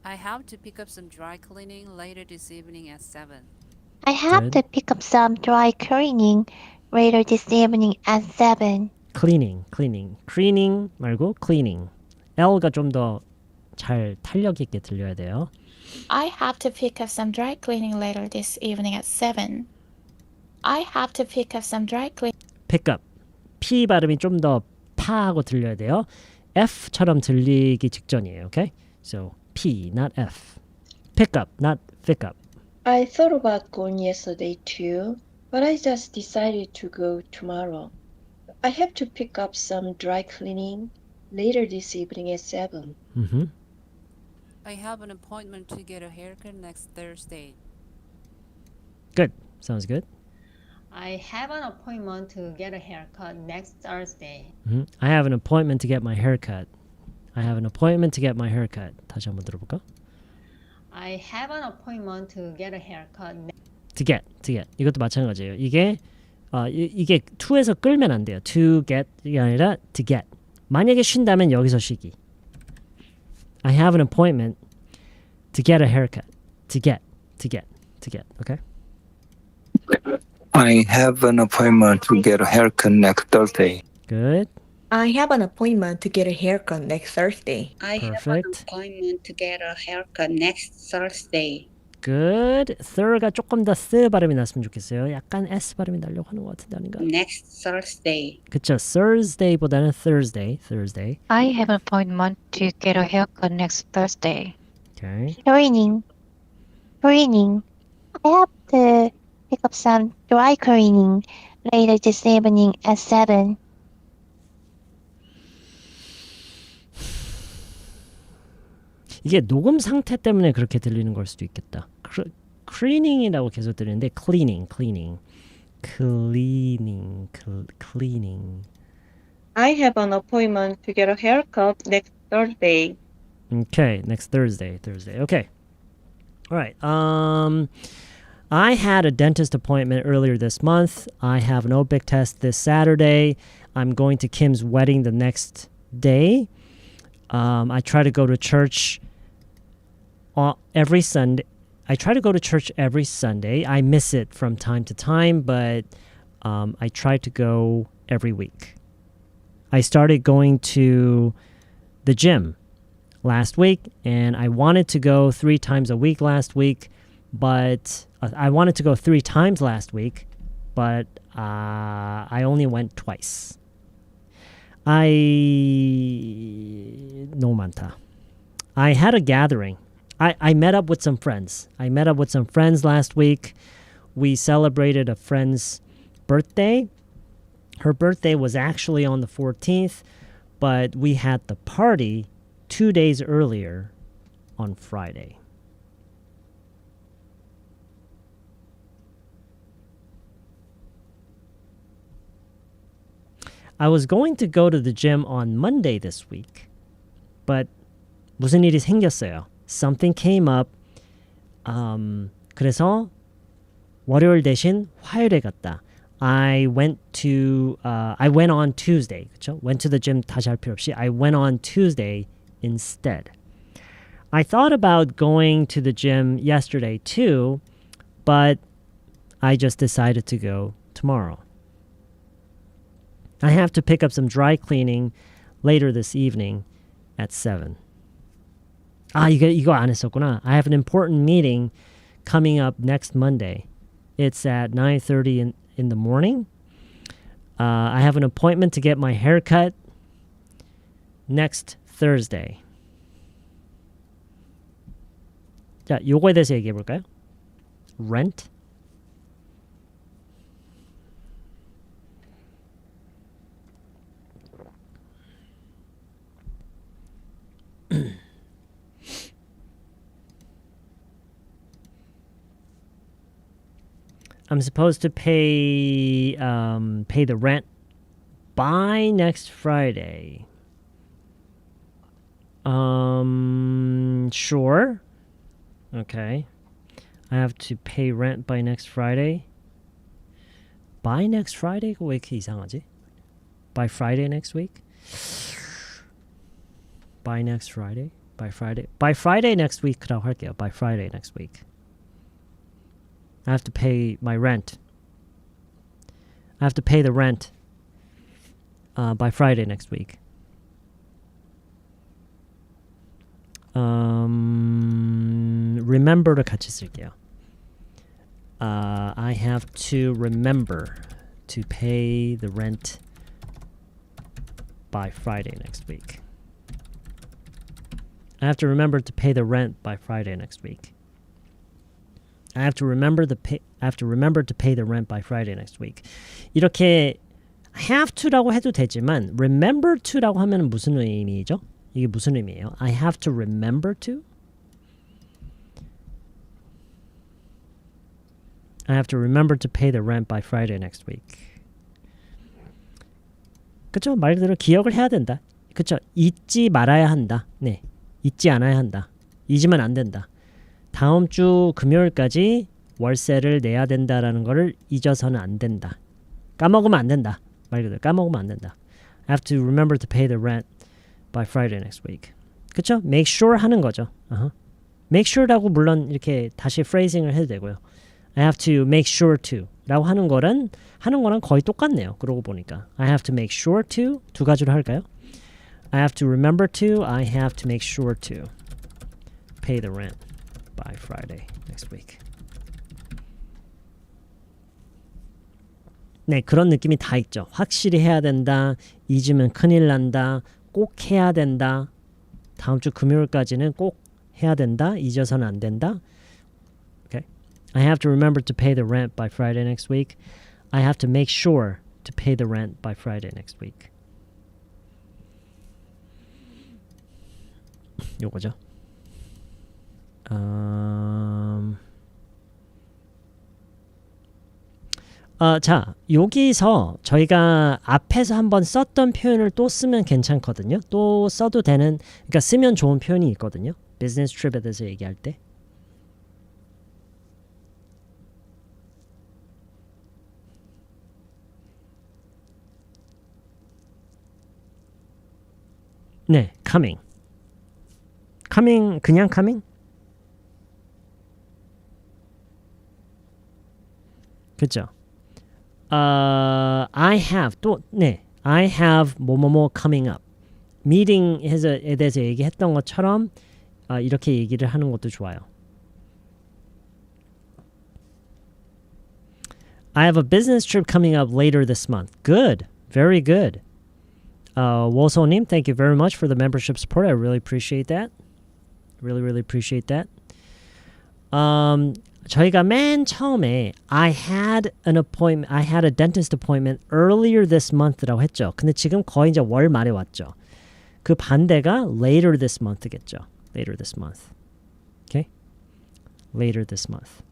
I have to pick up some dry cleaning later this evening at 7. I have to pick up some dry cleaning later this evening at 7. Cleaning 말고 cleaning. L가 좀 더 잘 탄력 있게 들려야 돼요. I have to pick up some dry cleaning later this evening at 7. I have to pick up some dry cleaning. Pick up. P 발음이 좀 더 파하고 들려야 돼요. F처럼 들리기 직전이에요. Okay? So P, not F. Pick up, not pick up. I thought about going yesterday too, but I just decided to go tomorrow. I have to pick up some dry cleaning later this evening at 7. Mm-hmm. I have an appointment to get a haircut next Thursday. Good. Sounds good. I have an appointment to get a haircut next Thursday. Mm-hmm. I have an appointment to get my haircut. I have an appointment to get my haircut. 다시 한번 들어볼까? I have an appointment to get a haircut. To get. 이것도 마찬가지예요. 이게 to에서 끌면 안 돼요. To get 이게 아니라 to get. 만약에 쉰다면 여기서 쉬기. I have an appointment to get a haircut. To get. Okay? I have an appointment to get a haircut next Thursday. Good. I have an appointment to get a haircut next Thursday. I have an appointment to get a haircut next Thursday. Good. Thir가 조금 더 스 발음이 났으면 좋겠어요. 약간 S 발음이 나려고 하는 것 같은데 아닌가? Next Thursday. 그쵸. Thursday보다는 Thursday. I have an appointment to get a haircut next Thursday. Okay. Cleaning. I have to pick up some dry cleaning later this evening at 7. 이게 녹음 상태 때문에 그렇게 들리는 걸 수도 있겠다. cleaning이라고 계속 들리는데 cleaning. I have an appointment to get a haircut next Thursday. Okay, next Thursday. Okay. All right. I had a dentist appointment earlier this month. I have an OPIC test this Saturday. I'm going to Kim's wedding the next day. I try to go to church every Sunday. I miss it from time to time, but I try to go every week. I started going to the gym last week, and I wanted to go 3 times a week last week, but I wanted to go 3 times last week, but I only went twice. 너무 많다. I had a gathering. I met up with some friends. I met up with some friends last week. We celebrated a friend's birthday. Her birthday was actually on the 14th, but we had the party 2 days earlier on Friday. I was going to go to the gym on Monday this week, but 무슨 일이 생겼어요. Something came up. 그래서 월요일 대신 화요일에 갔다. I went on Tuesday. 그쵸? Went to the gym 다시 할 필요 없이 I went on Tuesday instead. I thought about going to the gym yesterday too, but I just decided to go tomorrow. I have to pick up some dry cleaning later this evening at 7. 이거 안 했었구나. I have an important meeting coming up next Monday. It's at 9:30 in the morning. I have an appointment to get my hair cut next Thursday. 자, 요거에 대해서 얘기해 볼까요? Rent. I'm supposed to pay the rent by next Friday. Sure. Okay. I have to pay rent by next Friday. By next Friday? 왜 이렇게 이상하지? By Friday next week? By next Friday? By Friday next week라고 할게요. By Friday next week. I have to pay my rent. I have to pay the rent by Friday next week. Remember를 같이 쓸게요. I have to remember to pay the rent by Friday next week. I have to remember to pay the rent by Friday next week. I have to remember to pay the rent by Friday next week. 이렇게 have to라고 해도 되지만 remember to라고 하면 무슨 의미죠? 이게 무슨 의미예요? I have to remember to? I have to remember to pay the rent by Friday next week. 그쵸? 말 그대로 기억을 해야 된다. 그쵸? 잊지 말아야 한다. 네, 잊지 않아야 한다. 잊으면 안 된다. 다음 주 금요일까지 월세를 내야 된다라는 거를 잊어서는 안 된다. 까먹으면 안 된다. 말 그대로 까먹으면 안 된다. I have to remember to pay the rent by Friday next week. 그쵸? Make sure 하는 거죠. Make sure라고 물론 이렇게 다시 phrasing을 해도 되고요. I have to make sure to 라고 하는 거랑 거의 똑같네요. 그러고 보니까 I have to make sure to 두 가지로 할까요? I have to remember to, I have to make sure to pay the rent by Friday next week. 네, 그런 느낌이 다 있죠. 확실히 해야 된다. 잊으면 큰일 난다. 꼭 해야 된다. 다음 주 금요일까지는 꼭 해야 된다. 잊어서는 안 된다. Okay. I have to remember to pay the rent by Friday next week. I have to make sure to pay the rent by Friday next week. 요거죠. 자, 여기서 저희가 앞에서 한번 썼던 표현을 또 쓰면 괜찮거든요. 또 써도 되는, 그러니까 쓰면 좋은 표현이 있거든요. 비즈니스 트립에 대해서 얘기할 때. 네, coming. coming 그냥 coming? 그죠? I have 또 네, I have 뭐뭐뭐 coming up. 미팅에 대해서 얘기했던 것처럼 이렇게 얘기를 하는 것도 좋아요. I have a business trip coming up later this month. Good. Very good. Woso님, thank you very much for the membership support. I really appreciate that. Really appreciate that. 저희가 맨 처음에 I had a dentist appointment earlier this month라고 했죠. 근데 지금 거의 이제 월 말에 왔죠. 그 반대가 later this month겠죠. Later this month. Okay? Later this month.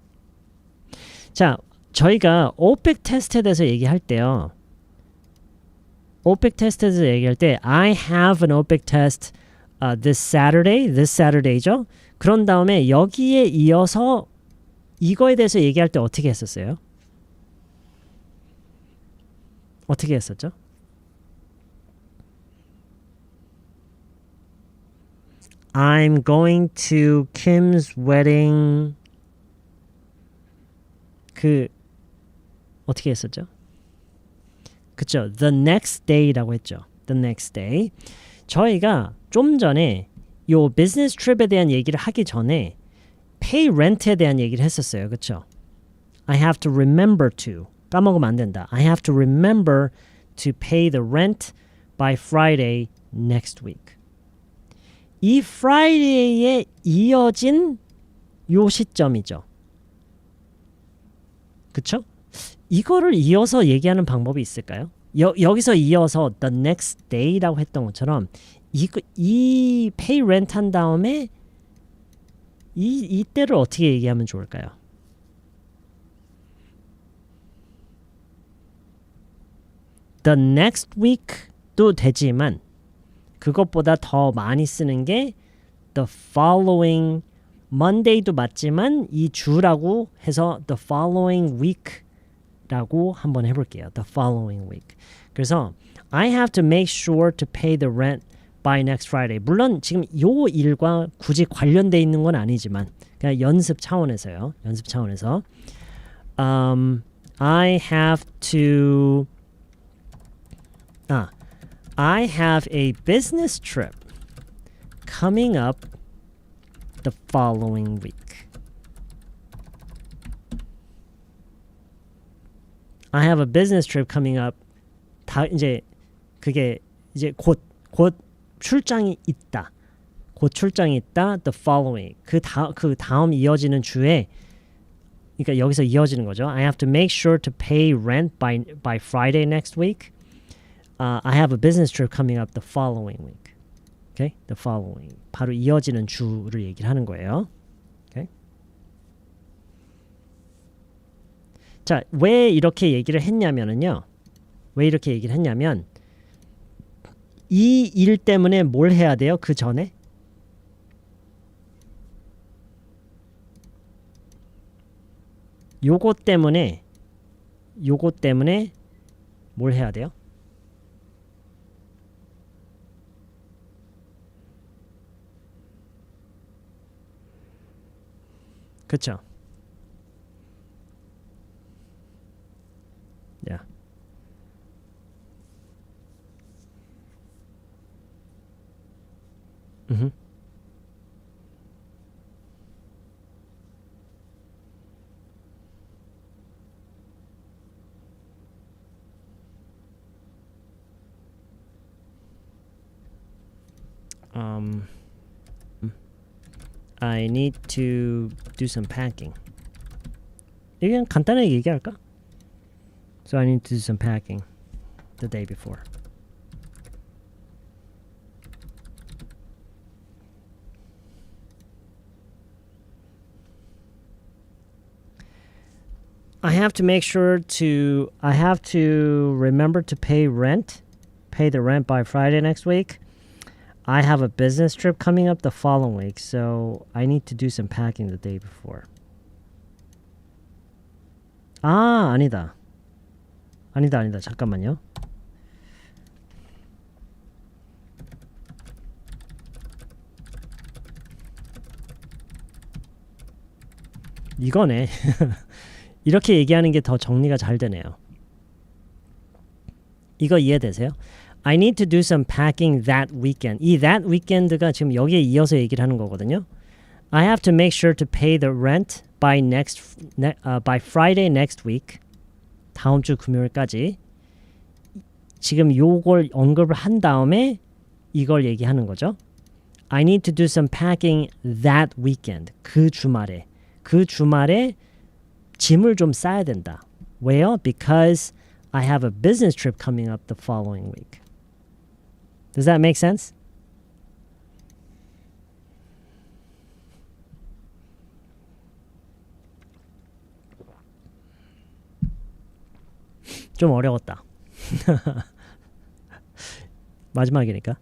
자, 저희가 OPIC 테스트에 대해서 얘기할 때요. OPIC 테스트에 대해서 얘기할 때 I have an OPIC test this Saturday죠. 그런 다음에 여기에 이어서 이거에 대해서 얘기할 때 어떻게 했었어요? 어떻게 했었죠? I'm going to Kim's wedding. 어떻게 했었죠? 그쵸? The next day라고 했죠. The next day. 저희가 좀 전에 요 비즈니스 트립에 대한 얘기를 하기 전에 pay rent에 대한 얘기를 했었어요. 그쵸? I have to remember to. 까먹으면 안 된다. I have to remember to pay the rent by Friday next week. 이 Friday에 이어진 요 시점이죠. 그쵸? 이거를 이어서 얘기하는 방법이 있을까요? 여기서 이어서 the next day라고 했던 것처럼 이 pay rent 한 다음에 이때를 어떻게 얘기하면 좋을까요? The next week도 되지만 그것보다 더 많이 쓰는 게 the following Monday도 맞지만 이 주라고 해서 the following week라고 한번 해볼게요. The following week. 그래서 I have to make sure to pay the rent by next Friday. 물론 지금 요 일과 굳이 관련돼 있는 건 아니지만 그냥 연습 차원에서요. 연습 차원에서 I have a business trip coming up the following week. I have a business trip coming up. 이제 그게 이제 곧 출장이 있다. 곧 출장이 있다. The following. 그 다음 이어지는 주에 그러니까 여기서 이어지는 거죠. I have to make sure to pay rent by Friday next week. I have a business trip coming up the following week. Okay? The following. 바로 이어지는 주를 얘기를 하는 거예요. Okay? 자, 왜 이렇게 얘기를 했냐면은요. 왜 이렇게 얘기를 했냐면 이 일 때문에 뭘 해야 돼요? 그 전에? 요것 때문에 뭘 해야 돼요? 그쵸? Yeah. Mm-hmm. I need to do some packing. 그냥 간단하게 얘기할까? So I need to do some packing the day before. I have to remember to pay the rent by Friday next week. I have a business trip coming up the following week, so I need to do some packing the day before. 아니다. 잠깐만요. 이거네. 이렇게 얘기하는 게 더 정리가 잘 되네요. 이거 이해되세요? I need to do some packing that weekend. 이 that weekend가 지금 여기에 이어서 얘기를 하는 거거든요. I have to make sure to pay the rent by by Friday next week. 다음 주 금요일까지. 지금 요걸 언급을 한 다음에 이걸 얘기하는 거죠. I need to do some packing that weekend. 그 주말에 짐을 좀 싸야 된다. 왜요? Because I have a business trip coming up the following week. Does that make sense? 좀 어려웠다. 마지막이니까.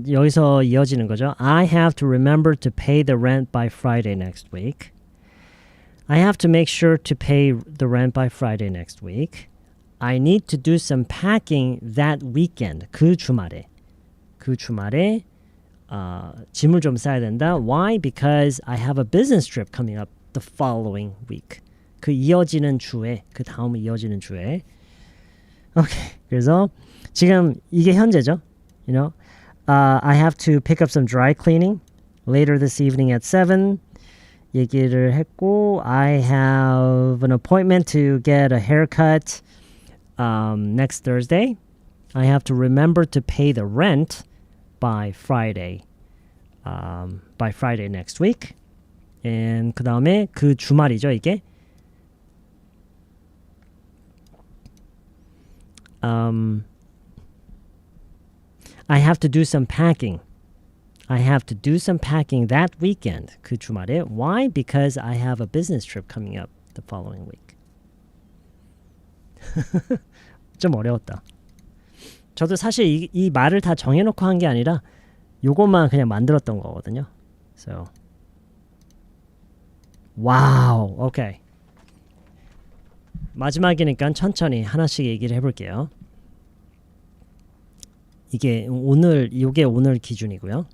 여기서 이어지는 거죠. I have to remember to pay the rent by Friday next week. I have to make sure to pay the rent by Friday next week. I need to do some packing that weekend. 그 주말에 짐을 좀 싸야 된다. Why? Because I have a business trip coming up the following week. 그 이어지는 주에, 그 다음 이어지는 주에. 오케이. 그래서 지금 이게 현재죠. You know, I have to pick up some dry cleaning later this evening at 7. 얘기를 했고, I have an appointment to get a haircut next Thursday. I have to remember to pay the rent by Friday next week. And 그 다음에 그 주말이죠, 이게. I have to do some packing. I have to do some packing that weekend. 그 주말에. Why? Because I have a business trip coming up the following week. 좀 어려웠다. 저도 사실 이 말을 다 정해놓고 한 게 아니라 요것만 그냥 만들었던 거거든요. So, 와우, 오케이. 마지막이니까 천천히 하나씩 얘기를 해볼게요. 이게 오늘 기준이고요.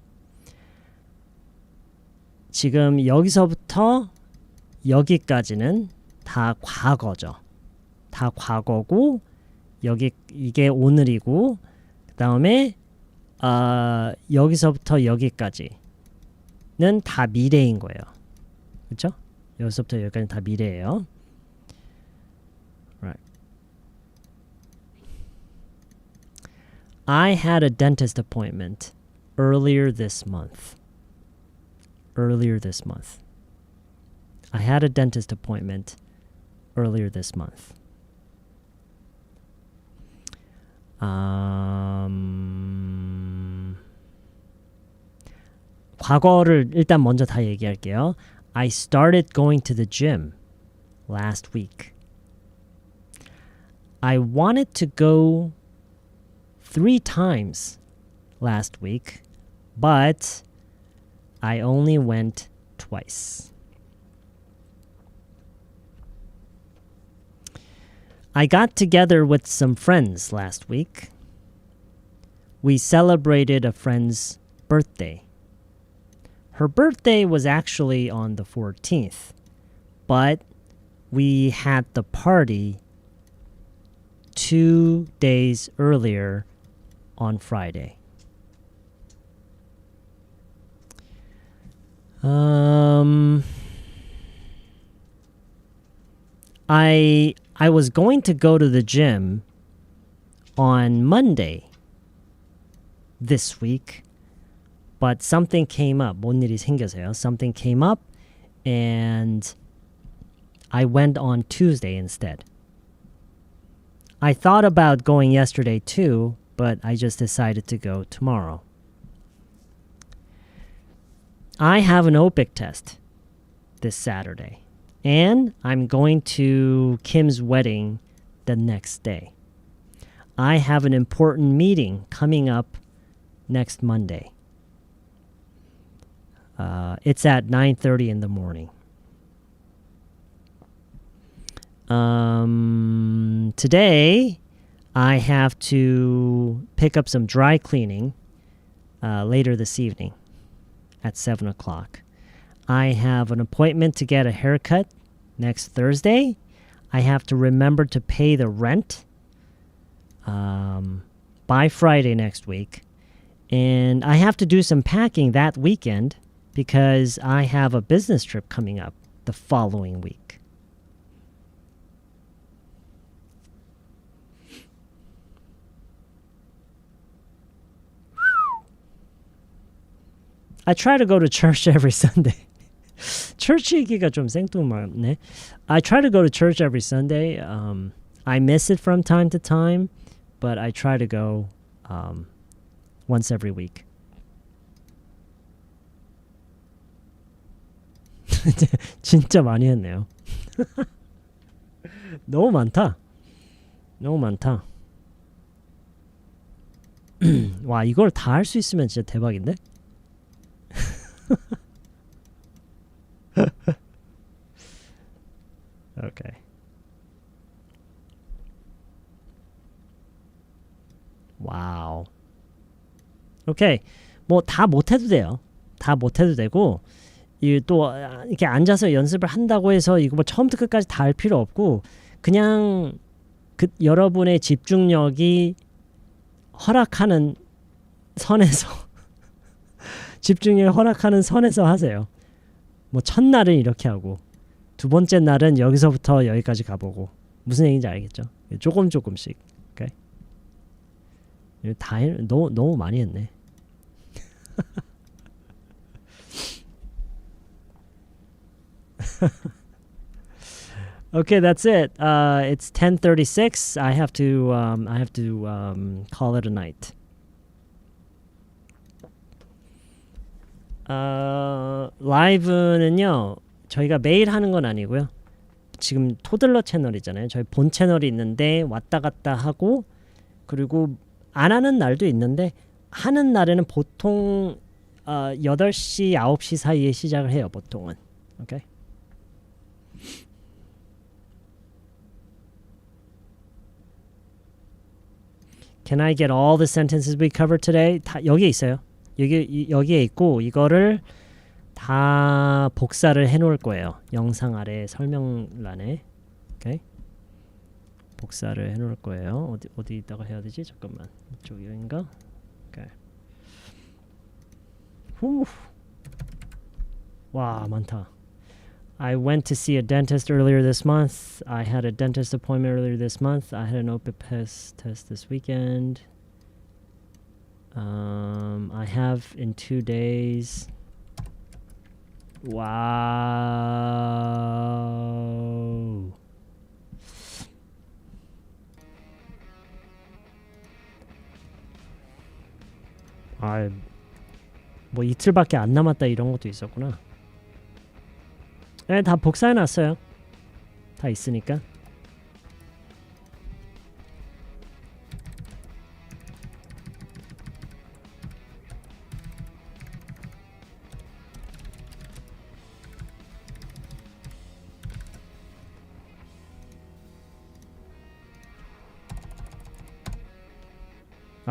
지금 여기서부터 여기까지는 다 과거죠. 다 과거고 이게 오늘이고 그 다음에 여기서부터 여기까지는 다 미래인 거예요. 그렇죠? 여기서부터 여기까지는 다 미래예요. Right. I had a dentist appointment earlier this month. I had a dentist appointment earlier this month. 과거를 일단 먼저 다 얘기할게요. I started going to the gym last week. I wanted to go 3 times last week, but I only went twice. I got together with some friends last week. We celebrated a friend's birthday. Her birthday was actually on the 14th, but we had the party 2 days earlier on Friday. I was going to go to the gym on Monday this week, but something came up. 뭔 일이 생겨서요. Something came up and I went on Tuesday instead. I thought about going yesterday too, but I just decided to go tomorrow. I have an OPIC test this Saturday, and I'm going to Kim's wedding the next day. I have an important meeting coming up next Monday. It's at 9:30 in the morning. Today, I have to pick up some dry cleaning later this evening at 7 o'clock. I have an appointment to get a haircut next Thursday. I have to remember to pay the rent by Friday next week. And I have to do some packing that weekend because I have a business trip coming up the following week. I try to go to church every Sunday. church 얘기가 좀 생뚱맞네. I try to go to church every Sunday. I miss it from time to time, but I try to go once every week. 진짜 많이 했네요. 너무 많다. 너무 많다. 와, 이걸 다 할 수 있으면 진짜 대박인데? Okay. 와우. 오케이. 뭐 다 못해도 돼요. 다 못해도 되고 이 또 이렇게 앉아서 연습을 한다고 해서 이거 뭐 처음부터 끝까지 다 할 필요 없고 그냥 여러분의 집중력이 허락하는 선에서 집중력이 허락하는 선에서 하세요. 뭐 첫날은 이렇게 하고 두 번째 날은 여기서부터 여기까지 가보고 무슨 얘기인지 알겠죠? 조금씩. 오케이? 다 너무 많이 했네. Okay, that's it. It's 10:36. I have to call it a night. 라이브는요. 저희가 매일 하는 건 아니고요. 지금 토들러 채널이잖아요. 저희 본 채널이 있는데 왔다 갔다 하고 그리고 안 하는 날도 있는데 하는 날에는 보통 8시, 9시 사이에 시작을 해요. 보통은. 오케이? Can I get all the sentences we covered today? 다 여기에 있어요. 여기에 있고 이거를 다 복사를 해놓을 거예요. 영상 아래 설명란에. 오케이? 복사를 해놓을 거예요. 어디다가 해야 되지? 잠깐만. 이쪽인가? 오케이. 후. 와, 많다. I went to see a dentist earlier this month. I had a dentist appointment earlier this month. I had an OPIC test this weekend. I have in 2 days. Wow. 뭐 이틀밖에 안 남았다 이런 것도 있었구나. 네, 다 복사해 놨어요. 다 있으니까.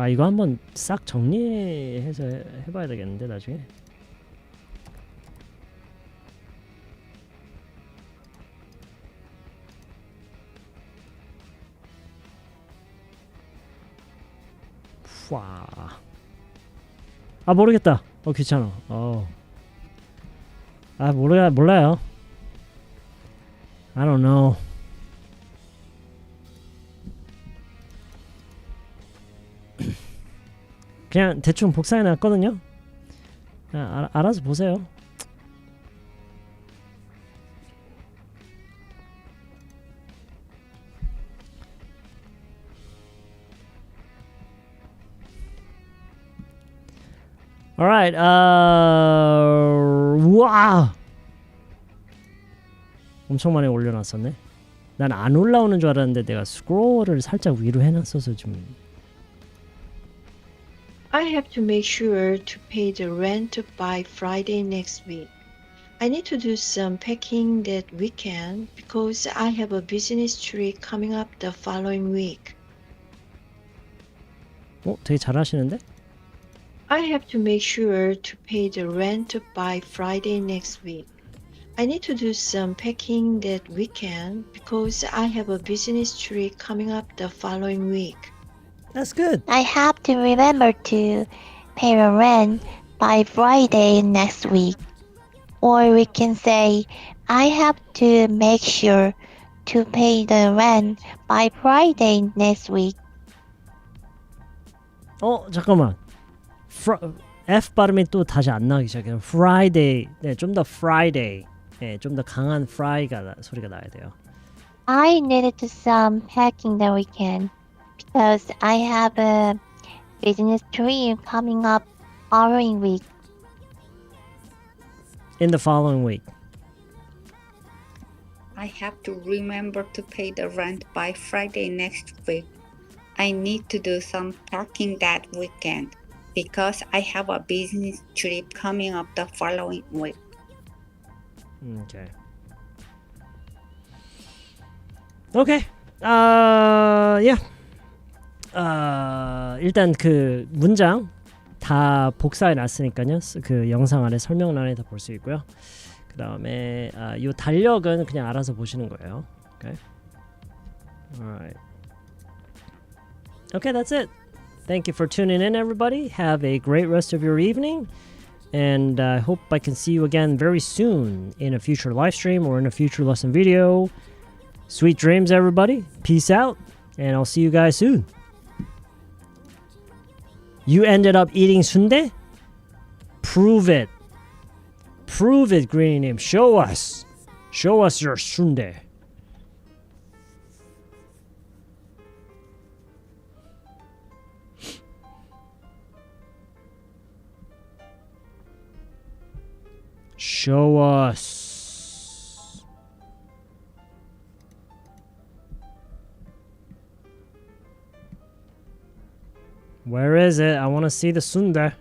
이거 한번 싹 정리해서 해봐야 되겠는데 나중에. 와. 모르겠다. 귀찮아. 몰라요. I don't know. 그냥 대충 복사해 놨거든요. 알아서 보세요. Alright, 우와! 엄청 많이 올려놨었네. 난 안 올라오는 줄 알았는데 내가 스크롤을 살짝 위로 해놨어서 좀. I have to make sure to pay the rent by Friday next week. I need to do some packing that weekend because I have a business trip coming up the following week. 되게 잘하시는데? I have to make sure to pay the rent by Friday next week. I need to do some packing that weekend because I have a business trip coming up the following week. That's good. I have to remember to pay the rent by Friday next week. Or we can say, I have to make sure to pay the rent by Friday next week. 잠깐만. F 발음이 또 다시 안 나기 시작해요. Friday. 네, 좀 더 Friday. 네, 좀 더 강한 fry가 소리가 나야 돼요. I need to do some packing the weekend because I have a business trip coming up following week. In the following week. I have to remember to pay the rent by Friday next week. I need to do some packing that weekend because I have a business trip coming up the following week. Okay. Okay. Yeah. 일단 그 문장 다 복사해 놨으니까요. 그 영상 아래 설명란에 다 볼 수 있고요. 그 다음에 이 달력은 그냥 알아서 보시는 거예요. Okay. Alright. Okay, that's it. Thank you for tuning in, everybody. Have a great rest of your evening. And I hope I can see you again very soon in a future live stream or in a future lesson video. Sweet dreams, everybody. Peace out. And I'll see you guys soon. You ended up eating sundae? Prove it. Prove it, Greening. Show us. Show us your sundae. Show us. Where is it? I want to see the sundae.